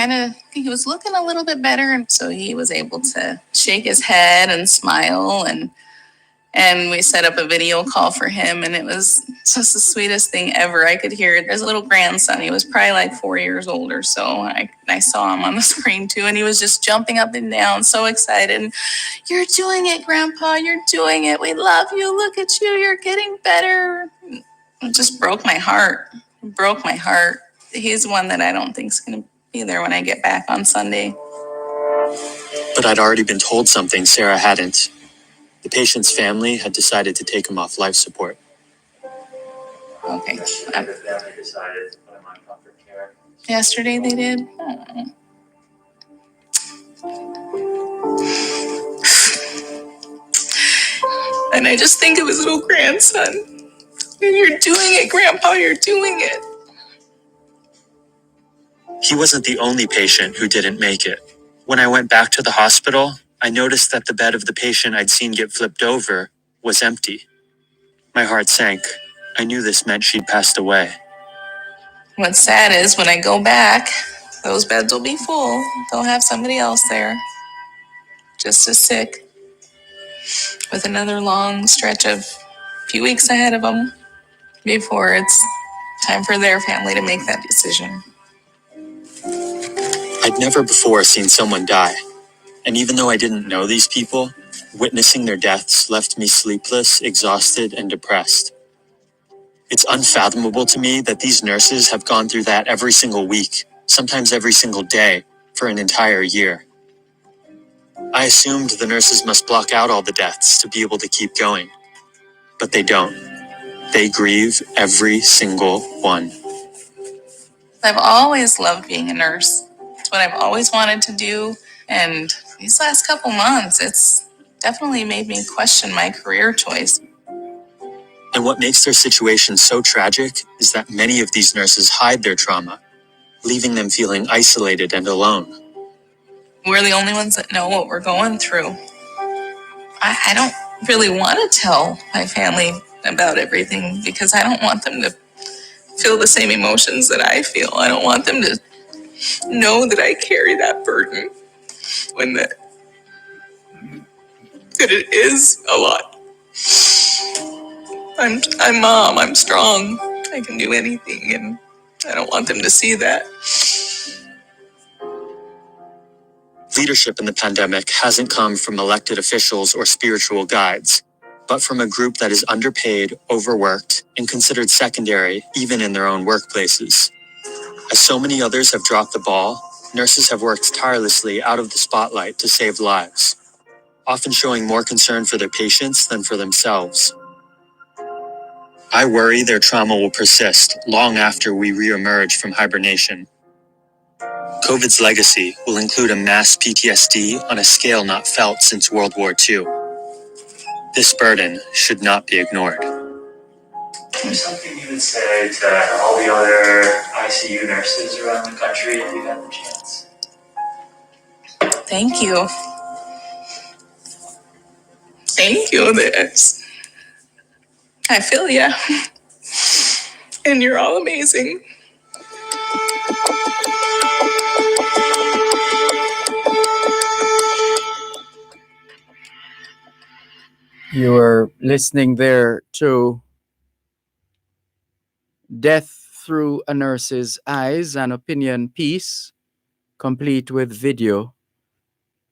looking a little bit better, and so he was able to shake his head and smile, and we set up a video call for him, and it was just the sweetest thing ever. I could hear his little grandson. He was probably like 4 years old or so. I saw him on the screen too, and he was just jumping up and down, so excited. You're doing it, Grandpa. You're doing it. We love you. Look at you. You're getting better. It just broke my heart. It broke my heart. He's one that I don't think is going to be there when I get back on Sunday. But I'd already been told something Sarah hadn't. The patient's family had decided to take him off life support. Okay. Yesterday they did? And I just think of his little grandson. You're doing it, Grandpa. You're doing it. He wasn't the only patient who didn't make it. When I went back to the hospital, I noticed that the bed of the patient I'd seen get flipped over was empty. My heart sank. I knew this meant she'd passed away. What's sad is when I go back, those beds will be full. They'll have somebody else there, just as sick, with another long stretch of a few weeks ahead of them before it's time for their family to make that decision. I'd never before seen someone die, and even though I didn't know these people, witnessing their deaths left me sleepless, exhausted, and depressed. It's unfathomable to me that these nurses have gone through that every single week, sometimes every single day, for an entire year. I assumed the nurses must block out all the deaths to be able to keep going, but they don't. They grieve every single one. I've always loved being a nurse. It's what I've always wanted to do. And these last couple months, it's definitely made me question my career choice. And what makes their situation so tragic is that many of these nurses hide their trauma, leaving them feeling isolated and alone. We're the only ones that know what we're going through. I don't really want to tell my family about everything because I don't want them to feel the same emotions that I feel. I don't want them to know that I carry that burden when that it is a lot. I'm mom, I'm strong, I can do anything, and I don't want them to see that. Leadership in the pandemic hasn't come from elected officials or spiritual guides, but from a group that is underpaid, overworked, and considered secondary even in their own workplaces. As so many others have dropped the ball, nurses have worked tirelessly out of the spotlight to save lives, often showing more concern for their patients than for themselves. I worry their trauma will persist long after we re-emerge from hibernation. COVID's legacy will include a mass PTSD on a scale not felt since World War II. This burden should not be ignored. There's something you would say to all the other ICU nurses around the country if you had the chance? Thank you. Thank you. I feel ya. And you're all amazing. You were listening there to Death Through a Nurse's Eyes, an opinion piece, complete with video,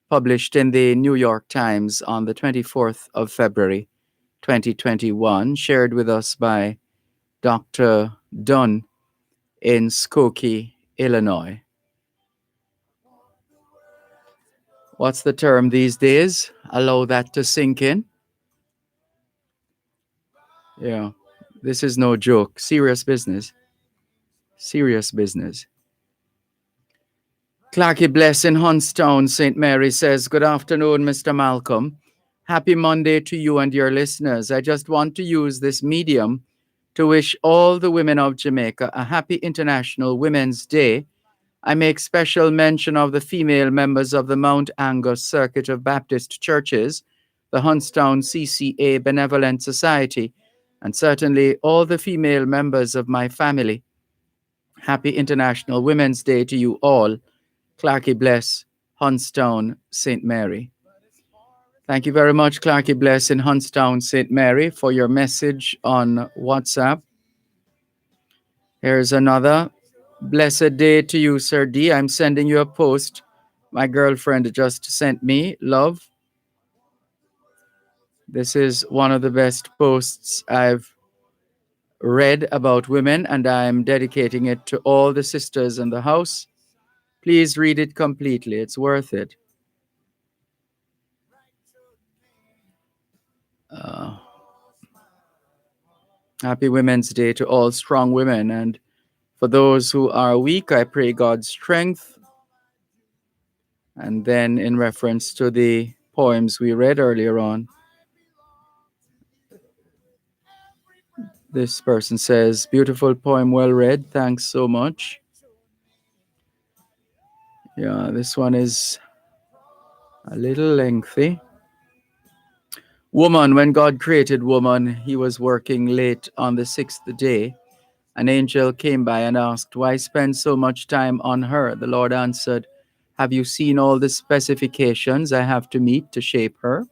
published in the New York Times on the 24th of February, 2021, shared with us by Dr. Dunn in Skokie, Illinois. What's the term these days? Allow that to sink in. Yeah, this is no joke. Serious business. Serious business. Clarky Bless in Hunstown, St. Mary says, good afternoon, Mr. Malcolm. Happy Monday to you and your listeners. I just want to use this medium to wish all the women of Jamaica a happy International Women's Day. I make special mention of the female members of the Mount Angus Circuit of Baptist Churches, the Hunstown CCA Benevolent Society, and certainly all the female members of my family. Happy International Women's Day to you all. Clarky Bless, Hunstown, St. Mary. Thank you very much, Clarky Bless in Hunstown, St. Mary, for your message on WhatsApp. Here's another. Blessed day to you, Sir D. I'm sending you a post my girlfriend just sent me. Love. This is one of the best posts I've read about women, and I'm dedicating it to all the sisters in the house. Please read it completely. It's worth it. Happy Women's Day to all strong women. And for those who are weak, I pray God's strength. And then in reference to the poems we read earlier on, this person says, beautiful poem, well read. Thanks so much. Yeah, this one is A little lengthy. Woman, when God created woman, he was working late on the sixth day. An angel came by and asked, "Why spend so much time on her?" The Lord answered, "Have you seen all the specifications I have to meet to shape her?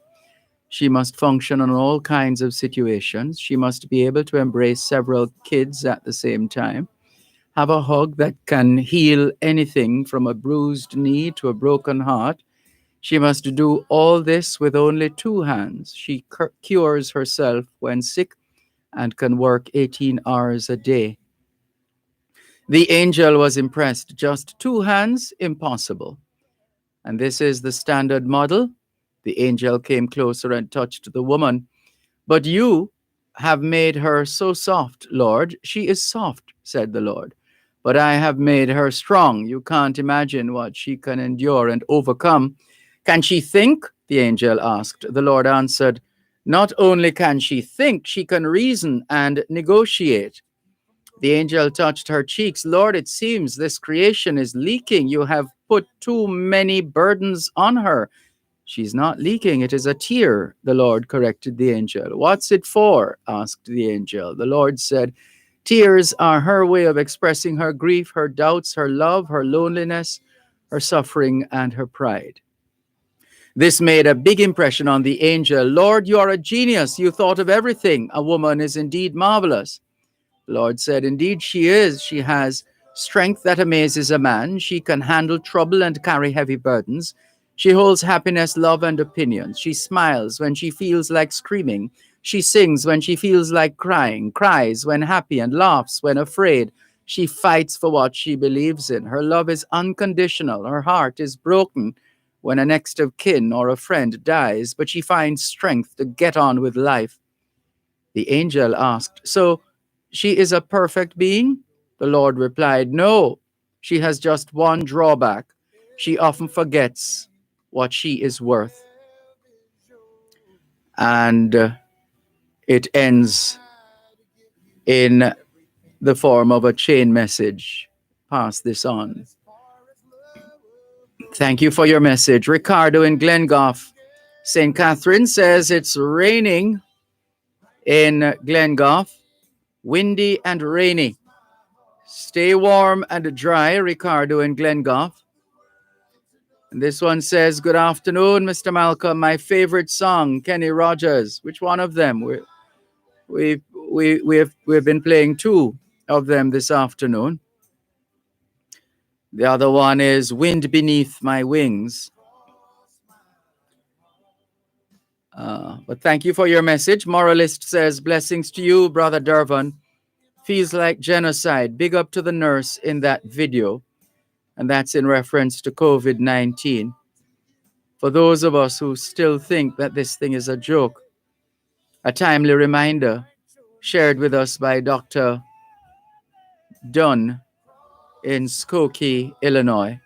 She must function in all kinds of situations. She must be able to embrace several kids at the same time, have a hug that can heal anything from a bruised knee to a broken heart. She must do all this with only two hands. She cures herself when sick and can work 18 hours a day." The angel was impressed. Just two hands? Impossible. And this is the standard model. The angel came closer and touched the woman. "But you have made her so soft, Lord." "She is soft," said the Lord. "But I have made her strong. You can't imagine what she can endure and overcome." "Can she think?" the angel asked. The Lord answered, "Not only can she think, she can reason and negotiate." The angel touched her cheeks. "Lord, it seems this creation is leaking. You have put too many burdens on her." "She's not leaking. It is a tear," the Lord corrected the angel. "What's it for?" asked the angel. The Lord said, "Tears are her way of expressing her grief, her doubts, her love, her loneliness, her suffering, and her pride." This made a big impression on the angel. "Lord, you are a genius. You thought of everything. A woman is indeed marvelous." The Lord said, "Indeed she is. She has strength that amazes a man. She can handle trouble and carry heavy burdens. She holds happiness, love, and opinions. She smiles when she feels like screaming. She sings when she feels like crying, cries when happy, and laughs when afraid. She fights for what she believes in. Her love is unconditional. Her heart is broken when a next of kin or a friend dies, but she finds strength to get on with life." The angel asked, "So she is a perfect being?" The Lord replied, "No, she has just one drawback. She often forgets what she is worth." And it ends in the form of a chain message. Pass this on. Thank you for your message. Ricardo in Glengoff, St. Catherine says it's raining in Glengoff, windy and rainy. Stay warm and dry, Ricardo in Glengoff. And this one says, "Good afternoon, Mr. Malcolm. My favorite song, Kenny Rogers." Which one of them? We've been playing two of them this afternoon. The other one is "Wind Beneath My Wings." But thank you for your message. Moralist says, "Blessings to you, Brother Dervan. Feels like genocide. Big up to the nurse in that video." And that's in reference to COVID-19. For those of us who still think that this thing is a joke, a timely reminder shared with us by Dr. Dunn in Skokie, Illinois.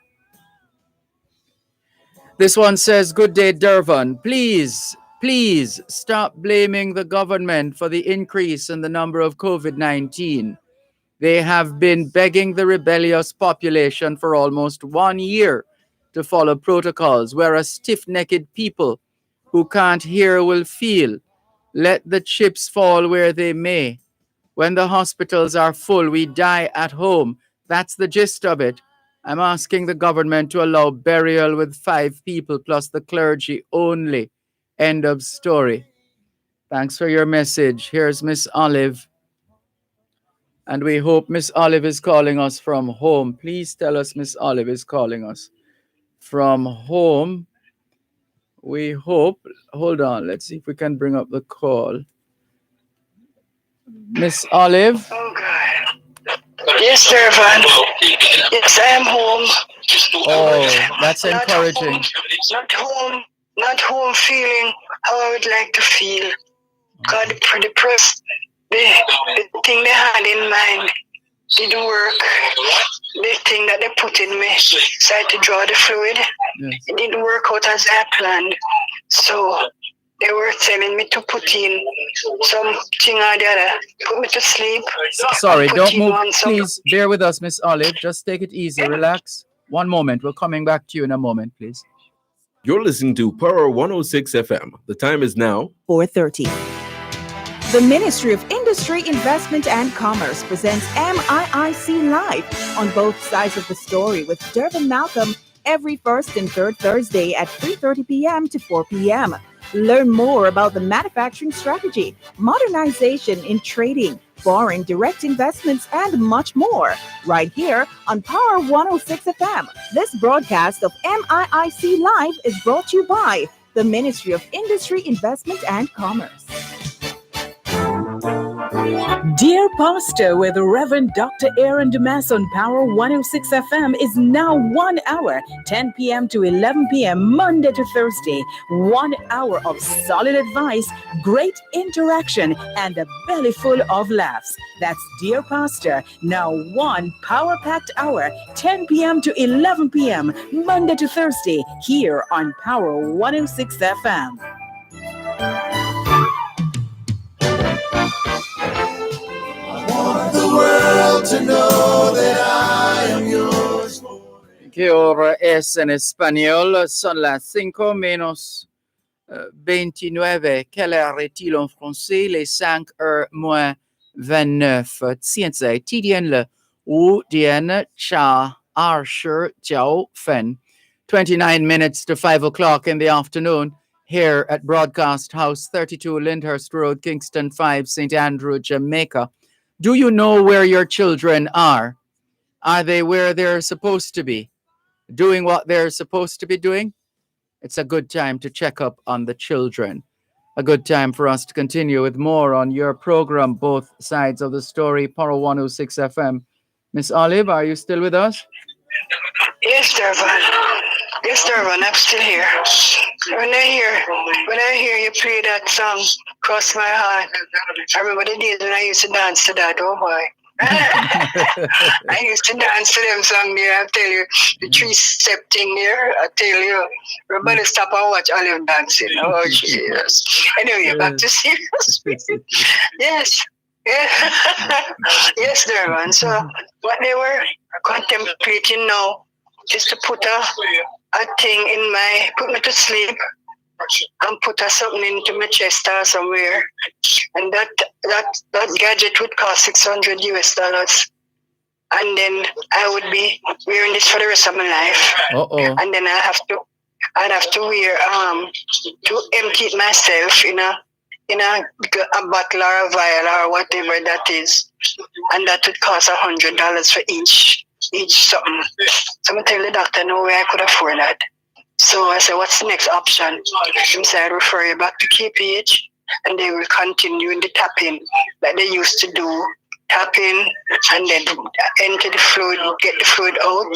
This one says, "Good day, Dervan. Please stop blaming the government for the increase in the number of COVID-19. They have been begging the rebellious population for almost 1 year to follow protocols, whereas stiff-necked people who can't hear will feel. Let the chips fall where they may. When the hospitals are full, we die at home. That's the gist of it. I'm asking the government to allow burial with 5 people plus the clergy only. End of story." Thanks for your message. Here's Miss Olive. And we hope Miss Olive is calling us from home. Please tell us Miss Olive is calling us from home. We hope. Hold on. Let's see if we can bring up the call. Miss Olive. Oh, God. Yes, Dervan. Yes, I am home. Oh, that's encouraging. Not home feeling how I would like to feel. God, the depressed, the thing they had in mind didn't work. The thing that they put in me, so I had to draw the fluid. Yes. It didn't work out as I planned. So they were telling me to put in something or the other, put me to sleep. Sorry, don't move. Please bear with us, Miss Olive. Just take it easy, relax. One moment. We're coming back to you in a moment, please. You're listening to Power 106 FM. The time is now 4:30. The Ministry of Industry, Investment and Commerce presents MIIC Live on both sides of the story with Dervan Malcolm every first and third Thursday at 3:30 p.m. to 4 p.m. Learn more about the manufacturing strategy, modernization in trading, foreign direct investments, and much more right here on Power 106 FM. This broadcast of MIIC Live is brought to you by the Ministry of Industry, Investment and Commerce. Dear Pastor with Reverend Dr. Aaron Dumas on Power 106 FM is now 1 hour, 10 p.m. to 11 p.m. Monday to Thursday. 1 hour of solid advice, great interaction, and a belly full of laughs. That's Dear Pastor, now 1 power-packed hour, 10 p.m. to 11 p.m. Monday to Thursday here on Power 106 FM. The world to know that I am yours. ¿Qué hora es en español? Son las 5 menos 29. Quelle heure est-il en français? Les 5 heures moins 29. Tiens, ti dien le u dien cha arsher jiao fen. 29 minutes to 5 o'clock in the afternoon here at Broadcast House, 32 Lyndhurst Road, Kingston 5, St. Andrew, Jamaica. Do you know where your children are? Are they where they're supposed to be? Doing what they're supposed to be doing? It's a good time to check up on the children. A good time for us to continue with more on your program, both sides of the story, Power 106 FM. Miss Olive, are you still with us? Yes, Dervan. Yes, Dervan, I'm still here. When I hear you play that song, Cross My Heart, I remember the days when I used to dance to that, oh boy. I used to dance to them song there, I tell you, the 3-step thing there, I tell you, everybody stop and watch Olive dancing. Oh, Jesus. Anyway, back to serious. Yes. Yes, Dervan. So what they were contemplating now is to put a thing in put me to sleep and put something into my chest or somewhere. And that gadget would cost $600 US. And then I would be wearing this for the rest of my life. Uh-oh. And then I'd have to wear to empty it myself in a bottle or a vial or whatever that is, and that would cost $100 for each something. So I tell the doctor no way I could afford that. So I said, what's the next option? He said, I'd refer you back to KPH, and they will continue in the tapping like they used to do. Tapping and then enter the fluid, get the fluid out,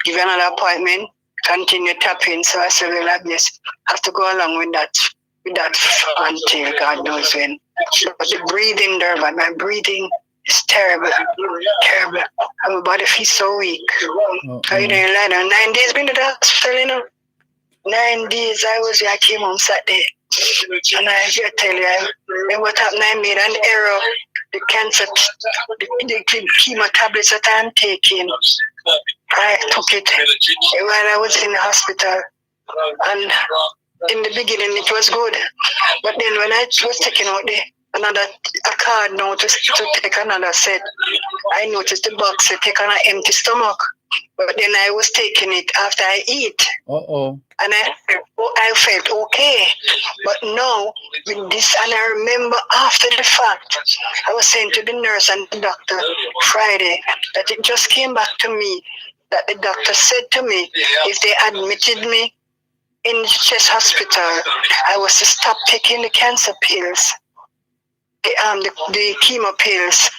give you another appointment, continue tapping. So I said, well, I just have to go along with that until God knows when. But the breathing, Dervan, my breathing is terrible. And my body feels so weak. I lie down. 9 days been to the hospital, 9 days I came home Saturday. And I tell you, what happened, I made an error. The cancer, the chemo tablets that I'm taking, I took it while I was in the hospital. And in the beginning, it was good. But then when I was taking out a card now to take another set, I noticed the box said take on an empty stomach. But then I was taking it after I eat. Uh-oh. And I felt okay. But now, with this, and I remember after the fact, I was saying to the nurse and the doctor Friday that it just came back to me that the doctor said to me, if they admitted me in the chest hospital, I was to stop taking the cancer pills, the chemo pills,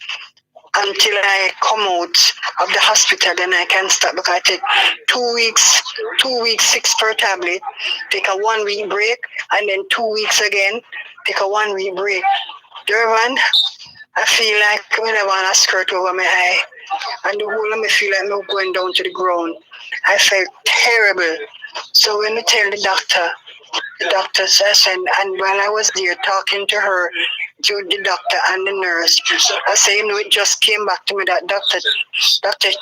until I come out of the hospital. Then I can stop, because I take 2 weeks, 6 per tablet, take a 1 week break, and then 2 weeks again, take a 1 week break. Dervan, I feel like when I want a skirt over my eye, and the whole of me feel like I'm going down to the ground. I felt terrible. So when I tell the doctor the doctor says, and while I was there talking to her, to the doctor and the nurse, I say, it just came back to me that Dr.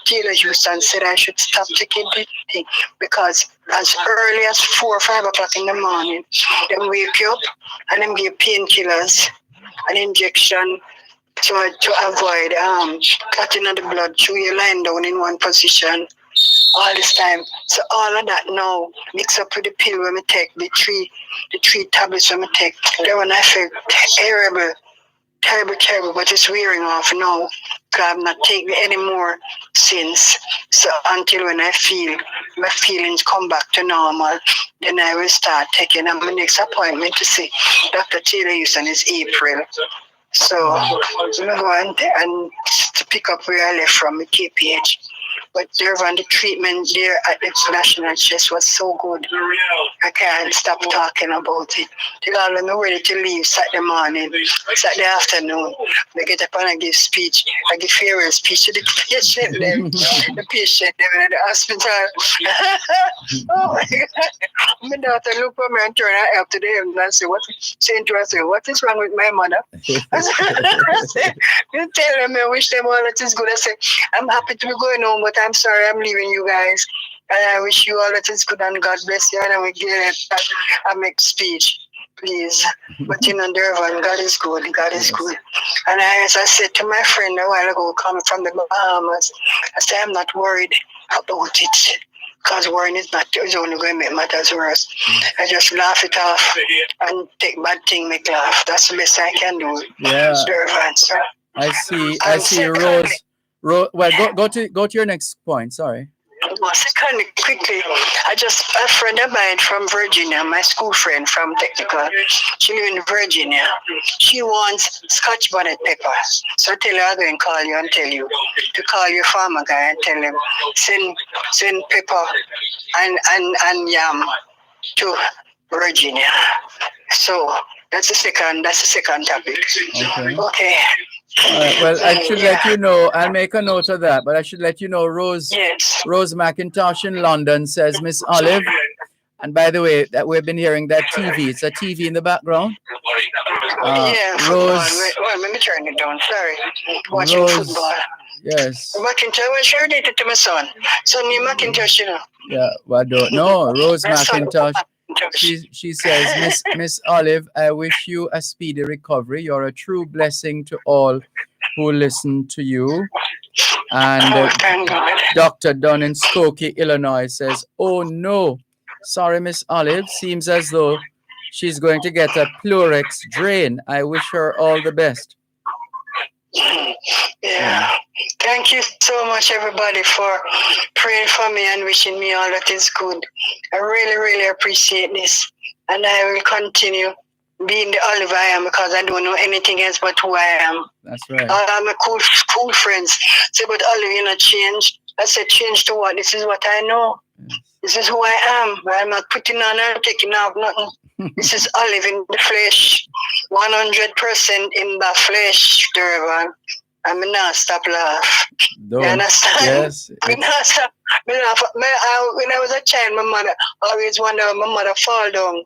Taylor Houston said I should stop taking the thing because as early as 4 or 5 o'clock in the morning, they wake you up and them give painkillers, an injection to avoid clotting of the blood through you lying down in one position all this time. So all of that now mix up with the pill when I take the three tablets when I take. Then when I feel terrible, but it's wearing off now. Because I'm not taking it anymore since. So until when I feel my feelings come back to normal, then I will start taking. And my next appointment to see Dr. Taylor Houston is April. So I'm going and to pick up where I left from the KPH. But Dervan, the treatment there at the National Chest was so good. I can't stop talking about it. They all me ready to leave Saturday morning, Saturday afternoon. I get up and I give speech. I give farewell speech to the patient them, the patient them in the hospital. Oh my God. My daughter look at me and turn her up to them and say, what is wrong with my mother? I say, you tell them I wish them all that is good. I say, I'm happy to be going home, but I'm sorry I'm leaving you guys. And I wish you all that is good and God bless you. And I will get it. I make speech, please. But Dervan, God is good. God is good. And as I said to my friend a while ago, coming from the Bahamas, I said, I'm not worried about it. Because worrying is only going to make matters worse. I just laugh it off and take bad thing, make laugh. That's the best I can do. Yeah. Dervan, sir. I see Rose. Well, go to your next point. Sorry. Secondly, quickly, a friend of mine from Virginia, my school friend from Technical, she lives in Virginia. She wants Scotch bonnet pepper. So I tell her, I'll go and call you and tell you to call your farmer guy and tell him, send pepper and yam to Virginia. So that's the second topic. Okay. All right. Well, I should let you know. I'll make a note of that, but I should let you know. Rose McIntosh in London says, Miss Olive. And by the way, that we've been hearing that TV. It's a TV in the background. Rose. Well, let me turn it down. Sorry, watching football. Yes. McIntosh. Well, she related to my son. Sonny McIntosh, you know. Yeah. Well, I don't know. Rose McIntosh. She says, Miss Olive, I wish you a speedy recovery. You're a true blessing to all who listen to you. And Dr. Dunn in Skokie, Illinois says, oh no, sorry, Miss Olive. Seems as though she's going to get a Plurex drain. I wish her all the best. Yeah. Thank you so much, everybody, for praying for me and wishing me all that is good. I really, really appreciate this. And I will continue being the Olive I am because I don't know anything else but who I am. That's right. All my cool friends say, but Olive, you not change. I said, change to what? This is what I know. This is who I am. I'm not putting on or taking off nothing. This is Olive in the flesh, 100% in the flesh, Dervan. I'm not stop laugh. You understand? Yes. I'm not stop. When I was a child, my mother always wondered when my mother fall down.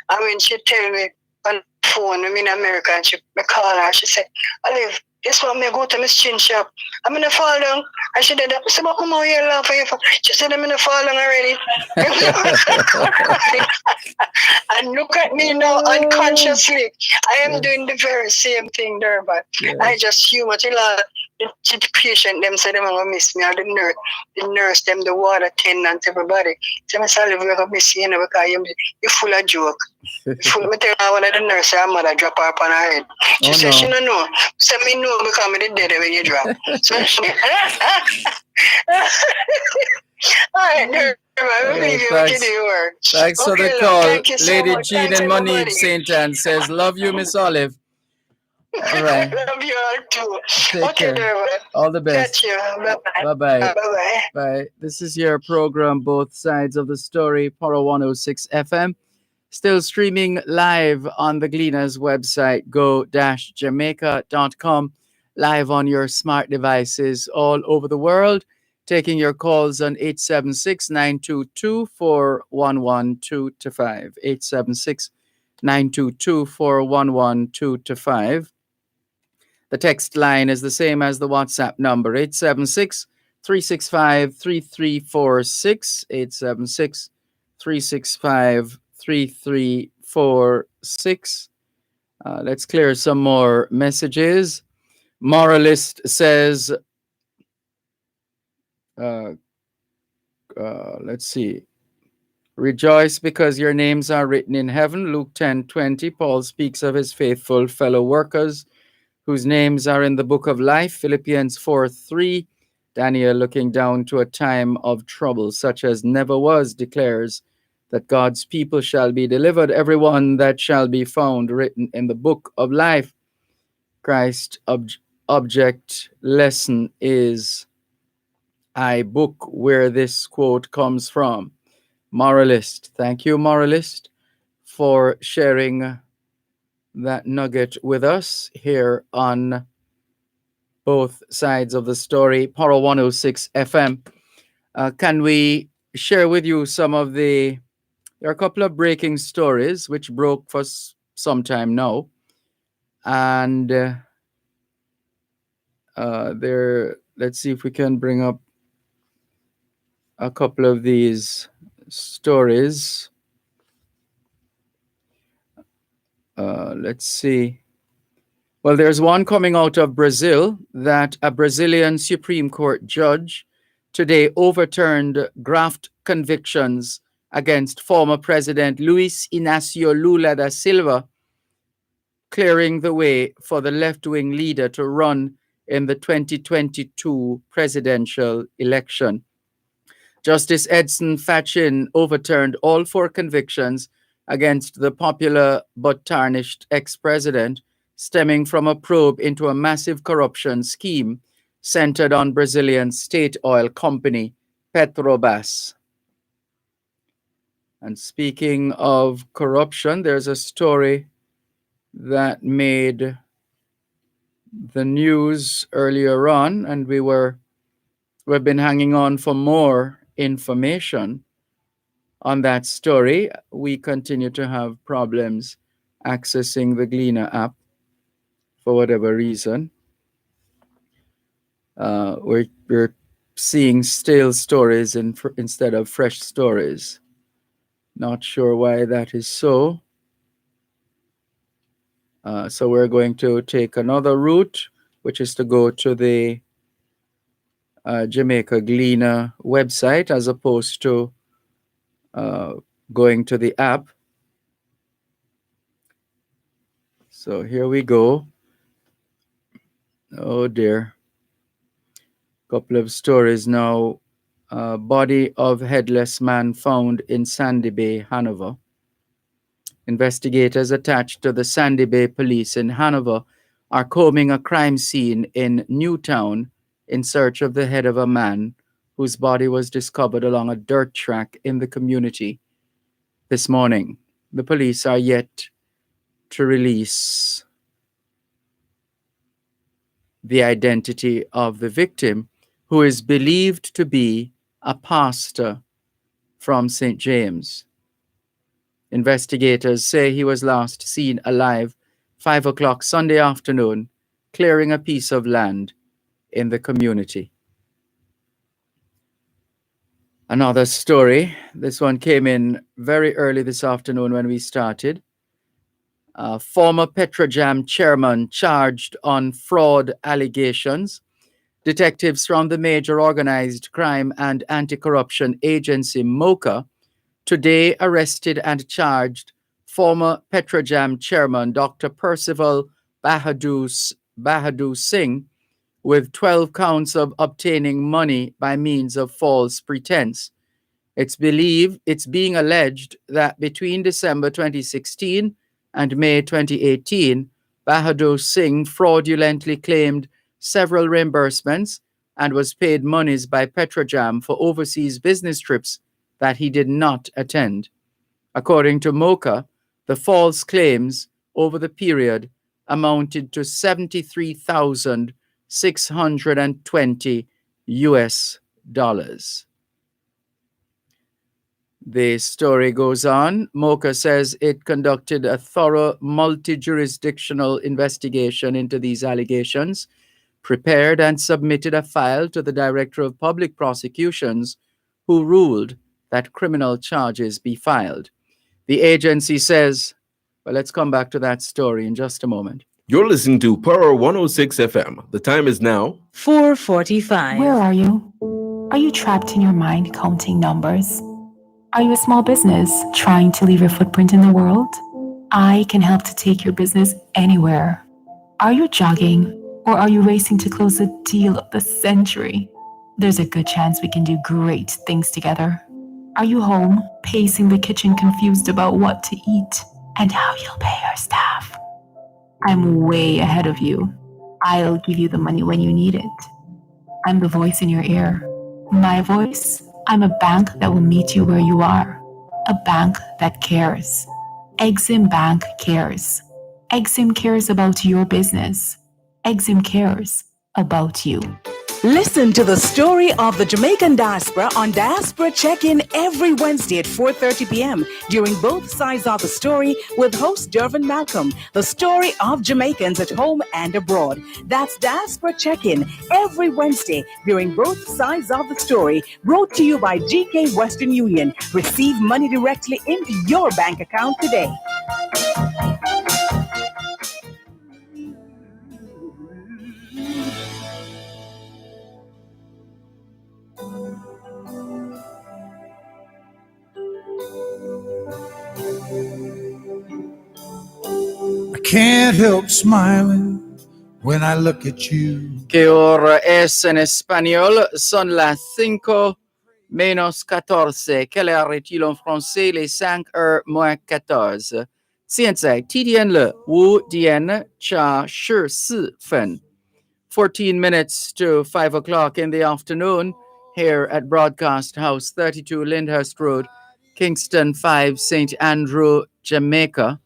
And when she tell me on the phone, I'm in America, and I call her, she said, Olive, guess what? I go to my chin shop. I'm going to fall down. And she did that. I said, but come on here, laugh for you. She said, I'm going to fall down already. And look at me now, unconsciously. I am doing the very same thing there, but I just humor till the patient, them say them going to miss me, or the nurse, them, the water attendant, everybody. So I said, we're going to miss you, because you're full of joke. Me tell her one of the nurses, her mother drop her up on her head. She said, she don't know. Say, me know because me the dead when you drop. So she... All right, I believe you what you do work. Thanks for the call. Lady Jean and Monique St. Anne says, love you, Miss Olive. All right. Love you all too. Take care. Dervan. All the best. Catch you. Bye-bye. Bye-bye. Bye-bye. Bye. This is your program, Both Sides of the Story, Power 106 FM. Still streaming live on the Gleaners website, go-jamaica.com, live on your smart devices all over the world. taking your calls on 876-922-4112-5. 876-922-4112-5. The text line is the same as the WhatsApp number, 876-365-3346, 876-365-3346. Let's clear some more messages. Moralist says, let's see. Rejoice because your names are written in heaven. Luke 10:20. Paul speaks of his faithful fellow workers whose names are in the book of life. Philippians 4:3. Daniel, looking down to a time of trouble such as never was, declares that God's people shall be delivered, everyone that shall be found written in the book of life. Christ's object lesson is I book, where this quote comes from. Moralist. Thank you, Moralist, for sharing that nugget with us here on both sides of the story. Power 106 FM. Can we share with you some of there are a couple of breaking stories which broke for some time now. And let's see if we can bring up a couple of these stories. Let's see. Well, there's one coming out of Brazil that a Brazilian Supreme Court judge today overturned graft convictions against former President Luiz Inácio Lula da Silva, clearing the way for the left-wing leader to run in the 2022 presidential election. Justice Edson Fachin overturned all 4 convictions against the popular but tarnished ex-president, stemming from a probe into a massive corruption scheme centered on Brazilian state oil company Petrobras. And speaking of corruption, there's a story that made the news earlier on, and we've been hanging on for more information on that story. We continue to have problems accessing the Gleaner app for whatever reason. We're seeing stale stories instead of fresh stories. Not sure why that is so. So we're going to take another route, which is to go to the Jamaica Gleaner website as opposed to going to the app. So here we go. Oh dear. Couple of stories now. Body of headless man found in Sandy Bay, Hanover. Investigators attached to the Sandy Bay Police in Hanover are combing a crime scene in Newtown in search of the head of a man whose body was discovered along a dirt track in the community this morning. The police are yet to release the identity of the victim, who is believed to be a pastor from St. James. Investigators say he was last seen alive 5 o'clock Sunday afternoon, clearing a piece of land in the community. Another story. This one came in very early this afternoon when we started. Former Petrojam chairman charged on fraud allegations. Detectives from the major organized crime and anti-corruption agency MOCA today arrested and charged former Petrojam chairman Dr. Percival Bahadur Singh with 12 counts of obtaining money by means of false pretense. It's being alleged that between December 2016 and May 2018, Bahadur Singh fraudulently claimed several reimbursements and was paid monies by Petrojam for overseas business trips that he did not attend. According to MOCA, the false claims over the period amounted to $73,620. The story goes on. Mocha says it conducted a thorough multi-jurisdictional investigation into these allegations, prepared and submitted a file to the Director of Public Prosecutions, who ruled that criminal charges be filed. The agency says, well, let's come back to that story in just a moment. You're listening to Power 106 FM. The time is now 4:45. Where are you? Are you trapped in your mind counting numbers? Are you a small business trying to leave your footprint in the world? I can help to take your business anywhere. Are you jogging or are you racing to close the deal of the century? There's a good chance we can do great things together. Are you home, pacing the kitchen, confused about what to eat and how you'll pay your staff? I'm way ahead of you. I'll give you the money when you need it. I'm the voice in your ear. My voice? I'm a bank that will meet you where you are. A bank that cares. Exim Bank cares. Exim cares about your business. Exim cares about you. Listen to the story of the Jamaican diaspora on Diaspora Check-In every Wednesday at 4:30 p.m. during both sides of the story with host Dervan Malcolm, the story of Jamaicans at home and abroad. That's Diaspora Check-In every Wednesday during both sides of the story, brought to you by GK Western Union. Receive money directly into your bank account today. Can't help smiling when I look at you. Que hora es en espagnol? Son las 5 menos 14. Quelle heure est-il en français? Les 5 heures moins 14. 现在几点了？5点加14分. 14 minutes to 5 o'clock in the afternoon here at Broadcast House, 32 Lyndhurst Road, Kingston 5, St. Andrew, Jamaica.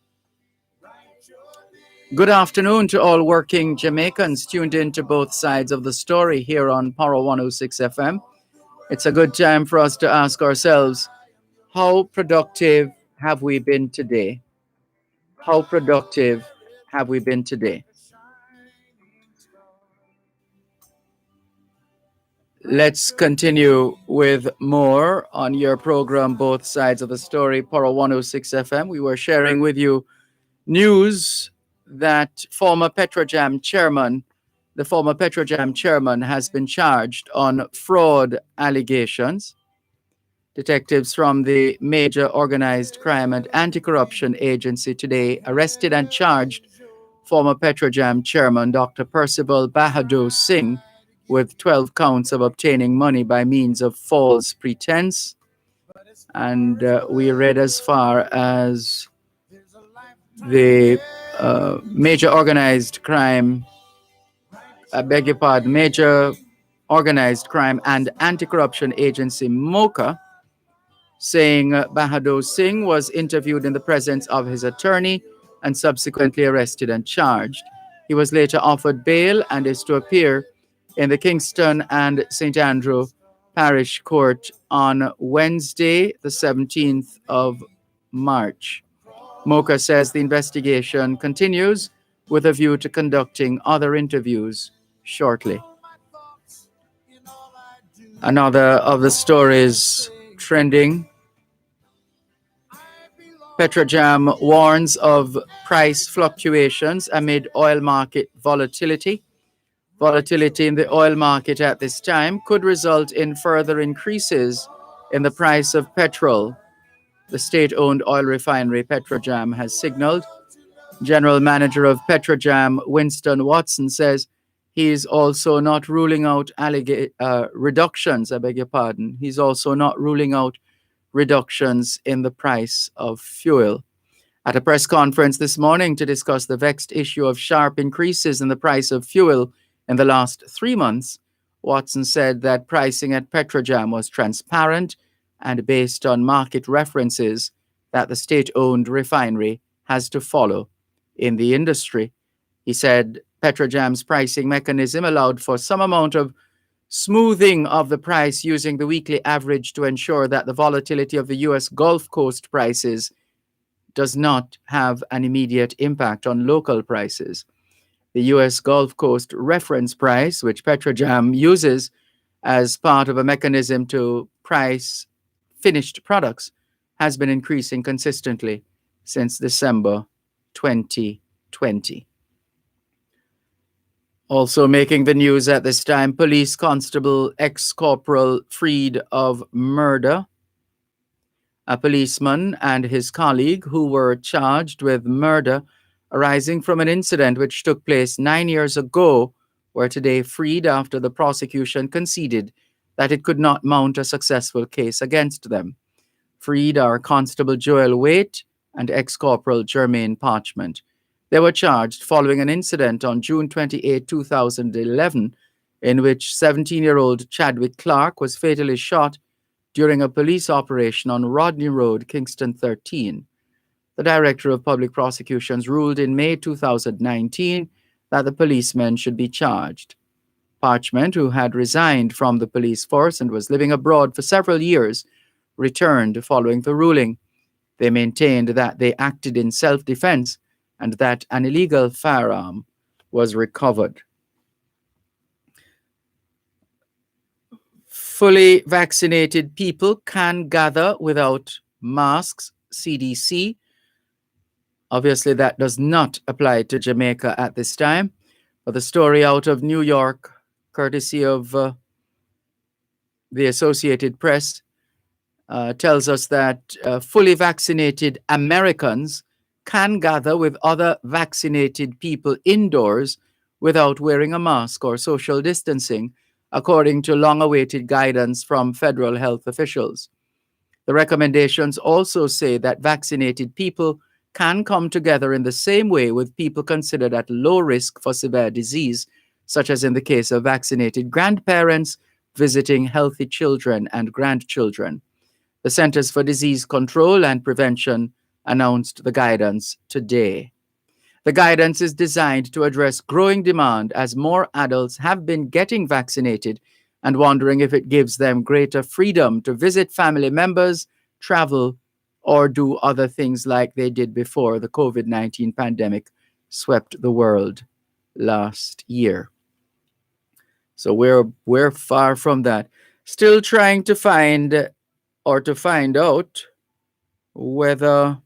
Good afternoon to all working Jamaicans tuned in to both sides of the story here on Power 106 FM. It's a good time for us to ask ourselves, how productive have we been today? How productive have we been today? Let's continue with more on your program, Both Sides of the Story, Power 106 FM. We were sharing with you news that the former Petrojam chairman has been charged on fraud allegations. Detectives from the Major Organized Crime and Anti-Corruption Agency today arrested and charged former Petrojam chairman Dr. Percival Bahadur Singh with 12 counts of obtaining money by means of false pretense. And we read as far as the Major Organized Crime and Anti-Corruption Agency, MOCA, saying Bahadur Singh was interviewed in the presence of his attorney and subsequently arrested and charged. He was later offered bail and is to appear in the Kingston and St. Andrew Parish Court on Wednesday, the 17th of March. MOCA says the investigation continues with a view to conducting other interviews shortly. Another of the stories trending. Petrojam warns of price fluctuations amid oil market volatility. Volatility in the oil market at this time could result in further increases in the price of petrol. The state-owned oil refinery Petrojam has signaled. General Manager of Petrojam, Winston Watson, says he is also not ruling out reductions. He's also not ruling out reductions in the price of fuel. At a press conference this morning to discuss the vexed issue of sharp increases in the price of fuel in the last 3 months, Watson said that pricing at Petrojam was transparent and based on market references that the state-owned refinery has to follow in the industry. He said Petrojam's pricing mechanism allowed for some amount of smoothing of the price using the weekly average to ensure that the volatility of the US Gulf Coast prices does not have an immediate impact on local prices. The US Gulf Coast reference price, which Petrojam uses as part of a mechanism to price finished products, has been increasing consistently since December 2020. Also making the news at this time, police constable ex-corporal freed of murder. A policeman and his colleague who were charged with murder arising from an incident which took place 9 years ago were today freed after the prosecution conceded that it could not mount a successful case against them. Freed are Constable Joel Waite and ex-corporal Jermaine Parchment. They were charged following an incident on June 28, 2011, in which 17-year-old Chadwick Clark was fatally shot during a police operation on Rodney Road, Kingston 13. The Director of Public Prosecutions ruled in May 2019 that the policemen should be charged. Parchment, who had resigned from the police force and was living abroad for several years, returned following the ruling. They maintained that they acted in self-defense and that an illegal firearm was recovered. Fully vaccinated people can gather without masks, CDC. Obviously, that does not apply to Jamaica at this time. But the story out of New York, courtesy of the Associated Press, tells us that fully vaccinated Americans can gather with other vaccinated people indoors without wearing a mask or social distancing, according to long-awaited guidance from federal health officials. The recommendations also say that vaccinated people can come together in the same way with people considered at low risk for severe disease, such as in the case of vaccinated grandparents visiting healthy children and grandchildren. The Centers for Disease Control and Prevention announced the guidance today. The guidance is designed to address growing demand as more adults have been getting vaccinated and wondering if it gives them greater freedom to visit family members, travel, or do other things like they did before the COVID-19 pandemic swept the world last year. So we're far from that. Still trying to find out whether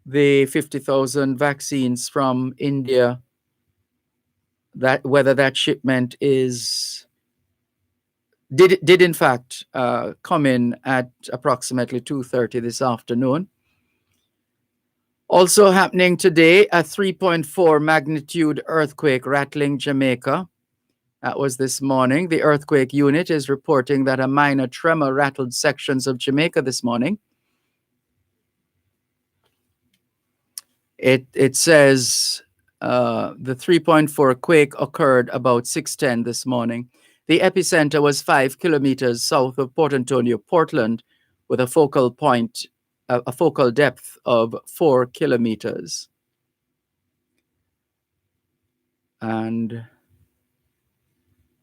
the 50,000 vaccines from India, whether that shipment did in fact come in at approximately 2:30 this afternoon. Also happening today, a 3.4 magnitude earthquake rattling Jamaica. That was this morning. The earthquake unit is reporting that a minor tremor rattled sections of Jamaica this morning. It says the 3.4 quake occurred about 6:10 this morning. The epicenter was 5 kilometers south of Port Antonio, Portland, with a focal depth of 4 kilometers. And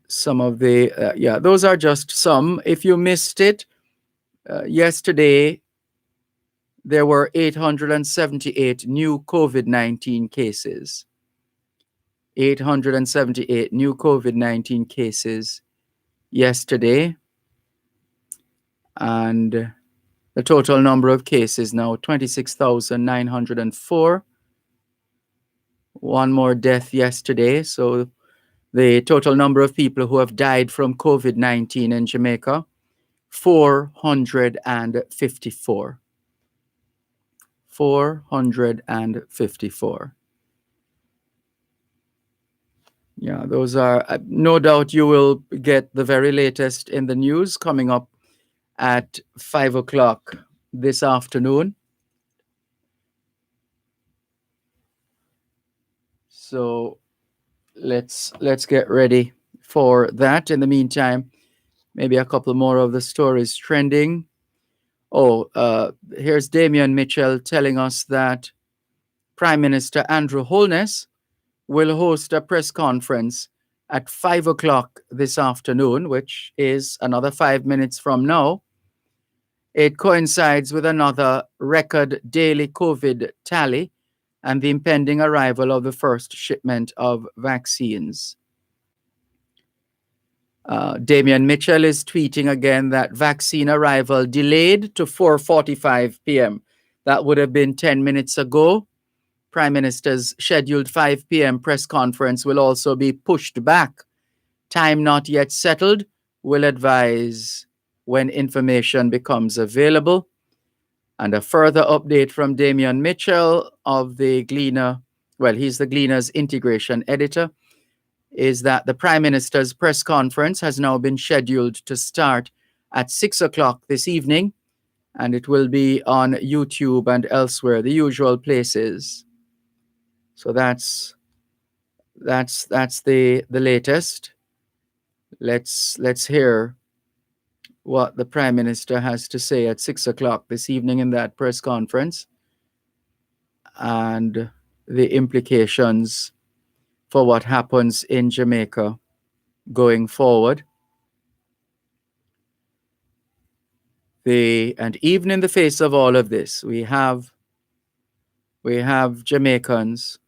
some of the, those are just some. If you missed it, yesterday, there were 878 new COVID-19 cases. 878 new COVID-19 cases yesterday. And the total number of cases now, 26,904. One more death yesterday. So the total number of people who have died from COVID-19 in Jamaica, 454. 454. Yeah, those are, no doubt you will get the very latest in the news coming up at 5 o'clock this afternoon. So let's get ready for that. In the meantime, maybe a couple more of the stories trending. Here's Damian Mitchell telling us that Prime Minister Andrew Holness will host a press conference at 5 o'clock this afternoon, which is another 5 minutes from now, it coincides with another record daily COVID tally and the impending arrival of the first shipment of vaccines. Damian Mitchell is tweeting again that vaccine arrival delayed to 4:45 p.m. That would have been 10 minutes ago. Prime Minister's scheduled 5 p.m. press conference will also be pushed back. Time not yet settled. Will advise when information becomes available. And a further update from Damian Mitchell of the Gleaner, well, he's the Gleaner's integration editor, is that the Prime Minister's press conference has now been scheduled to start at 6 o'clock this evening, and it will be on YouTube and elsewhere, the usual places. So that's the latest. Let's hear what the Prime Minister has to say at 6 o'clock this evening in that press conference and the implications for what happens in Jamaica going forward. And even in the face of all of this, we have Jamaicans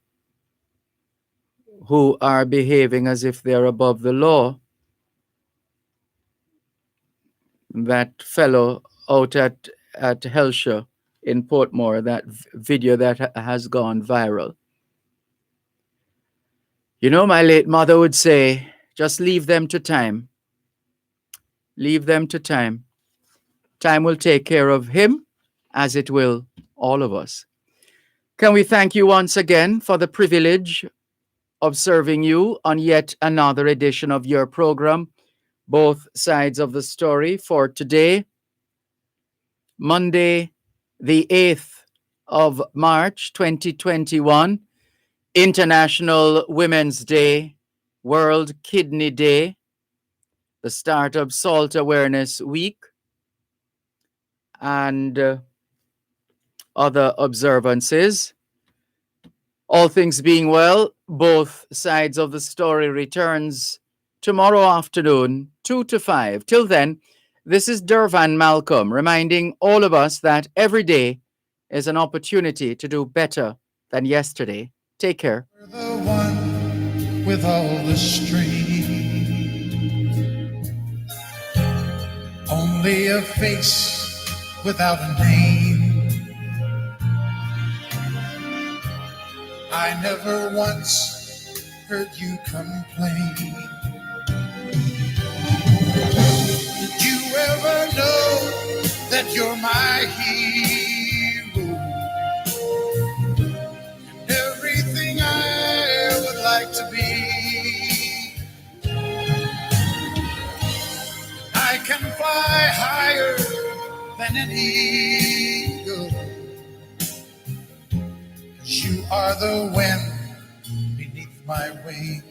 who are behaving as if they're above the law. That fellow out at Hellshire in Portmore, that video that has gone viral. You know, my late mother would say, just leave them to time. Leave them to time. Time will take care of him as it will all of us. Can we thank you once again for the privilege of serving you on yet another edition of your program, Both Sides of the Story, for today, Monday, the 8th of March, 2021, International Women's Day, World Kidney Day, the start of Salt Awareness Week, and other observances. All things being well, Both Sides of the Story returns tomorrow afternoon, 2 to 5. Till then, this is Dervan Malcolm reminding all of us that every day is an opportunity to do better than yesterday. Take care. The one with all the strength, only a face without a name. I never once heard you complain. Did you ever know that you're my hero? And everything I would like to be. I can fly higher than an eagle. 'Cause you are the wind beneath my wings.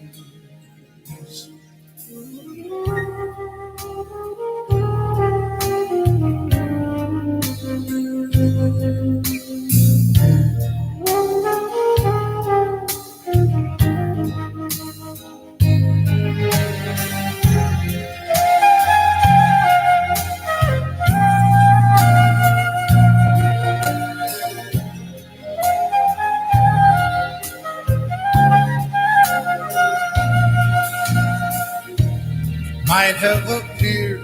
Might have appeared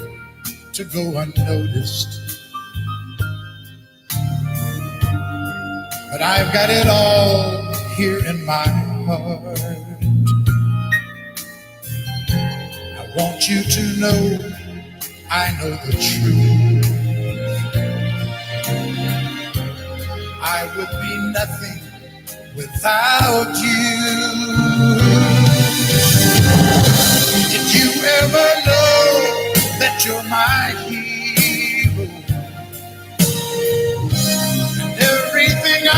to go unnoticed, but I've got it all here in my heart. I want you to know I know the truth. I would be nothing without you. Did you ever know that you're my hero? And everything I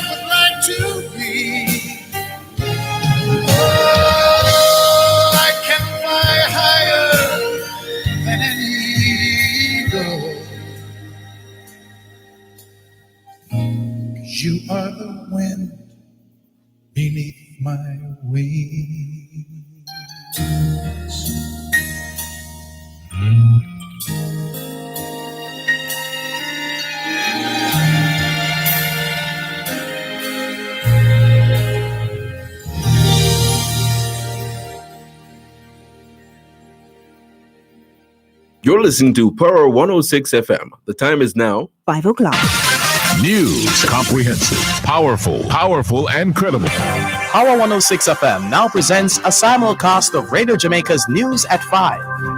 would like to be. Oh, I can fly higher than an eagle. 'Cause you are the wind beneath my wings. You're listening to Power 106 FM. The time is now 5 o'clock. News, comprehensive, powerful, and credible. Power 106 FM now presents a simulcast of Radio Jamaica's news at 5.